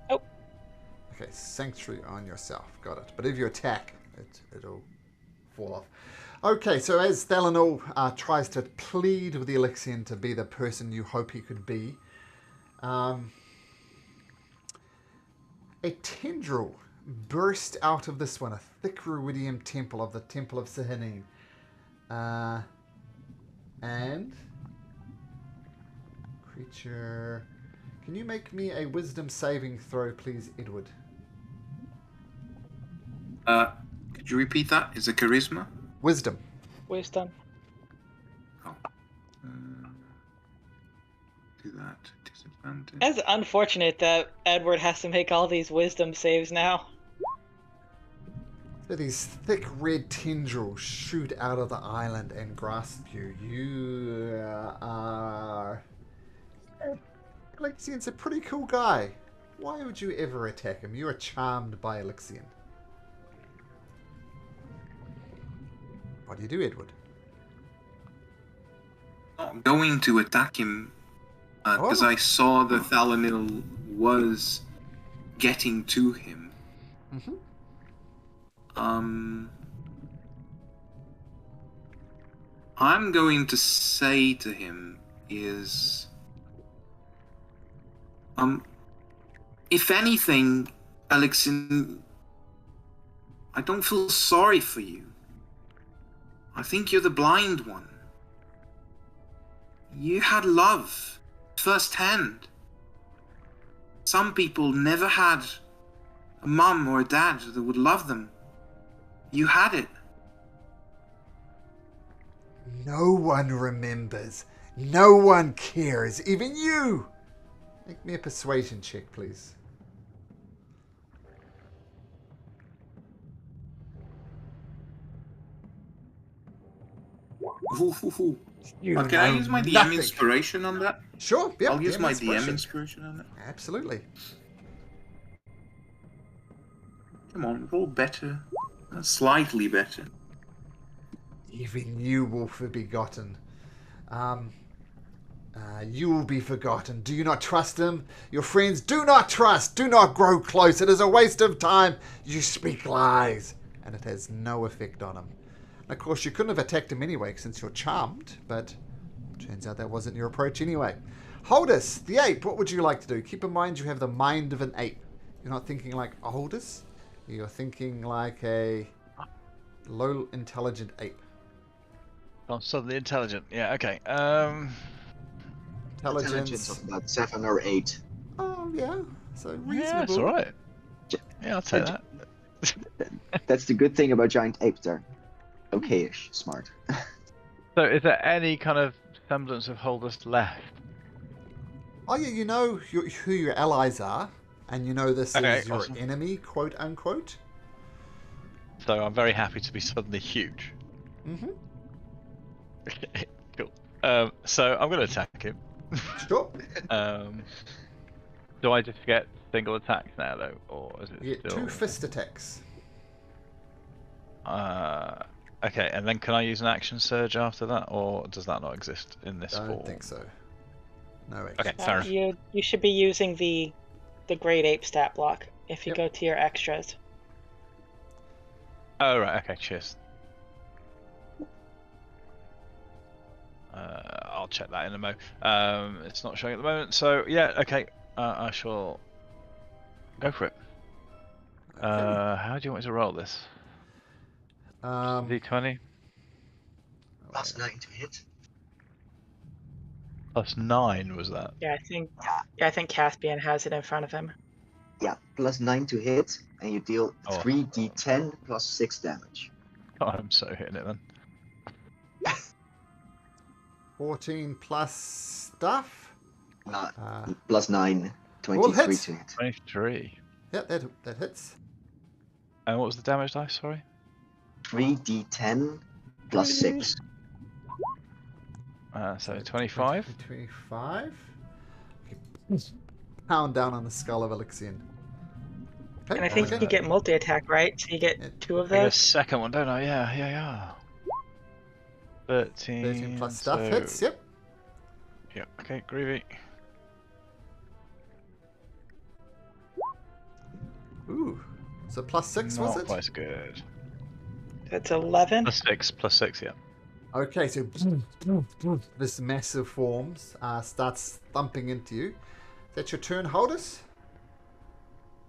Nope.
Okay, Sanctuary on yourself. Got it. But if you attack, it'll fall off. Okay, so as Thelanil tries to plead with the Alexian to be the person you hope he could be, a tendril burst out of this one, a thick ruidium temple of the Temple of Sahanin. And creature, can you make me a wisdom saving throw, please, Edward?
Could you repeat that? Is it charisma?
Wisdom.
Wisdom.
Oh. Do that. Disadvantage.
It's unfortunate that Edward has to make all these wisdom saves now.
So these thick red tendrils shoot out of the island and grasp you. You are... Alexian's a pretty cool guy. Why would you ever attack him? You are charmed by Alexian. What do you do, Edward?
Not going to attack him because I saw that Thelanil was getting to him.
Mm-hmm.
I'm going to say to him is, if anything, Alexian, I don't feel sorry for you. I think you're the blind one. You had love firsthand. Some people never had a mum or a dad that would love them. You had it.
No one remembers. No one cares. Even you. Make me a persuasion check, please.
Can I use my DM
nothing.
inspiration on that?
Sure. Yep,
I'll use my DM
inspiration.
inspiration on that.
Absolutely.
Come on, roll better. Slightly better.
Even you will be forgotten. You will be forgotten. Do you not trust him? Your friends do not trust. Do not grow close. It is a waste of time. You speak lies. And it has no effect on him. And of course, you couldn't have attacked him anyway since you're charmed. But turns out that wasn't your approach anyway. Holdus, the ape, what would you like to do? Keep in mind you have the mind of an ape. You're not thinking like a Holdus. You're thinking like a low intelligent ape.
Oh, suddenly intelligent. Yeah, okay.
Intelligence of about 7 or 8.
Oh, yeah. So reasonable.
Yeah, it's alright. Yeah, I'll take that.
That's the good thing about giant apes. They're okay-ish smart.
So is there any kind of semblance of Holdus left?
Oh yeah, you know who your allies are, and you know this
Okay,
is your
awesome.
enemy, quote unquote.
So I'm very happy to be suddenly huge.
Mm-hmm.
Okay, cool. So I'm going to attack him.
Sure.
Do I just get single attacks now though, or is it
You get
still?
2 fist attacks.
Okay, and then can I use an action surge after that, or does that not exist in this
I
form?
don't think so. No
Okay,
action.
fair enough.
You should be using the Great Ape stat block if you
Yep.
go to your extras.
Oh right, okay, cheers. I'll check that in a mo. It's not showing at the moment, so yeah, okay. I shall go for it.
Okay.
How do you want me to roll this? D20
Plus 9 to hit.
plus 9 was that?
Yeah, I think Caspian has it in front of him.
Yeah, plus 9 to hit, and you deal
Oh.
3d10 plus 6 damage.
Oh, I'm so hitting it then.
14 plus stuff.
Not
Uh,
plus 9,
All
23
hits.
to hit.
23.
yeah, that hits.
And what was the damage dice? Sorry.
3d10 plus 6.
So 25.
25. Pound down on the skull of Alexian. Okay,
And I think
okay.
you get multi-attack, right? So you get
Yeah.
2 of
I get a
those.
second one, don't I? Yeah. 13.
13 plus stuff
so-
hits, yep.
Yeah. Okay, groovy.
Ooh. So plus 6
Not
was it?
quite so good.
That's 11.
Plus 6, yeah.
Okay, so this massive form starts thumping into you. Is that your turn, Holdus?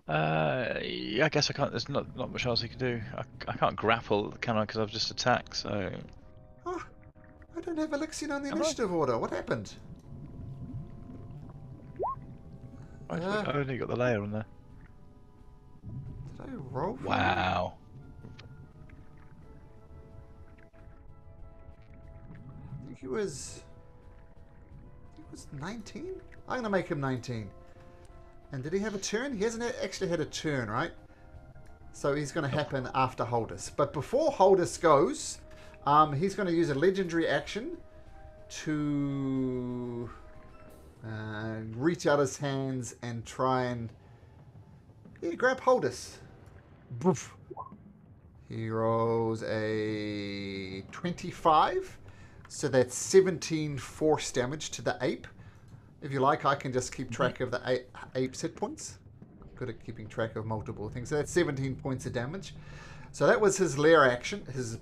Yeah, I guess I can't. There's not much else you can do. I can't grapple, can I? Because I've just attacked. So
Oh, I don't have Alexian on the
Am I?
initiative order. What happened?
I only got the layer on there.
Did I roll for
Wow.
I think he was 19? I'm going to make him 19. And did he have a turn? He hasn't actually had a turn, right? So he's going to happen after Holdus. But before Holdus goes, he's going to use a legendary action to reach out his hands and try and grab Holdus. Boof. He rolls a 25. So that's 17 force damage to the ape. If you like, I can just keep track of the ape's hit points. I'm good at keeping track of multiple things. So that's 17 points of damage. So that was his lair action, his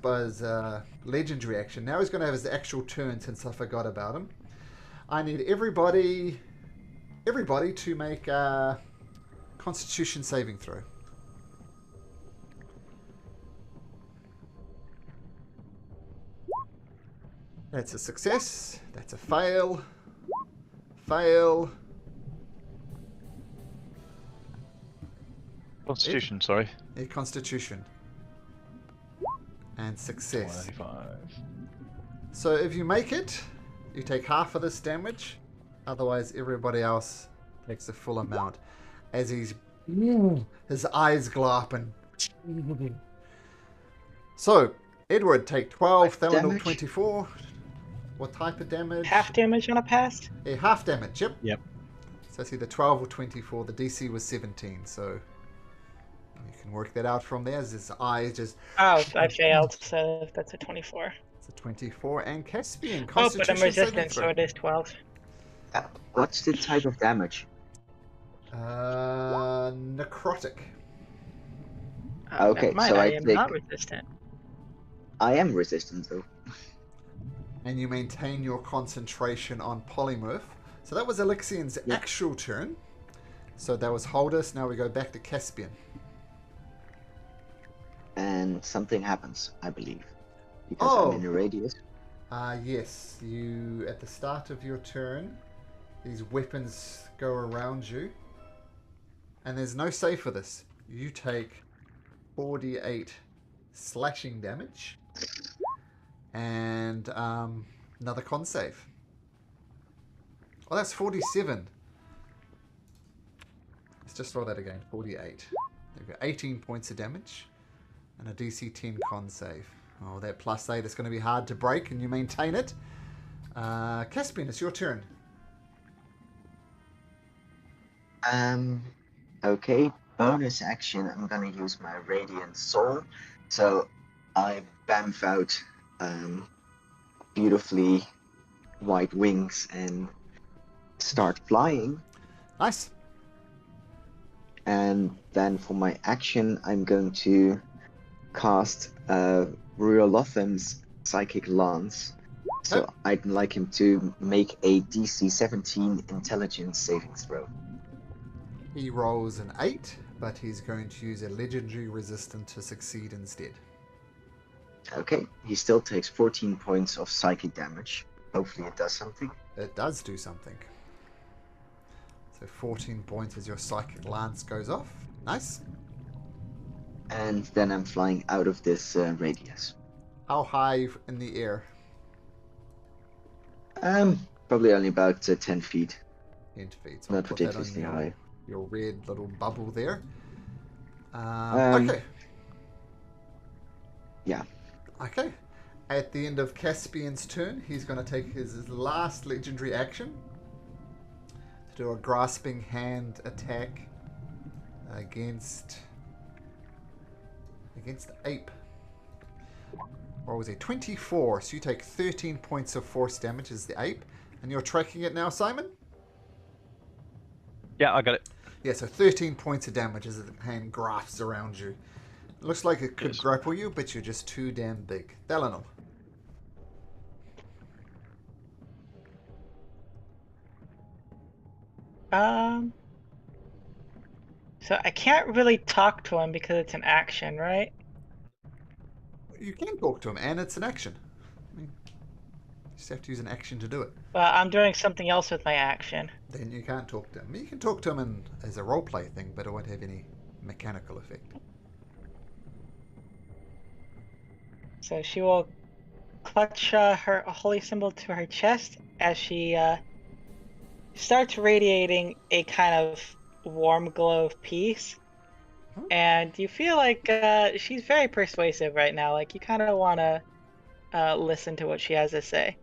legendary action. Now he's going to have his actual turn since I forgot about him. I need everybody to make a Constitution saving throw. That's a success. That's a fail. Fail.
Constitution, sorry.
A Constitution. And success.
25.
So if you make it, you take half of this damage. Otherwise, everybody else takes the full amount. As his eyes glow up and... So, Edward, take 12, Thelanor
Damage?
24. What type of damage?
Half damage on a pass.
Yeah, half damage, yep.
Yep.
So it's either 12 or 24. The DC was 17, so you can work that out from there. As his eyes just...
Oh, I failed, so that's a 24.
It's a 24. And Caspian,
Oh,
Constitution
but I'm
saving
resistant,
throw.
so it is 12.
What's the type of damage?
Necrotic.
Okay,
Never mind,
so
I
I
am
take-
not resistant.
I am resistant though.
And you maintain your concentration on polymorph. So that was Alexian's actual turn. So that was Holdus. Now we go back to Caspian.
And something happens, I believe. Because I'm in a radius.
Yes. You, at the start of your turn, these weapons go around you. And there's no save for this. You take 48 slashing damage. And another con save. Oh, that's 47. Let's just roll that again. 48. They've got 18 points of damage and a DC 10 con save. Oh, that +8 is going to be hard to break, and you maintain it. Caspian, it's your turn.
Okay. Bonus action. I'm gonna use my Radiant Soul. So I bamf out beautifully white wings and start flying.
Nice.
And then for my action, I'm going to cast Ruolotham's Psychic Lance. So I'd like him to make a DC 17 Intelligence saving throw.
He rolls an 8, but he's going to use a legendary resistant to succeed instead.
Okay, he still takes 14 points of psychic damage. Hopefully it does something.
It does do something. So 14 points as your psychic lance goes off. Nice.
And then I'm flying out of this radius.
How high in the air?
Probably only about 10 feet.
10 feet. So I'll
Not
put that on
ridiculously high.
your red little bubble there. Okay.
Yeah.
Okay. At the end of Caspian's turn, he's going to take his last legendary action to do a grasping hand attack against Ape. What was it? 24. So you take 13 points of force damage as the Ape, and you're tracking it now, Simon?
Yeah, I got it.
Yeah, so 13 points of damage as the hand grasps around you. It looks like it could
Yes.
grapple you, but you're just too damn big. Delanol.
So I can't really talk to him because it's an action, right?
You can talk to him, and it's an action. I mean, you just have to use an action to do it.
Well, I'm doing something else with my action.
Then you can't talk to him. You can talk to him as a roleplay thing, but it won't have any mechanical effect.
So she will clutch her holy symbol to her chest as she starts radiating a kind of warm glow of peace. And you feel like she's very persuasive right now. Like, you kind of want to listen to what she has to say.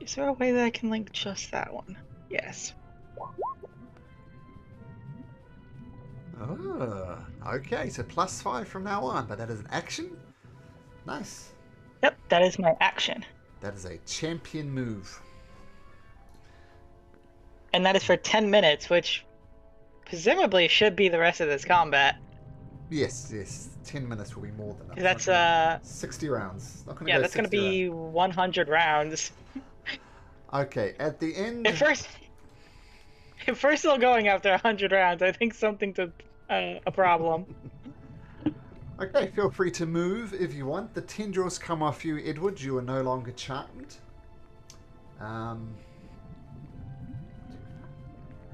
Is there a way that I can link just that one? Yes.
Oh, okay. So +5 from now on, but that is an action. Nice.
Yep, that is my action.
That is a champion move.
And that is for 10 minutes, which presumably should be the rest of this combat.
Yes, yes. 10 minutes will be more than that.
'Cause that's
60 rounds. Not gonna
yeah,
go
that's gonna
60
be 100 rounds.
Okay, at the end.
If we're still going after 100 rounds, I think something's a problem.
Okay, feel free to move if you want. The tendrils come off you, Edward. You are no longer charmed.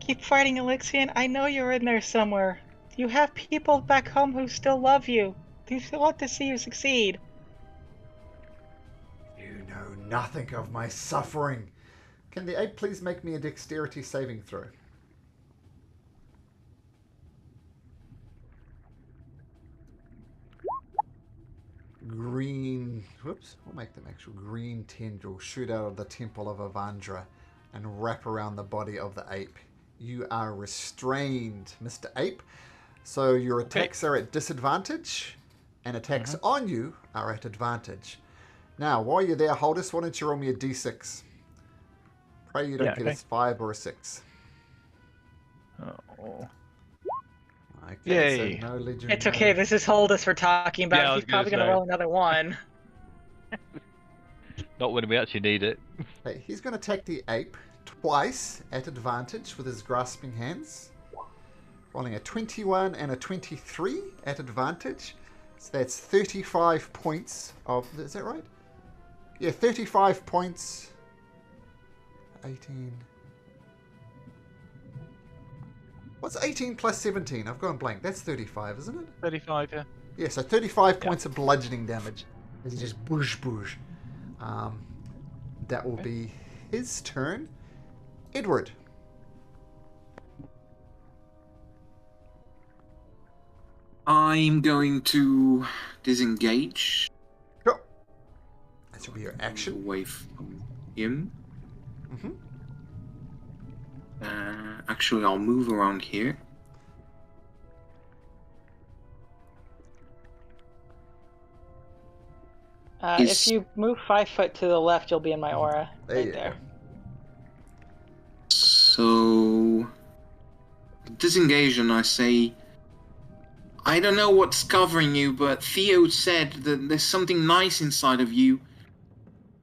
Keep fighting, Elixian. I know you're in there somewhere. You have people back home who still love you. They still want to see you succeed.
You know nothing of my suffering. Can the ape please make me a dexterity saving throw? Green, whoops, we'll make them actual green tendrils shoot out of the temple of Avandra and wrap around the body of the ape. You are restrained, Mr. Ape. So your attacks are at disadvantage, and attacks on you are at advantage. Now, while you're there, Holdus, why don't you roll me a d6? Pray you don't get a 5 or a 6.
Oh.
Okay,
Yay.
so no legendary.
It's okay, this is Holdus we're talking about.
Yeah, I was
He's probably
gonna
gonna
say.
roll another one.
Not when we actually need it.
Okay, he's going to attack the ape twice at advantage with his grasping hands. Rolling a 21 and a 23 at advantage. So that's 35 points of... Is that right? Yeah, 35 points. 18... What's 18 plus 17? I've gone blank. That's 35, isn't it?
35, yeah.
Yeah, so 35 points of bludgeoning damage. As he just boosh. That will be his turn. Edward.
I'm going to disengage
Sure. That should be your action.
away from him.
Mm-hmm.
Actually, I'll move around here.
If you move 5 foot to the left, you'll be in my aura.
There
Right
you
there.
go.
So, disengage, and I say, I don't know what's covering you, but Theo said that there's something nice inside of you.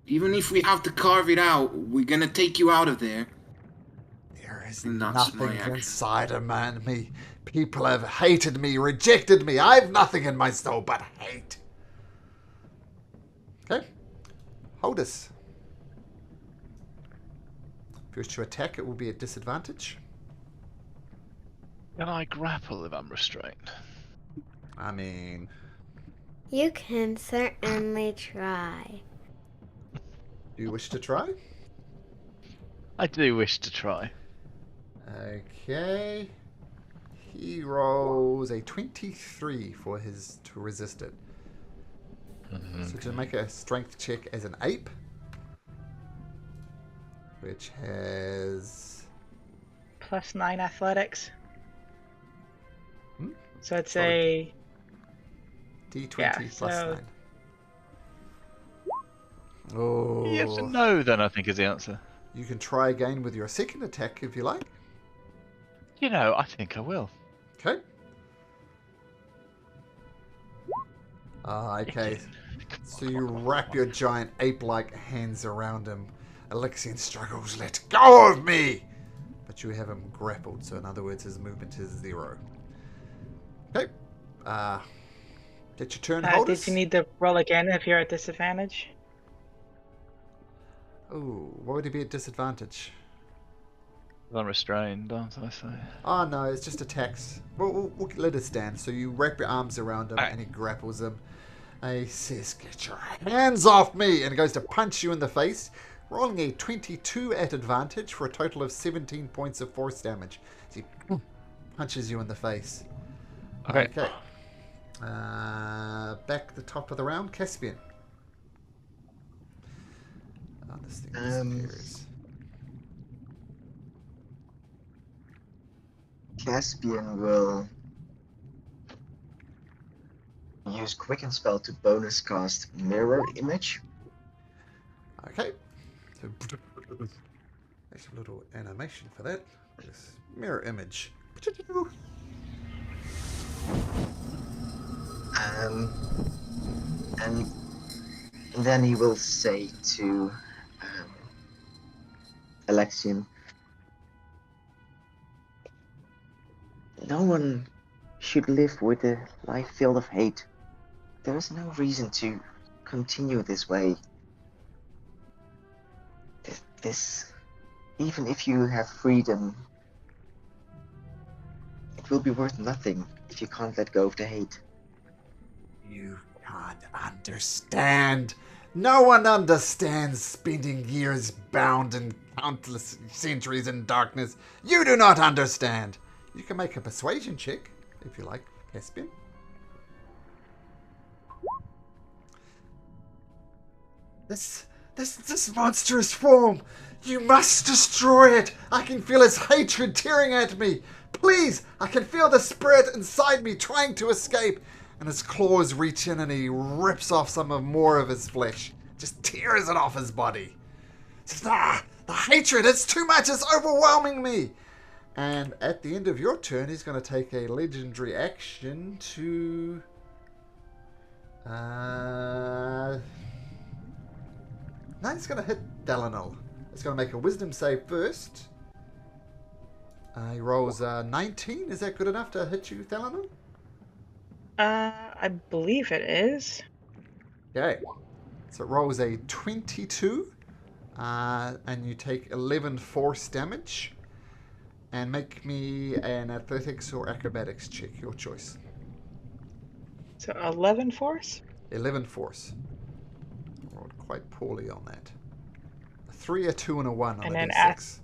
Even if we have to carve it out, we're gonna take you out of there.
There is
And that's my
nothing
action.
inside of me. People have hated me, rejected me. I've nothing in my soul but hate. Okay. Hodus. If you wish to attack, it will be at disadvantage.
Can I grapple if I'm restrained?
I mean,
You can certainly try.
do you wish to try?
I do wish to try.
Okay. He rolls a 23 for his to resist it. So to make a strength check as an ape, which has
+9 athletics.
Hmm?
So it's
Solid.
a
D20
Yeah,
plus
so-
9. Oh.
Yes and no, then I think is the answer.
You can try again with your second attack if you like.
You know, I think I will.
Okay. Okay. So you wrap your giant ape-like hands around him. Alexian struggles, let go of me! But you have him grappled, so in other words, his movement is 0. Okay. That's your turn, Holders.
did you need to roll again if you're at disadvantage?
Ooh, what would he be at disadvantage?
I'm restrained, aren't I? So.
Oh no, it's just attacks. We'll let it stand. So you wrap your arms around him
Alright.
and he grapples him. And he says, "Get your hands off me!" And he goes to punch you in the face, rolling a 22 at advantage for a total of 17 points of force damage. So he punches you in the face.
Okay.
Back the top of the round, Caspian. Oh, this thing disappears.
Caspian will use Quicken Spell to bonus cast Mirror Image.
Okay. So there's a little animation for that. This mirror image.
And then he will say to Alexian, no one should live with a life filled of hate. There is no reason to continue this way. This, even if you have freedom, it will be worth nothing if you can't let go of the hate.
You can't understand. No one understands spending years bound in countless centuries in darkness. You do not understand. You can make a persuasion check, if you like, Caspian. This monstrous form. You must destroy it. I can feel its hatred tearing at me. Please, I can feel the spirit inside me trying to escape. And his claws reach in and he rips off some more of his flesh. Just tears it off his body. Says, the hatred, it's too much, it's overwhelming me. And at the end of your turn, he's going to take a legendary action to... No, he's going to hit Dalinol. He's going to make a wisdom save first. He rolls 19. Is that good enough to hit you, Dalinol?
I believe it is.
Okay. So it rolls a 22. And you take 11 force damage. And make me an athletics or acrobatics check, your choice.
So 11 force?
11 force. Rolled quite poorly on that. A 3, a 2, and a 1 on
And
a
then
d6.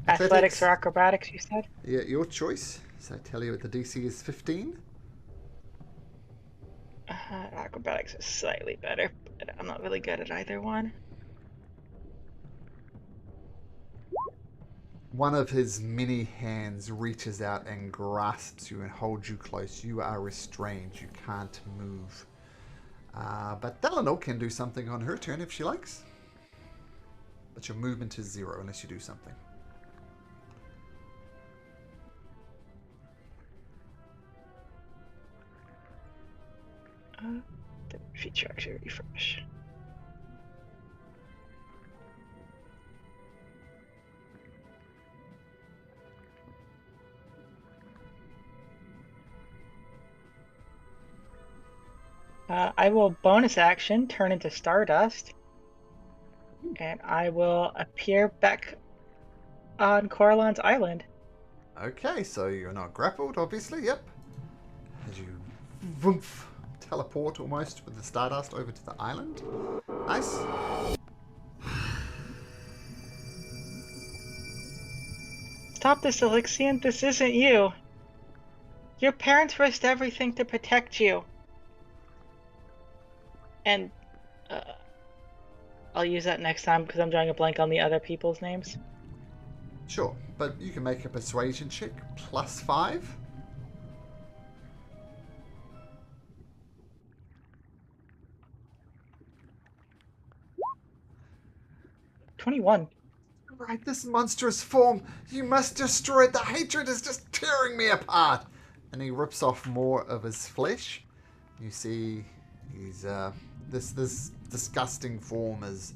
Athletics or acrobatics, you said?
Yeah, your choice. So I tell you what the DC is 15.
Acrobatics is slightly better, but I'm not really good at either one.
One of his many hands reaches out and grasps you and holds you close. You are restrained. You can't move. But Thelanor can do something on her turn if she likes. But your movement is 0 unless you do something.
The feature actually refresh. I will bonus action turn into Stardust, and I will appear back on Coralon's island.
Okay, so you're not grappled, obviously. Yep. As you woof, teleport almost with the Stardust over to the island. Nice.
Stop this, Elixian. This isn't you. Your parents risked everything to protect you. And I'll use that next time because I'm drawing a blank on the other people's names.
Sure, but you can make a persuasion check +5.
+21.
Right, this monstrous form. You must destroy it. The hatred is just tearing me apart. And he rips off more of his flesh. You see, he's this disgusting form is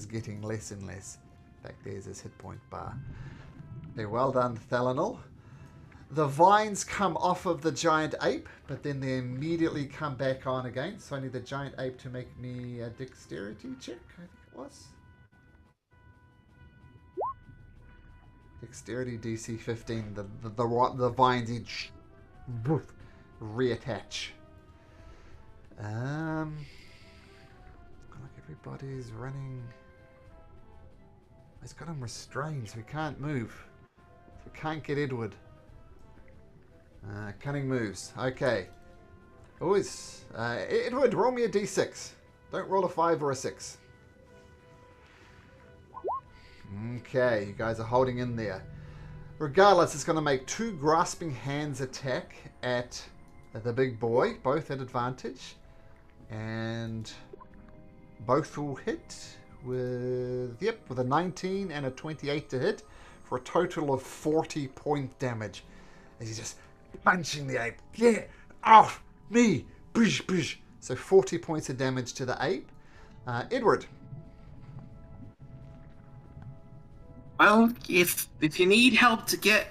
getting less and less. In fact, there's his hit point bar. Very well done, Thelanor. The vines come off of the giant ape, but then they immediately come back on again. So I need the giant ape to make me a dexterity check, I think it was. Dexterity DC 15. The vines each reattach. Like everybody's running. It's got him restrained, so we can't move. So we can't get Edward. Cunning moves. Okay. Always. Edward, roll me a d6. Don't roll a 5 or a 6. Okay, you guys are holding in there. Regardless, it's going to make 2 grasping hands attack at the big boy, both at advantage. And both will hit with a 19 and a 28 to hit for a total of 40 point damage. As he's just punching the ape. Get off me! Bish, bish. So 40 points of damage to the ape. Edward.
Well, if you need help to get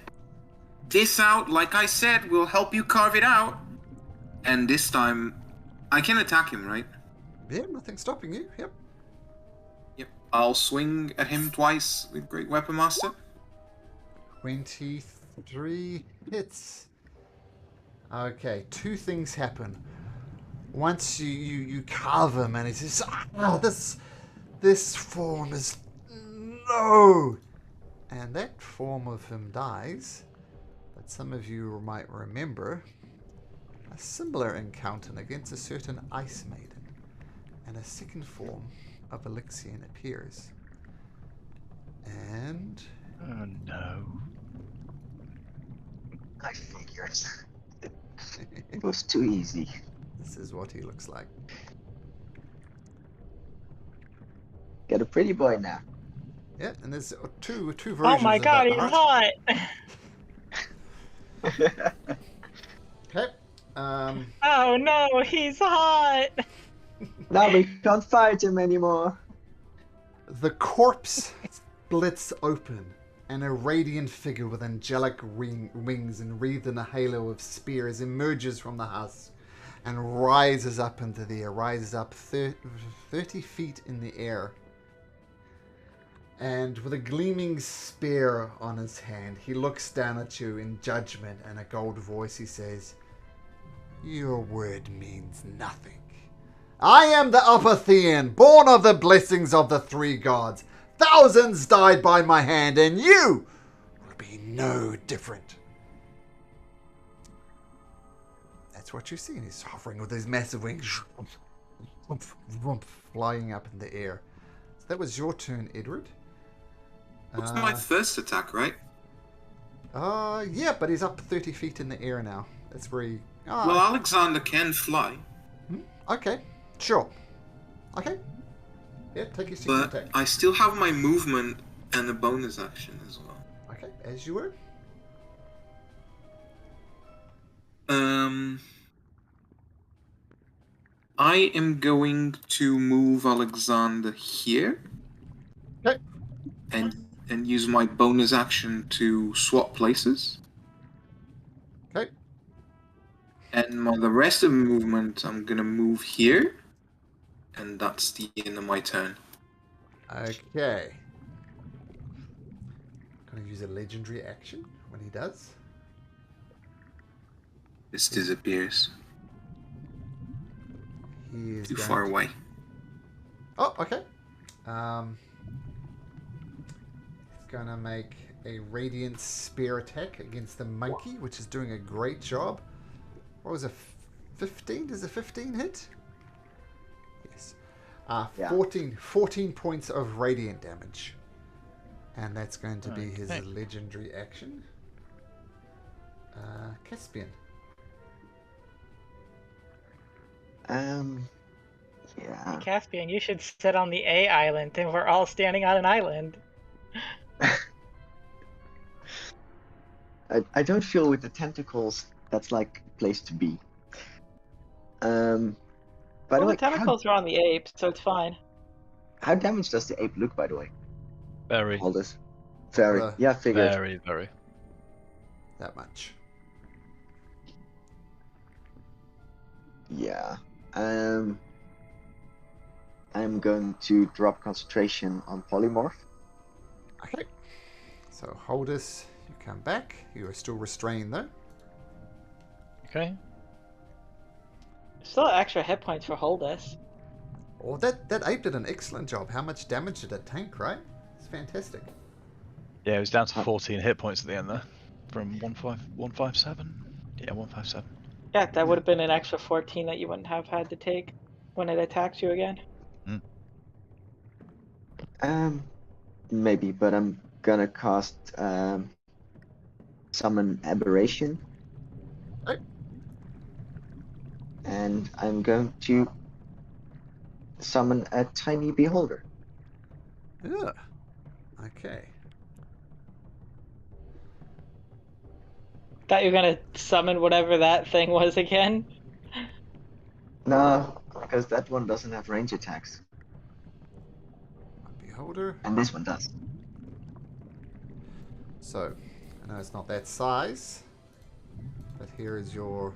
this out, like I said, we'll help you carve it out. And this time, I can attack him, right?
Yeah, nothing's stopping you. Yep.
Yep. I'll swing at him twice with Great Weapon Master.
23 hits. Okay, 2 things happen. Once you carve him and he says, this form is no. And that form of him dies. But some of you might remember a similar encounter against a certain ice maiden. And a second form of Elixian appears. And...
Oh no.
I figured. It was too easy.
this is what he looks like.
Got a pretty boy now.
Yeah, and there's two versions.
Oh my
of
god,
that
he's
art.
hot!
Okay.
Oh no, he's hot!
Now we can't fight him anymore.
The corpse splits open, and a radiant figure with angelic wings and wreathed in a halo of spears emerges from the husk and rises up into the air, rises up 30 feet in the air. And with a gleaming spear on his hand, he looks down at you in judgment, and a gold voice he says, "Your word means nothing. I am the Apothean, born of the blessings of the 3 gods. Thousands died by my hand, and you would be no different. That's what you see. And he's hovering with his massive wings, flying up in the air. So that was your turn, Edward.
What's my first attack, right?
Yeah, but he's up 30 feet in the air now. That's where he...
Well, Alexander can fly.
Okay, sure. Okay. Yeah, take your second
But
attack.
I still have my movement and a bonus action as well.
Okay, as you were.
I am going to move Alexander here.
Okay.
And use my bonus action to swap places.
Okay.
And the rest of the movement, I'm gonna move here. And that's the end of my turn.
Okay. Gonna use a legendary action when he does.
This disappears.
He is
Too
going
far
to...
away.
Oh, okay. He's gonna make a radiant spear attack against the monkey, which is doing a great job. What was it? 15? Does a 15 hit? Yes.
Yeah.
14 points of radiant damage. And that's going to be his
Okay.
legendary action. Caspian.
Yeah.
Caspian, you should sit on the A island, and we're all standing on an island.
I don't feel with the tentacles that's like a place to be. By the
Well,
way,
the tentacles are on the ape, so it's fine.
how damaged does the ape look, by the way?
Very,
All this. Very.
Well,
Yeah, figured.
very, very.
That much.
Yeah. I'm going to drop concentration on polymorph.
Okay. So Holdus, you come back. You are still restrained though.
Okay.
Still extra hit points for Holdus.
Oh, that ape did an excellent job. How much damage did it tank, right? It's fantastic.
Yeah, it was down to 14 hit points at the end there. From 157? Yeah, 157.
Yeah, that would have been an extra 14 that you wouldn't have had to take when it attacks you again.
Maybe, but I'm gonna cast summon aberration.
Right.
And I'm going to summon a tiny beholder.
Yeah. Okay.
Thought you were gonna summon whatever that thing was again.
No, because that one doesn't have range attacks,
Beholder.
and this one does.
So, I know it's not that size, but here is your...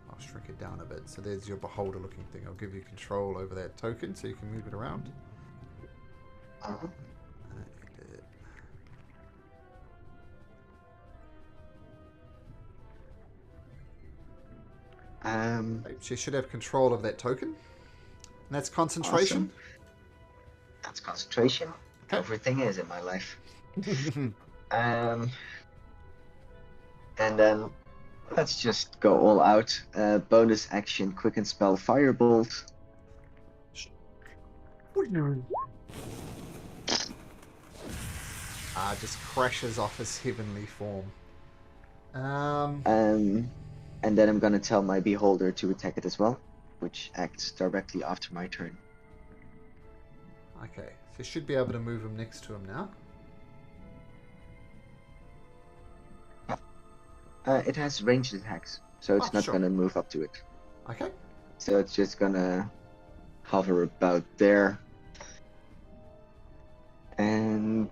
I'll shrink it down a bit. So there's your beholder looking thing. I'll give you control over that token so you can move it around.
Uh-huh.
So you should have control of that token. And that's concentration.
Awesome. That's concentration.
Okay.
Everything is in my life. And then let's just go all out. Bonus action, quicken spell, firebolt.
Just crashes off his heavenly form.
And then I'm gonna tell my beholder to attack it as well, which acts directly after my turn.
Okay, so you should be able to move him next to him now.
It has ranged attacks, so it's not
sure.
gonna move up to it.
Okay.
So it's just gonna hover about there. And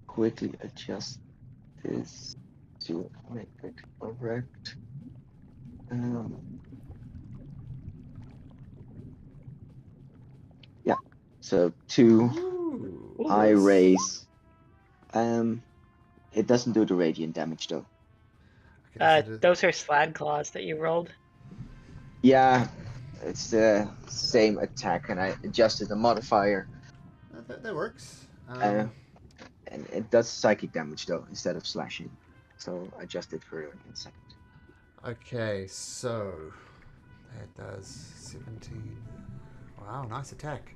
quickly adjust this to make it correct. Yeah, so 2
Ooh.
I raise. It doesn't do the radiant damage though.
Okay, so
Those are slad claws that you rolled.
Yeah, it's the same attack, and I adjusted the modifier.
that works.
And it does psychic damage though instead of slashing. So adjust it for a second.
Okay, so that does 17. Wow, nice attack.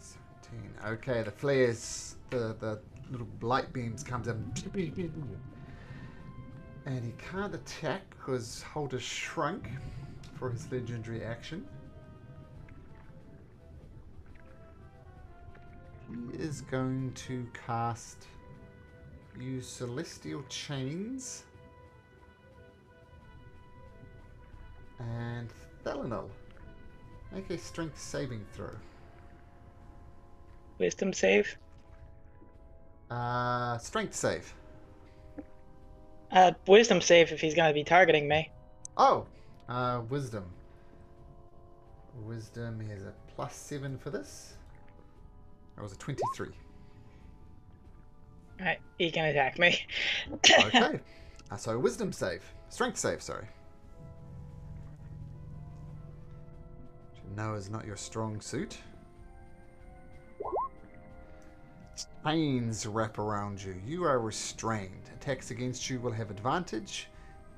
17. Okay, the flares, the little light beams comes in. And he can't attack because Holder shrunk for his legendary action. He is going to use Celestial Chains and Thelanil. Make a strength saving throw.
Wisdom save.
Strength save.
Wisdom save if he's gonna be targeting me.
Oh, wisdom. Wisdom is a +7 for this. That was a 23.
Alright, he can attack me.
Okay. So wisdom save. Strength save, sorry. Which I know is not your strong suit. Chains wrap around you. You are restrained. Attacks against you will have advantage.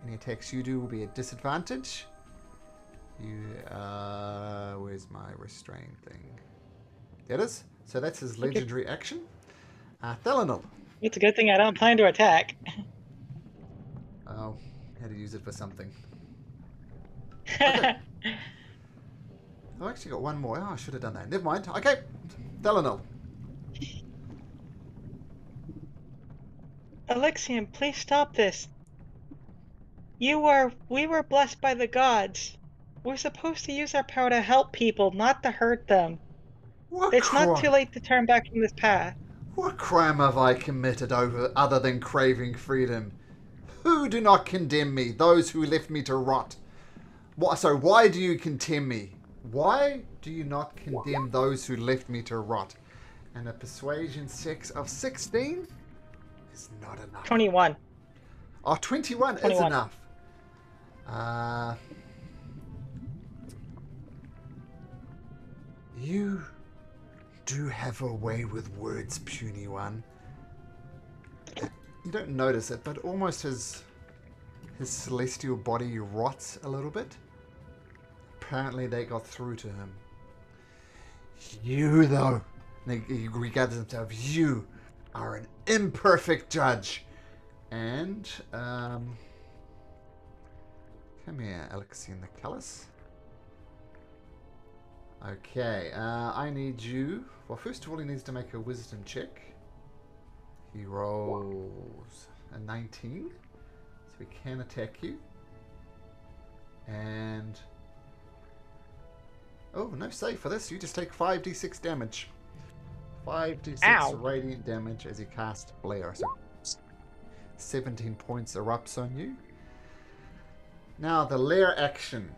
Any attacks you do will be at disadvantage. Where's my restrained thing? There it is. So that's his legendary action. Thelanil.
It's a good thing I don't plan to attack.
Oh, had to use it for something. Okay. I've actually got one more. Oh, I should have done that. Never mind. Okay. Thelanil.
Alexian, please stop this. We were blessed by the gods. We're supposed to use our power to help people, not to hurt them. It's not too late to turn back from this path.
What crime have I committed other than craving freedom? Who do not condemn me? Those who left me to rot. Why do you condemn me? Why do you not condemn those who left me to rot? And a persuasion check of 16 is not enough.
21.
Oh, 21 is enough. You do have a way with words, puny one. You don't notice it, but almost his celestial body rots a little bit. Apparently they got through to him. You, though, and he regards himself, you are an imperfect judge. And, come here, Alexian the Callous. Okay, I need you. Well, first of all, he needs to make a wisdom check. He rolls a 19, so he can attack you. And oh, no save for this. You just take 5d6 damage. 5d6
Ow.
radiant damage as he casts Flare. So 17 points erupts on you. Now the lair action.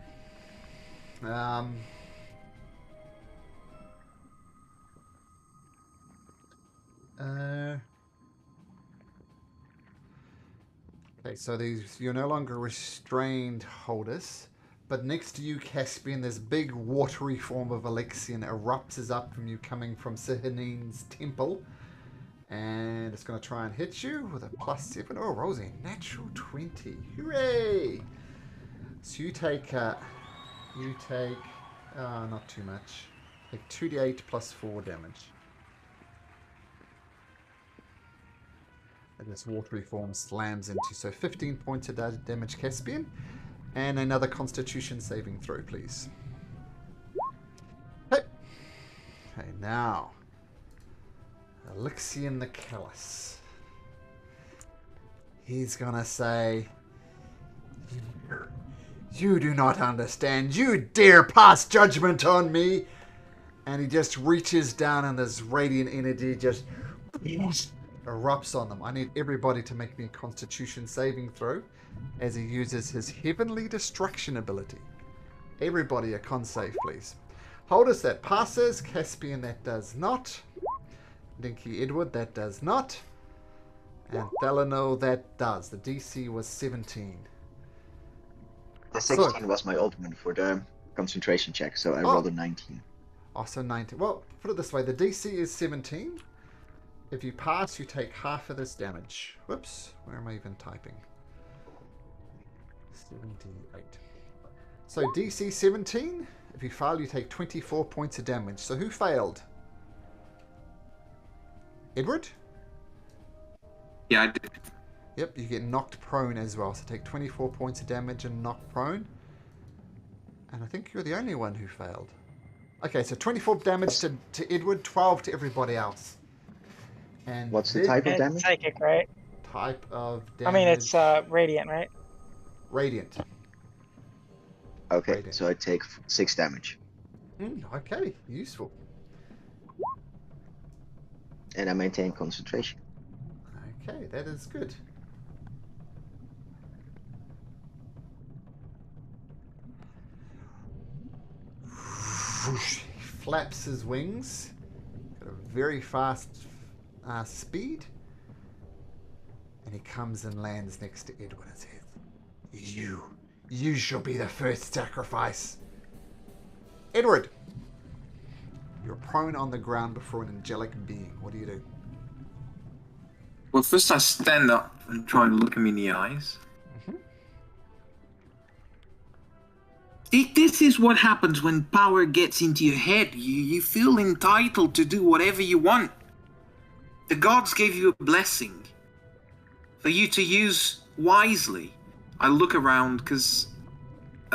Okay, so you're no longer restrained, Holdus, but next to you, Caspian, this big watery form of Alexian erupts up from you, coming from Sihanin's temple, and it's going to try and hit you with a +7. Oh, Rosie, natural 20. Hooray! So you take not too much. Take 2d8 +4 damage. And this watery form slams into. So 15 points of damage, Caspian. And another Constitution saving throw, please. Okay. Okay, now. Alexian the Callous. He's gonna say, you do not understand. You dare pass judgment on me. And he just reaches down and this radiant energy just erupts on them. I need everybody to make me a Constitution saving throw as he uses his Heavenly Destruction ability. Everybody a con save, please. Holdus, that passes. Caspian, that does not. Dinky Edward, that does not. And Thelanil, that does. The DC was 17.
The 16 was my ultimate for the concentration check, so I rolled a 19.
Also 19. Well, put it this way. The DC is 17. If you pass, you take half of this damage. Whoops. Where am I even typing? 78. So DC 17. If you fail, you take 24 points of damage. So who failed? Edward?
Yeah, I did.
Yep, you get knocked prone as well. So take 24 points of damage and knocked prone. And I think you're the only one who failed. Okay, so 24 damage to Edward, 12 to everybody else. And
What's the type of
It's
damage?
psychic, right?
type of damage?
I mean, it's radiant, right?
Radiant.
Okay,
Radiant.
so I take 6 damage.
Okay, useful.
And I maintain concentration.
Okay, that is good. Whoosh, he flaps his wings. Got a very fast speed. And he comes and lands next to Edward and says, You shall be the first sacrifice. Edward, you're prone on the ground before an angelic being. What do you do?
Well, first I stand up and try and look him in the eyes. This is what happens when power gets into your head. You feel entitled to do whatever you want. The gods gave you a blessing for you to use wisely. I look around because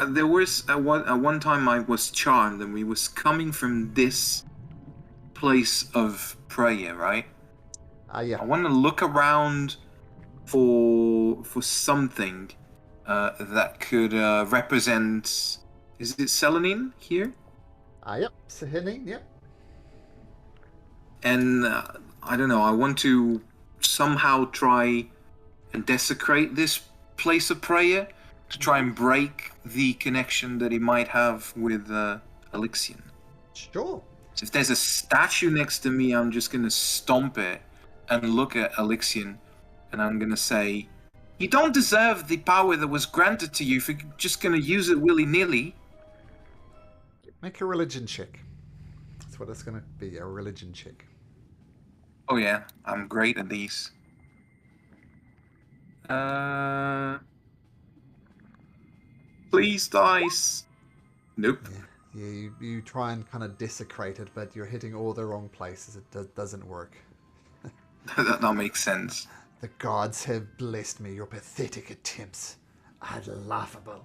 there was one time I was charmed and we was coming from this place of prayer, right?
Yeah.
I want to look around for something that could represent. Is it Selenin here?
Yep. Sahinine, yep.
And I don't know. I want to somehow try and desecrate this place of prayer to try and break the connection that he might have with Alexian.
Sure.
So if there's a statue next to me, I'm just gonna stomp it and look at Alexian, and I'm gonna say, "You don't deserve the power that was granted to you if you're just gonna use it willy-nilly."
Make a religion check. That's what it's going to be, a religion check.
Oh yeah, I'm great at these. Please, dice. Nope.
Yeah, you try and kind of desecrate it, but you're hitting all the wrong places. It doesn't work.
that makes sense.
The gods have blessed me. Your pathetic attempts are laughable.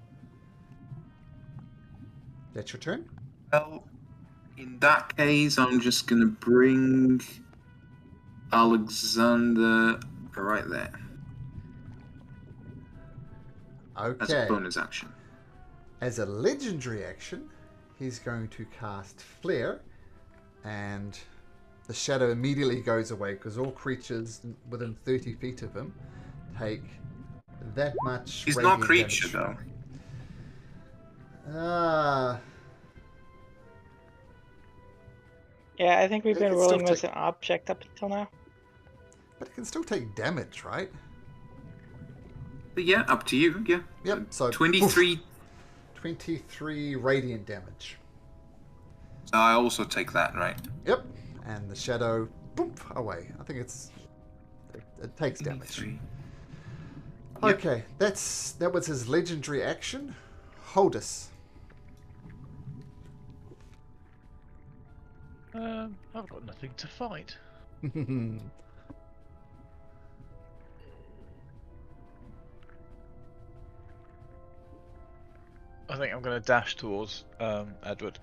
That's your turn?
Well, in that case, I'm just gonna bring Alexander right there.
Okay.
As a bonus action.
As a legendary action, he's going to cast Flare, and the shadow immediately goes away because all creatures within 30 feet of him take that much.
He's not creature though.
Yeah, I think we've
It
been
can
ruling
still
him as
take-
an object up until now.
But it can still take damage, right?
But yeah, up to you. Yeah.
Yep. So
23.
23 radiant damage.
So I also take that, right?
Yep. And the shadow, boom, away. I think it takes damage.
23. Yep.
Okay, that was his legendary action. Holdus.
I've got nothing to fight. I think I'm going to dash towards Edward.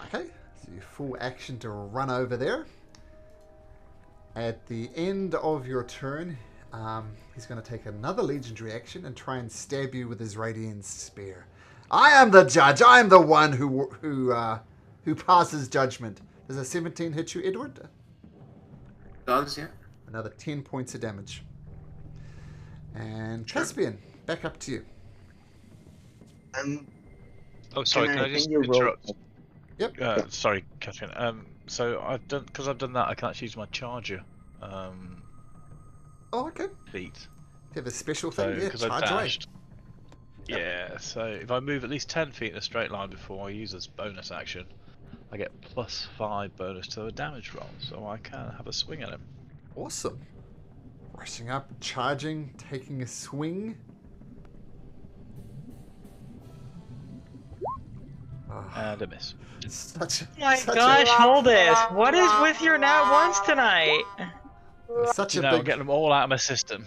Okay, so your full action to run over there. At the end of your turn, he's going to take another legendary action and try and stab you with his radiant spear. I am the judge. I am the one who passes judgment. Does a 17 hit you, Edward?
Does, yeah.
Another 10 points of damage. And
Sure.
Caspian, back up to you.
Oh, sorry, can I just interrupt?
Yep.
Sorry, Catherine. So I've done that. I can actually use my charger.
Oh, okay.
Feat.
You have a special
So
thing. Yeah,
because I
charge away.
dashed. Yeah. So if I move at least 10 feet in a straight line before I use this bonus action, I get +5 bonus to a damage roll, so I can have a swing at him.
Awesome. Rushing up, charging, taking a swing.
And a miss.
Such,
My
such
gosh, hold this. What is with your nat ones tonight?
such
You
a
know, I'm
big,
getting them all out of my system.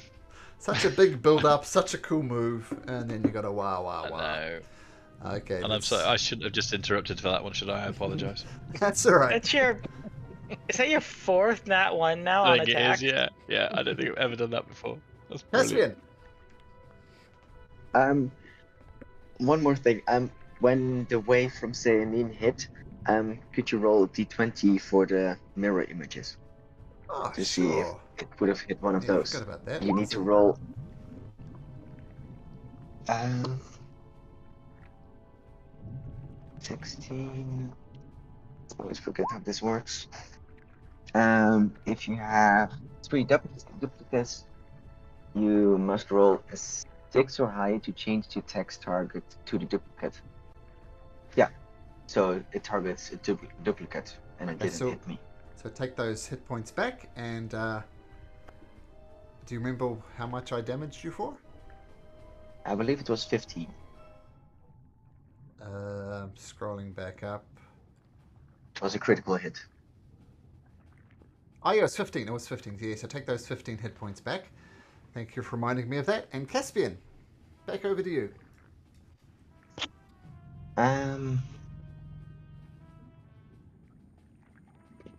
such a big build up, such a cool move, and then you got a wow.
I know.
Okay,
And I'm sorry, I shouldn't have just interrupted for that one, should I? I apologise.
That's all right.
That's your. Is that your 4th nat 1 now
I
on
think it
attack?
is, yeah. Yeah, I don't think I've ever done that before. That's brilliant.
Caspian.
One more thing. When the wave from Seanin hit, could you roll d20 for the mirror images
Oh,
to see if
sure.
it would have hit one of
Yeah, I
those?
forgot about that.
You need to roll. 16. I always forget how this works. If you have 3 duplicates, you must roll a 6 or higher to change the text target to the duplicate. Yeah, so it targets a duplicate, and it didn't hit me.
So take those hit points back, and do you remember how much I damaged you for?
I believe it was 15.
Scrolling back up.
It was a critical hit.
Oh, yeah, it was 15. It was 15. Yeah, so take those 15 hit points back. Thank you for reminding me of that. And Caspian, back over to you.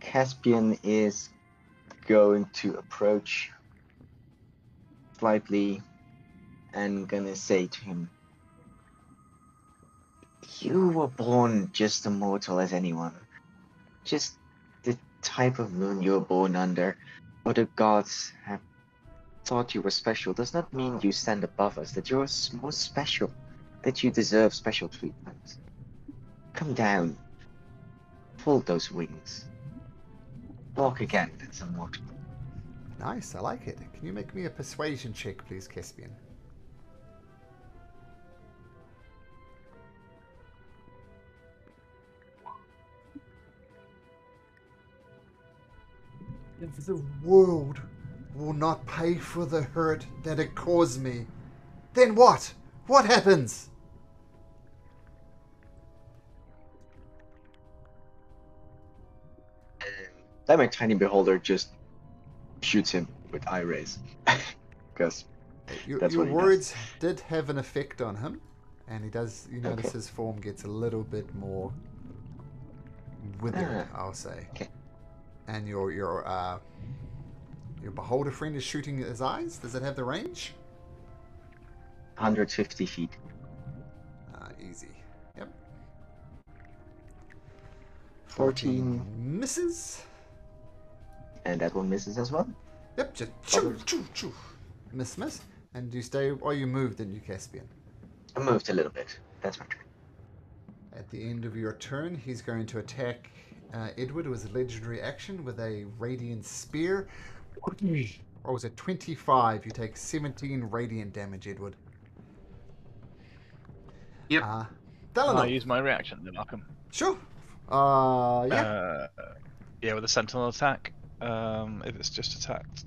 Caspian is going to approach slightly and gonna say to him, "You were born just as mortal as anyone. Just the type of moon you were born under, or the gods have thought you were special, does not mean you stand above us, that you're more special, that you deserve special treatment. Come down, fold those wings, walk again as a mortal."
Nice, I like it. Can you make me a persuasion check, please, Caspian? If the world will not pay for the hurt that it caused me, then what? What happens?
Then my tiny beholder just shoots him with eye rays. Because
Your
that's what he
words did have an effect on him, and he does. You notice
Okay.
his form gets a little bit more withered, I'll say.
Okay.
And your beholder friend is shooting his eyes. Does it have the range?
150 feet.
Easy. Yep.
14.
Misses.
And that one misses as well.
Yep. Just choo, choo, choo. Miss. And you stay. Or you moved, didn't you, Caspian?
I moved a little bit. That's my turn.
At the end of your turn, he's going to attack Edward with a legendary action with a radiant spear. Or was it 25? You take 17 radiant damage, Edward.
Yep.
Can I
Delanov.
use my reaction then, Malcolm?
Sure. Yeah.
Yeah, with a sentinel attack. If it's just attacked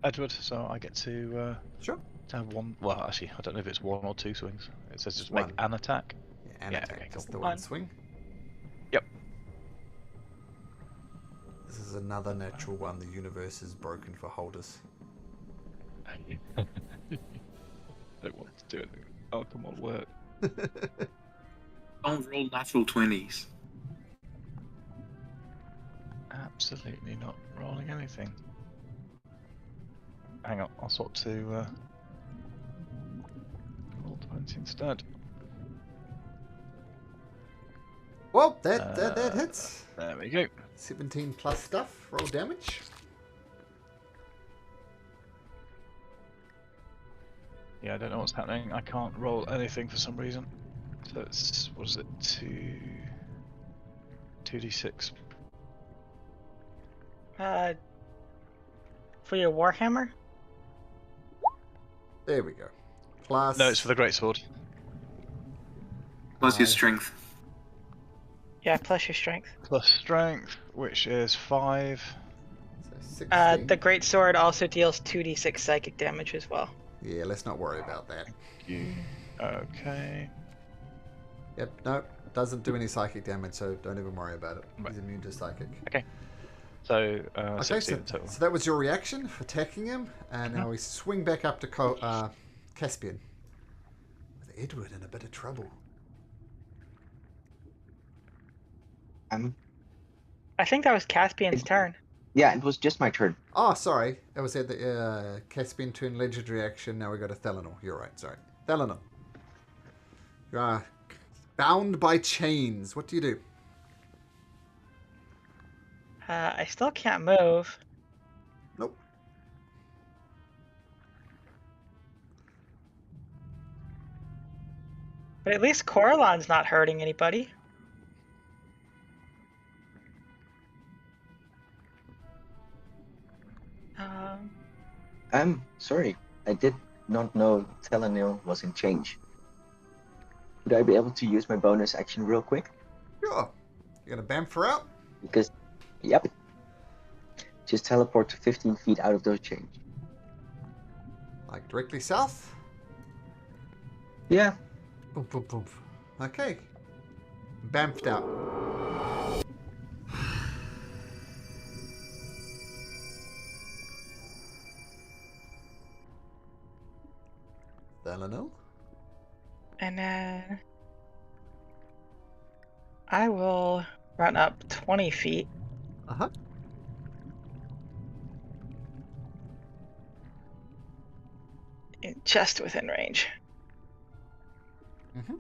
Edward, so I get to
Sure.
have one. Well, actually, I don't know if it's 1 or 2 swings. It says just
One.
make an attack.
And
Yeah,
attack.
okay,
Just
cool.
the one
One.
swing.
Yep.
This is another natural one. The universe is broken for holders.
I don't want to do anything. Oh, come on, work.
Don't roll natural 20s.
Absolutely not rolling anything. Hang on, I'll swap to roll 20 instead.
Well, that hits.
There we go.
17 plus stuff. Roll damage.
Yeah, I don't know what's happening. I can't roll anything for some reason. So it's, what is it, 2d6.
For your Warhammer?
There we go. Plus.
No, it's for the greatsword.
Plus your
Aye.
strength.
Yeah, plus your strength.
plus strength, which is 5.
So 16.
The great sword also deals 2d6 psychic damage as well.
Yeah, let's not worry about that.
Okay.
Yep, no, doesn't do any psychic damage, so don't even worry about it.
Right.
He's immune to psychic.
So
Okay,
16 total.
so that was your reaction for attacking him, and now we swing back up to Caspian. With Edward in a bit of trouble.
I think that was Caspian's turn.
Yeah, it was just my turn.
Oh, sorry. That was at the Caspian turn legendary action. Now we go to Thelanor. You're right, sorry. Thelanor. You are bound by chains. What do you do?
I still can't move.
Nope.
But at least Coralon's not hurting anybody.
Sorry. I did not know Telenil was in change. Would I be able to use my bonus action real quick?
Sure. You're going to bamf her out?
Because, yep. Just teleport to 15 feet out of those chains.
Like directly south?
Yeah.
Boom, boom, boom. Okay. Bamfed out. Thelanil?
And then I will run up 20 feet.
Uh-huh.
Just within range.
Mm-hmm.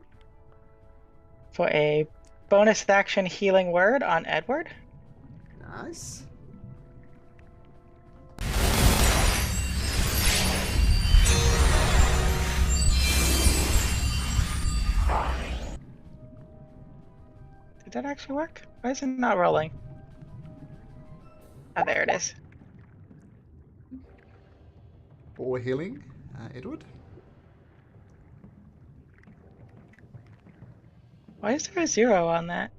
For a bonus action healing word on Edward.
Nice.
Did that actually work? Why is it not rolling? Ah, there it is.
For healing, Edward.
Why is there a 0 on that?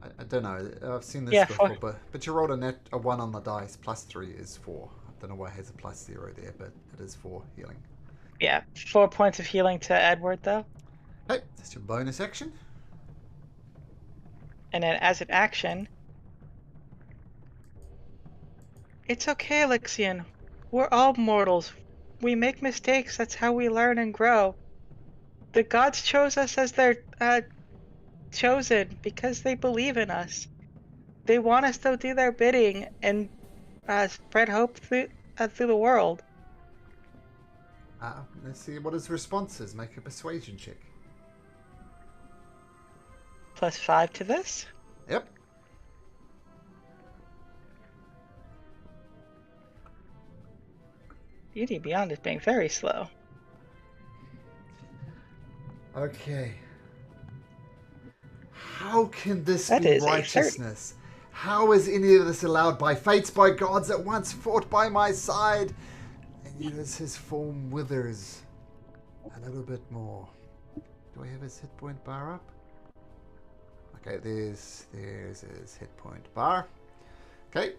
I don't know. I've seen this
Yeah,
before, but you rolled a 1 on the dice. Plus 3 is 4. I don't know why it has a plus 0 there, but it is for healing.
Yeah, 4 points of healing to Edward, though.
Hey, that's your bonus action.
And then as an action... It's okay, Alexian. We're all mortals. We make mistakes. That's how we learn and grow. The gods chose us as their chosen because they believe in us. They want us to do their bidding and spread hope through the world.
Let's see what his response is. Make a persuasion check.
Plus 5 to this.
Yep.
Beauty Beyond is being very slow.
Okay. How can this
That
be
is a
righteousness? How is any of this allowed by fates, by gods that once fought by my side? And yet as his form withers a little bit more. Do I have his hit point bar up? Okay, there's his hit point bar. Okay,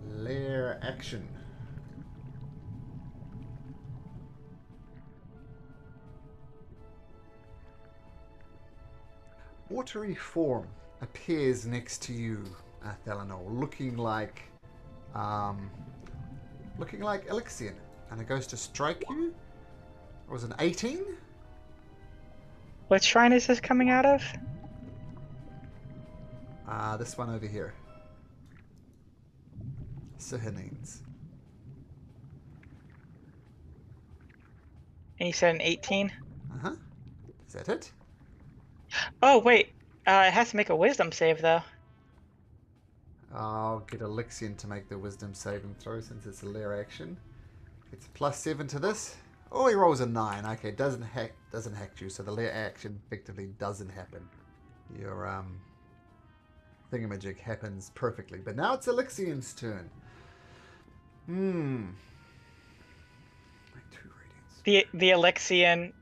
lair action. Watery form appears next to you, Thelanor, looking like Alexian, and it goes to strike you. It was an 18.
What shrine is this coming out of?
This one over here. Sihanines.
And you said an 18?
Uh-huh. Is that it?
Oh, wait. It has to make a wisdom save, though.
I'll get Alexian to make the wisdom saving throw since it's a lair action. It's +7 to this. Oh, he rolls a 9. Okay, doesn't hack you, so the lair action effectively doesn't happen. Your thingamajig happens perfectly. But now it's Alexian's turn. Like 2 radiance.
the Alexian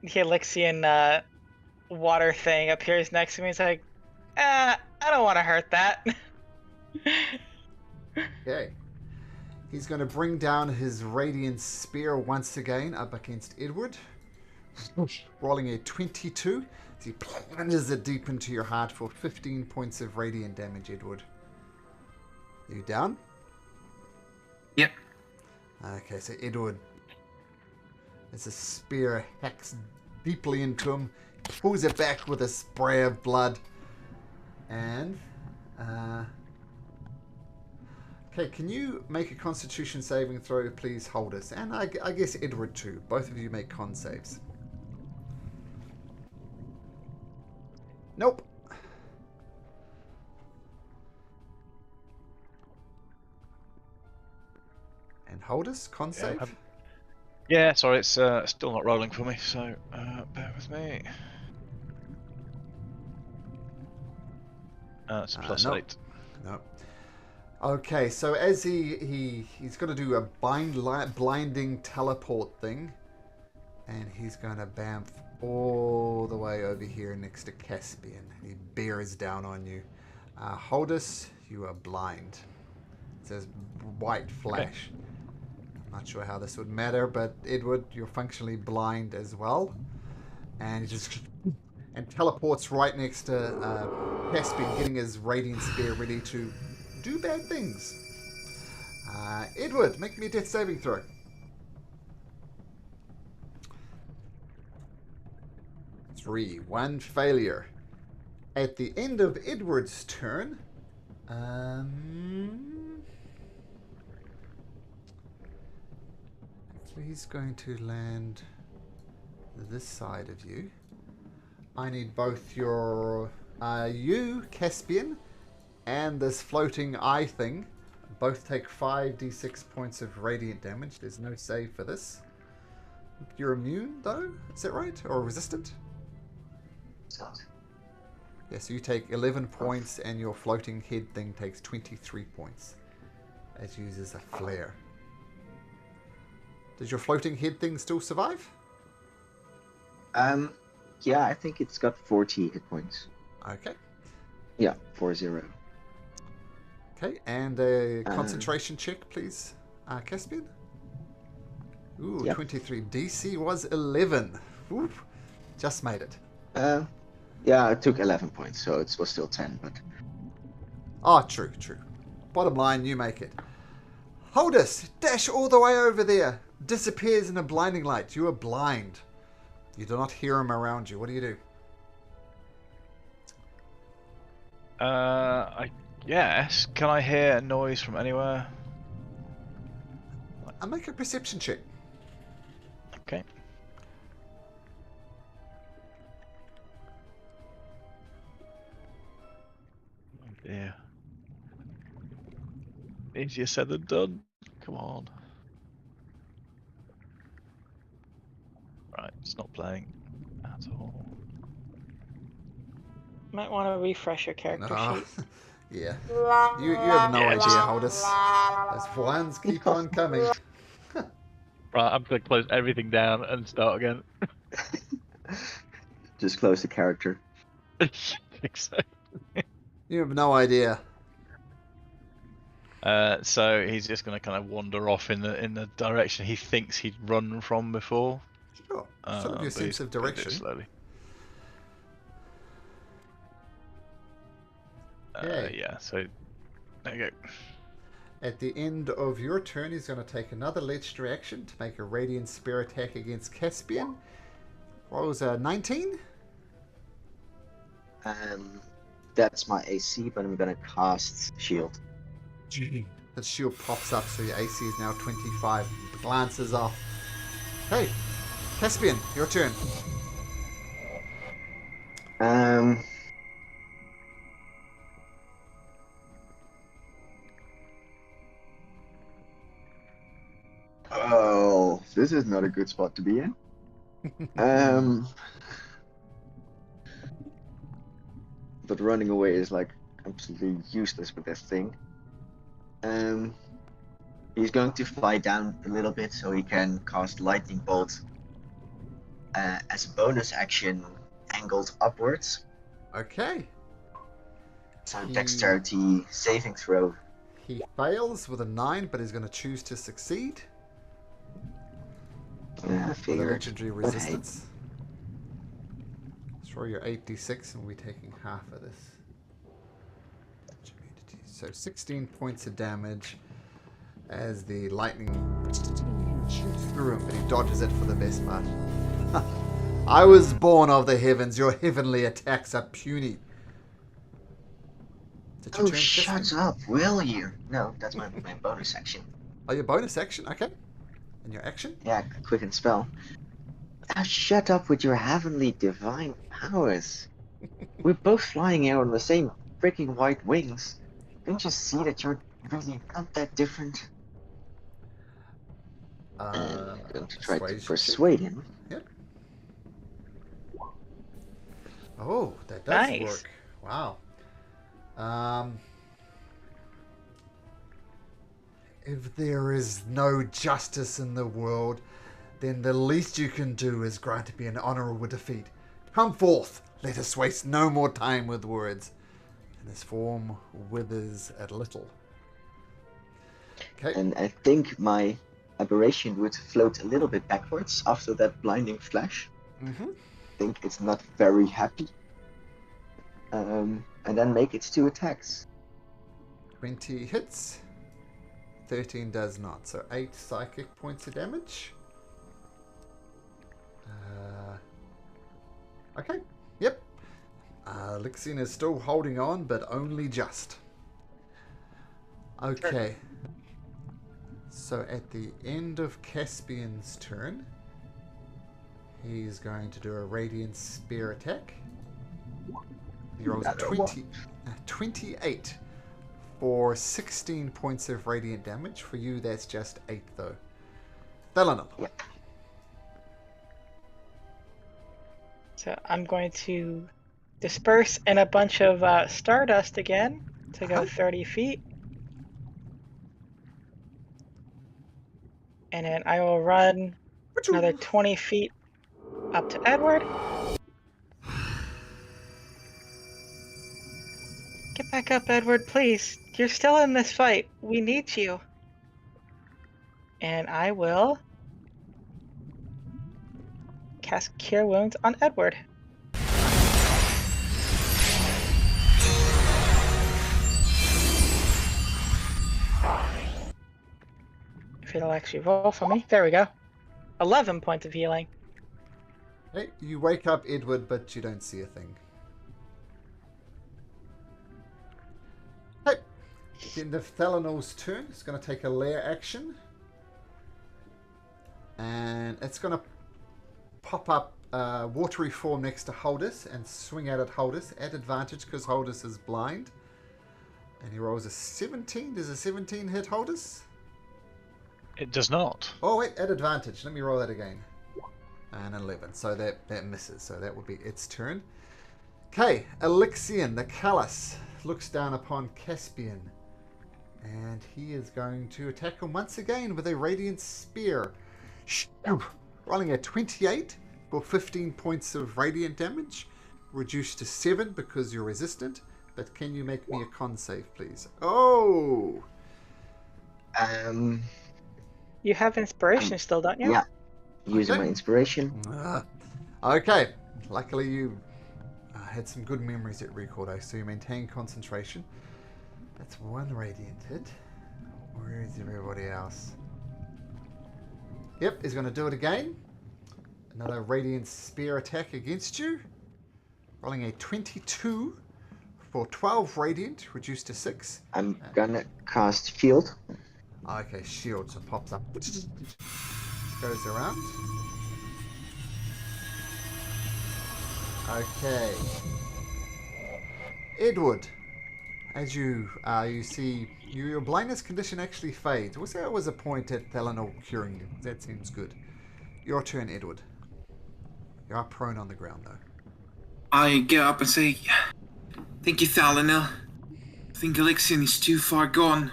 water thing appears next to me. He's like, I don't want to hurt that.
Okay. He's going to bring down his Radiant Spear once again up against Edward. Rolling a 22. As he plunges it deep into your heart for 15 points of radiant damage, Edward. Are you down?
Yep.
Okay, so Edward, as the spear hacks deeply into him, pulls it back with a spray of blood. And, okay, can you make a Constitution saving throw, please, Holdus? And I guess Edward too. Both of you make con saves. Nope. And Holdus, con save?
Yeah, sorry, it's still not rolling for me, so bear with me. It's a plus
Nope.
8.
No. Okay, so as he's going to do a blinding teleport thing, and he's going to bamf all the way over here next to Caspian. He bears down on you. Holdus, you are blind. It says white flash. I'm not sure how this would matter, but Edward, you're functionally blind as well. And he just teleports right next to Caspian, getting his Radiant Spear ready to do bad things. Edward, make me a death saving throw. One failure. At the end of Edward's turn, actually he's going to land this side of you. I need both your you, Caspian, and this floating eye thing. Both take 5d6 points of radiant damage. There's no save for this. You're immune, though? Is that right? Or resistant? Yeah, so you take 11 points, and your floating head thing takes 23 points. It uses a flare. Does your floating head thing still survive?
Yeah, I think it's got 40 hit points.
Okay.
Yeah, 40.
Okay, and a concentration check, please, Caspian. Ooh,
Yep.
23. DC was 11. Ooh, just made it.
Yeah, it took 11 points, so it was still 10, but...
Oh, true. Bottom line, you make it. Holdus, dash all the way over there. Disappears in a blinding light. You are blind. You do not hear him around you. What do you do?
I guess. Can I hear a noise from anywhere?
I make a perception check.
Okay. Oh dear. Easier said than done. Come on. Right, it's not playing at all.
Might want to refresh your character sheet.
Yeah. You have no idea, Holdus. Those ones keep on coming.
Right, I'm going to close everything down and start again.
Just close the character.
I think so.
You have no idea.
So he's just going to kind of wander off in the direction he thinks he'd run from before.
Sure. Sort of your
but
sense
he's
of
gonna do it
direction.
slowly.
Okay.
Yeah, so there you go.
At the end of your turn, he's going to take another legendary action to make a Radiant Spear attack against Caspian. Rolls a 19.
That's my AC, but I'm gonna cast Shield.
The shield pops up, so your AC is now 25. Glances off. Hey, Caspian, your turn.
Oh, this is not a good spot to be in. But running away is like absolutely useless with this thing. He's going to fly down a little bit so he can cast lightning bolt as a bonus action, angled upwards.
Okay.
So
He-
dexterity saving throw.
He fails with a 9, but he's going to choose to succeed
Yeah, I
with a
figured.
legendary resistance. Throw your 8d6 and we'll be taking half of this. So 16 points of damage as the lightning shoots through him, but he dodges it for the best part. I was born of the heavens. Your heavenly attacks are puny. Did you
Oh,
turn
shut
Crispin?
up, will you? No, that's my bonus action.
Oh, your bonus action? Okay. And your action?
Yeah, quicken spell. Ah, shut up with your heavenly divine powers. We're both flying here on the same freaking white wings. Don't you see that you're really not that different? And I'm going to try to
Persuasion check.
persuade him.
Yep. Oh, that does
Nice.
work. Wow. If there is no justice in the world, then the least you can do is grant me an honorable defeat. Come forth. Let us waste no more time with words. And his form withers a little. Okay.
And I think my aberration would float a little bit backwards after that blinding flash.
Mm-hmm.
I think it's not very happy. And then make its 2 attacks.
20 hits. 13 does not. So 8 psychic points of damage. Okay. Yep. Lixian is still holding on, but only just. Okay. So at the end of Caspian's turn, he's going to do a Radiant Spear attack. He rolls a 28 for 16 points of radiant damage. For you, that's just 8, though. Thelanon.
Yep.
So I'm going to disperse in a bunch of stardust again to go 30 feet. And then I will run another 20 feet up to Edward. Get back up, Edward, please. You're still in this fight. We need you. And I will cast Cure Wounds on Edward. If it'll actually roll for me. There we go. 11 points of healing.
Hey, you wake up Edward, but you don't see a thing. Hey, at the end of Thelanol's turn, it's going to take a lair action. And it's going to pop up watery form next to Holdus and swing out at Holdus at advantage because Holdus is blind. And he rolls a 17. Does a 17 hit Holdus?
It does not.
Oh, wait, at advantage. Let me roll that again. And 11. So that misses. So that would be its turn. Okay, Elixian, the Callus, looks down upon Caspian. And he is going to attack him once again with a Radiant Spear. Rolling a 28 for 15 points of radiant damage. Reduced to 7 because you're resistant. But can you make me a con save, please? Oh!
You have inspiration still, don't you?
Yeah. Using
Okay.
my inspiration.
Okay. Luckily you had some good memories at Record, so you maintain concentration. That's one radiant hit. Where is everybody else? Yep, he's going to do it again. Another Radiant Spear attack against you. Rolling a 22 for 12 Radiant, reduced to 6.
I'm gonna cast Shield.
Okay, shield, so pops up. Goes around. Okay. Edward, as you see, your blindness condition actually fades. There was a point at Thelanol curing you. That seems good. Your turn, Edward. You are prone on the ground, though.
I get up and say, "Thank you, Thalanel. I think Elixian is too far gone.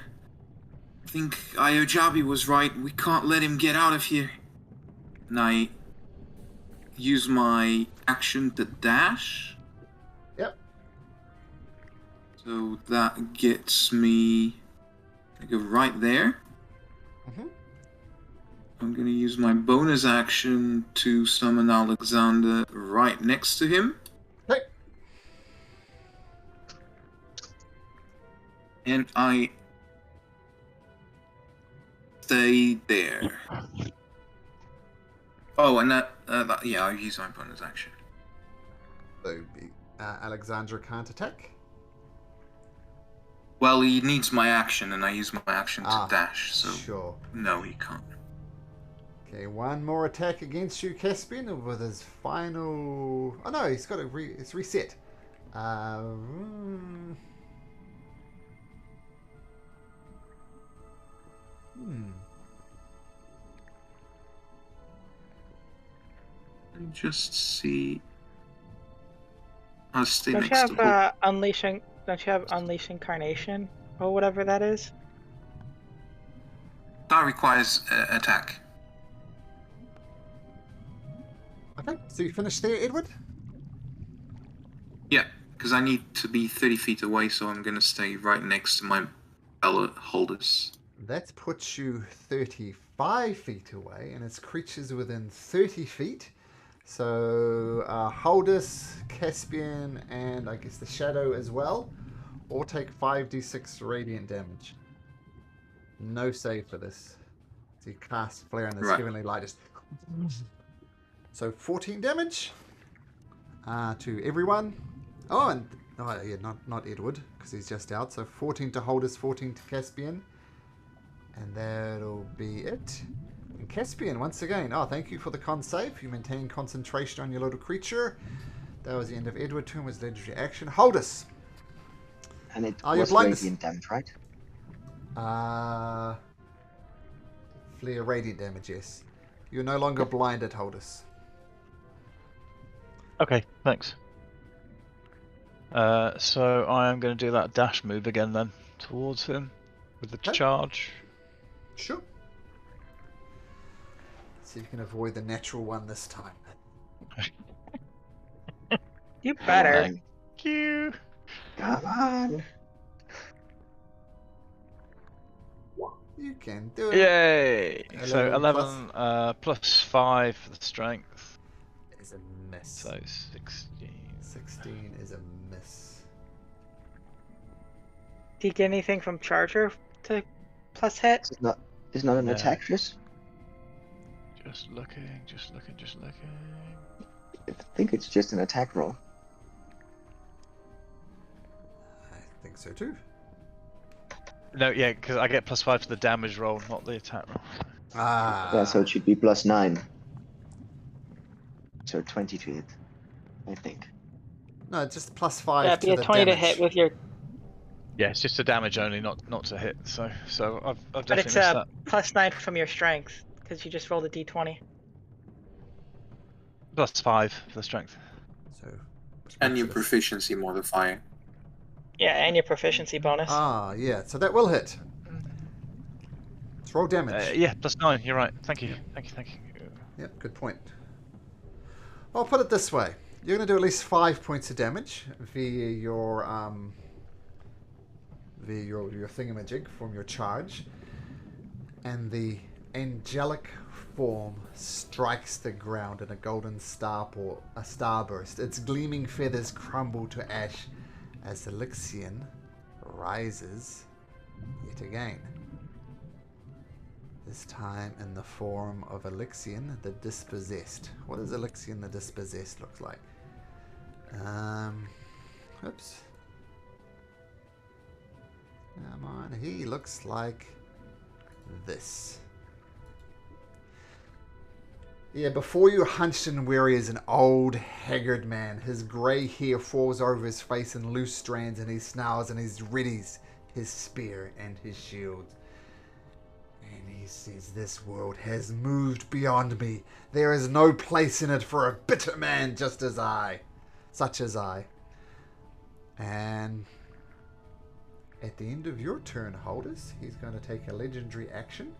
I think Iojabi was right. We can't let him get out of here." And I use my action to dash.
Yep.
So that gets me. I go right there.
Mhm.
I'm going to use my bonus action to summon Alexander right next to him.
Okay.
And I stay there. Oh, and yeah, I'll use my bonus action.
So Alexandra can't attack.
Well, he needs my action, and I use my action to dash, so
Sure.
no, he can't.
Okay, one more attack against you, Caspian, with his final. Oh no, he's got it's reset.
Let me just see. I'll stay
Don't you
next to Hope.
have unleashing? Don't you have unleash incarnation or whatever that is?
That requires attack.
Okay, so you finished there, Edward?
Yeah, because I need to be 30 feet away, so I'm going to stay right next to my ballot holders.
That puts you 35 feet away, and it's creatures within 30 feet. So Holdus, Caspian, and I guess the Shadow as well, all take 5d6 radiant damage. No save for this. So you cast Flare and this heavenly light is... So 14 damage to everyone. Oh, and yeah, not Edward, because he's just out. So 14 to Holdus, 14 to Caspian. And that'll be it. And Caspian, once again, thank you for the con save. You maintain concentration on your little creature. That was the end of Edward. Turn was legendary action. Holdus.
And it
Your
was
blindness.
radiant damage, right?
Flare radiant damage, yes. You're no longer blinded, Holdus.
Okay, thanks. So I am going to do that dash move again then, towards him, with the charge.
Sure. See if you can avoid the natural one this time.
You better.
Thank you.
Come on.
You can do it.
Yay!
11
So 11
plus.
+5 for the strength.
Is a miss.
So 16.
16 is a miss.
Do you get anything from Charger to plus hit?
It's not an
No.
attack plus?
Just looking.
I think it's just an attack roll.
I think so too.
No, yeah, because I get +5 for the damage roll, not the attack roll.
Yeah, so it should be +9. So 20 to hit, I think.
No, just +5
Yeah,
to
be a
the
20
damage.
to hit with your.
Yeah, it's just a damage only, not to hit. So I've
But
definitely
it's
missed that.
+9 from your strength because you just rolled a d20.
+5 for the strength.
So,
And your proficiency modifier.
Yeah, and your proficiency bonus.
yeah, so that will hit. Let's roll damage.
Yeah, +9. You're right. Thank you.
Yep, good point. I'll put it this way. You're going to do at least 5 points of damage via your thingamajig from your charge. And the angelic form strikes the ground in a golden starburst. Its gleaming feathers crumble to ash as the Lixian rises yet again. This time in the form of Elixion the Dispossessed. What does Elixion the Dispossessed look like? Oops. Come on, he looks like this. Yeah, before you, hunched and weary, is an old, haggard man. His grey hair falls over his face in loose strands, and he snarls and he readies his spear and his shield. And he says, "This world has moved beyond me. There is no place in it for a bitter man such as I. And at the end of your turn, Holdus, he's going to take a legendary action.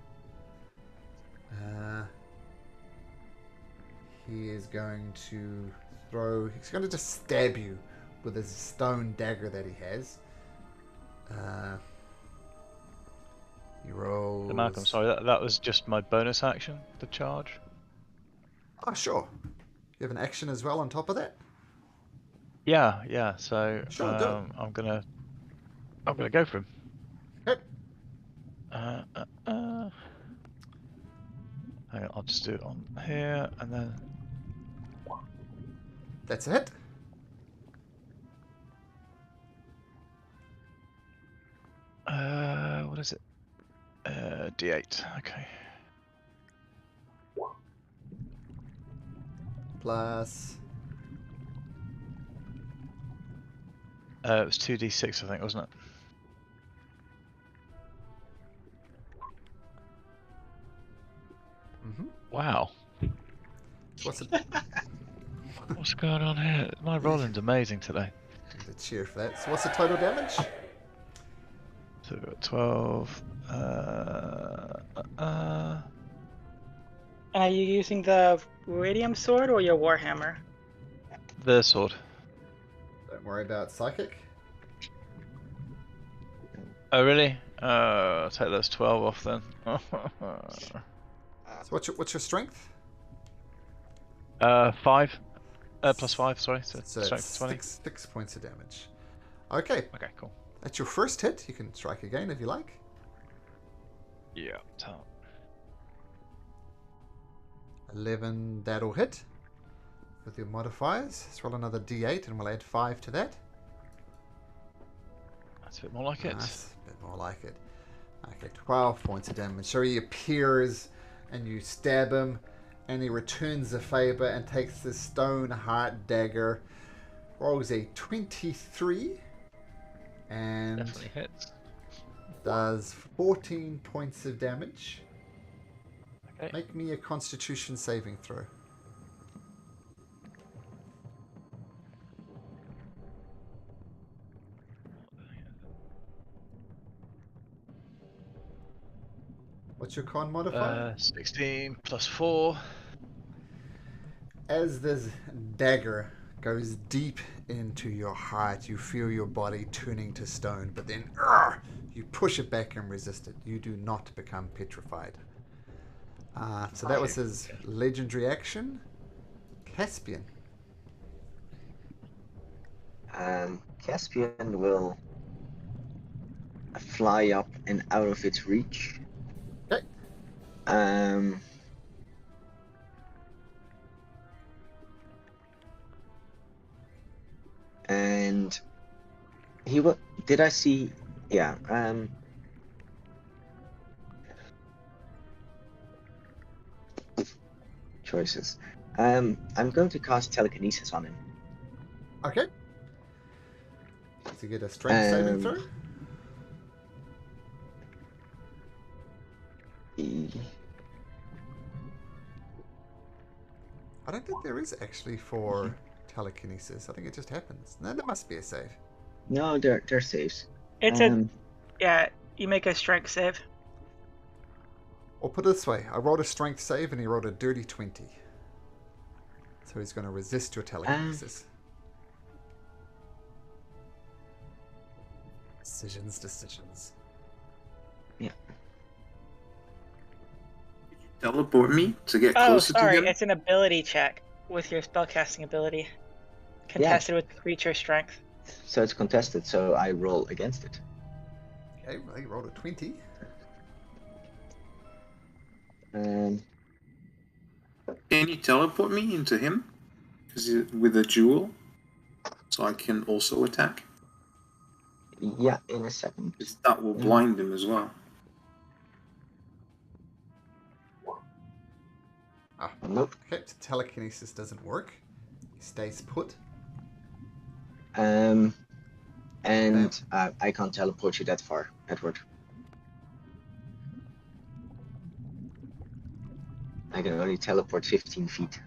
he is going to throw. He's going to just stab you with his stone dagger that he has. He rolls.
So Malcolm, sorry, that was just my bonus action, the charge.
Oh, sure. You have an action as well on top of that?
Yeah. So
Sure, do it.
I'm gonna go for him.
Okay.
Hang on, I'll just do it on here and then.
That's a hit.
What is it? D8. Okay.
Plus.
It was 2d6, I think, wasn't it? Wow.
What's it?
What's going on here? My rolling's amazing today.
The cheer for that. So what's the total damage?
So we've got 12.
And are you using the radium sword or your warhammer?
The sword.
Don't worry about psychic.
Oh really? I'll take those 12 off then.
So what's your strength?
5. Plus 5, sorry. So
So
strength
that's
20.
6 points of damage. Okay,
Okay, cool.
that's your first hit. You can strike again if you like.
Yeah. Tell.
11, that'll hit. With your modifiers. Let's roll another d8 and we'll add 5 to that.
That's a bit more like it.
Nice, a bit more like it. Okay, 12 points of damage. So he appears and you stab him and he returns the favor and takes the stone heart dagger. Rolls a 23 and
Definitely hits.
does 14 points of damage.
Okay.
Make me a constitution saving throw. What's your con modifier?
16 plus 4.
As this dagger goes deep into your heart, you feel your body turning to stone, but then you push it back and resist it. You do not become petrified. So that was his legendary action. Caspian.
Caspian will fly up and out of its reach.
Okay.
And he will. Did I see? Yeah. Choices. I'm going to cast telekinesis on him.
Okay. To get a strength saving throw. I don't think there is actually for telekinesis. I think it just happens. No, there must be a save.
No, they're saves.
It's yeah, you make a strength save.
Or put it this way, I rolled a strength save and he rolled a dirty 20. So he's going to resist your telekinesis. Decisions.
Yeah.
Teleport me to get
Oh,
closer
sorry,
to them?
it's an ability check with your spellcasting ability. Contested with creature strength.
So it's contested, so I roll against it.
Okay, well, he rolled a 20.
Can you teleport me into him? With a jewel? So I can also attack?
Yeah, in a second.
Because that will blind him as well.
Nope.
Okay, so telekinesis doesn't work. He stays put.
And I can't teleport you that far, Edward. I can only teleport 15 feet.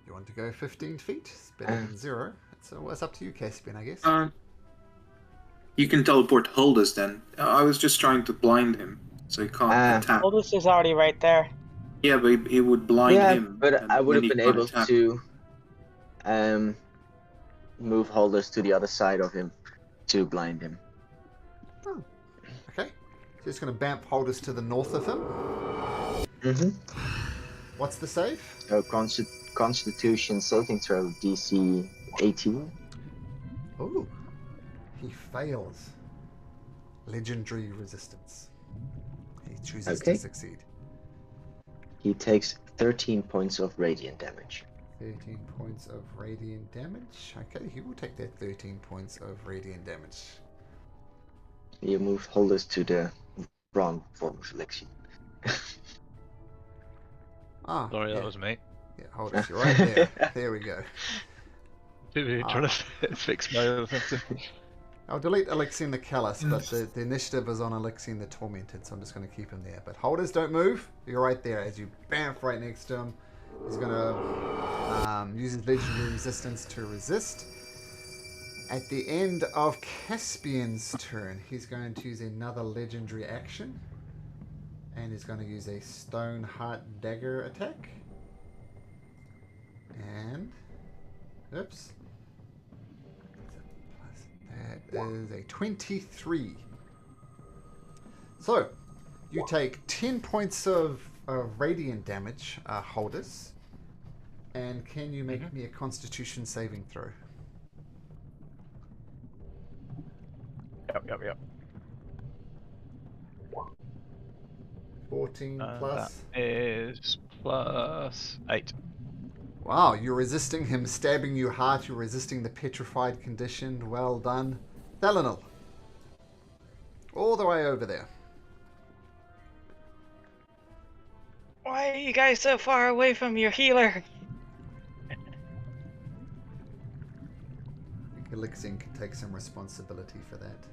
You want to go 15 feet? It's better than 0. So it's up to you, Caspian, I guess.
You can teleport Huldus then. I was just trying to blind him, so he can't attack.
Oldest is already right there.
Yeah, but it would blind
Yeah,
him.
but
and
I would
then
have
he
been
can't
able
attack.
to move holders to the other side of him to blind him.
Oh, okay. So just going to bamf holders to the north of him.
Mm-hmm.
What's the save?
So Constitution saving throw DC 18.
Oh, he fails. Legendary resistance. He chooses to
Okay.
succeed.
He takes 13 points of radiant damage.
13 points of radiant damage. Okay, he will take that 13 points of radiant damage.
You move holders to the wrong form of Lexion.
Ah,
Sorry,
yeah.
that was me.
Yeah, hold us. You're right there. There we go.
Too busy trying to fix my other things.
I'll delete Alexian the Callous, but the initiative is on Alexian the Tormented, so I'm just going to keep him there. But holders, don't move. You're right there. As you bamf right next to him, he's going to use his legendary resistance to resist. At the end of Caspian's turn, he's going to use another legendary action. And he's going to use a Stone Heart Dagger attack. And... oops. That is a 23. So, you take 10 points of radiant damage, holders. And can you make me a Constitution saving throw?
Yep.
14 plus.
That is plus 8.
Wow, you're resisting him stabbing you hard. You're resisting the petrified condition. Well done. Thalanel. All the way over there.
Why are you guys so far away from your healer?
I think Alexian can take some responsibility for that.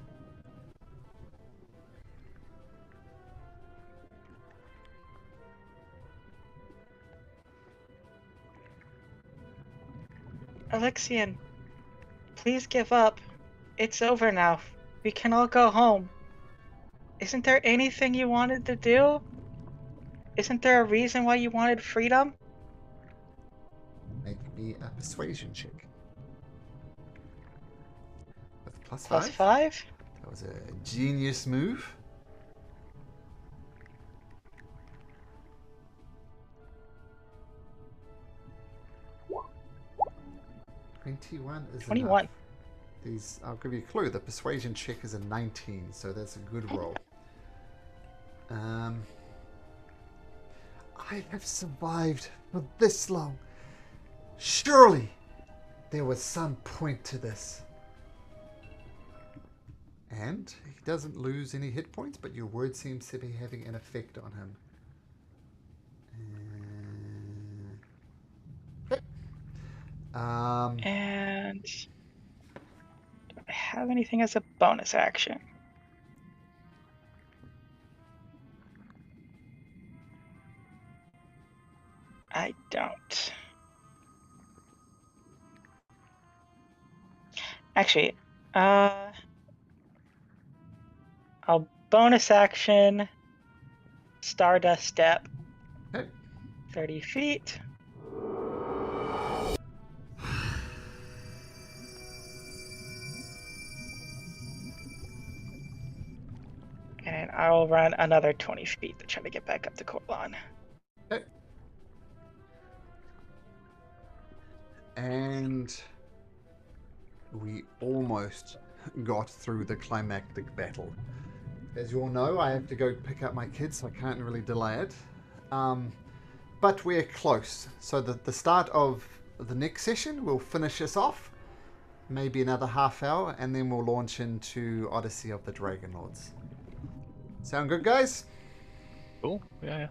Alexian, please give up. It's over now. We can all go home. Isn't there anything you wanted to do? Isn't there a reason why you wanted freedom?
Make me a persuasion check. With plus
Plus
5.
5?
That was a genius move. $21 is
21.
enough. These, I'll give you a clue. The persuasion check is a 19, so that's a good roll. I have survived for this long. Surely there was some point to this. And he doesn't lose any hit points, but your word seems to be having an effect on him. Okay.
And do I have anything as a bonus action? I don't. Actually, I'll bonus action Stardust Step.
Okay.
30 feet. And I'll run another 20 feet to try to get back up to Corlon.
Okay. And we almost got through the climactic battle. As you all know, I have to go pick up my kids, so I can't really delay it. But we're close. So the start of the next session will finish us off. Maybe another half hour, and then we'll launch into Odyssey of the Dragon Lords. Sound good, guys?
Cool. Yeah.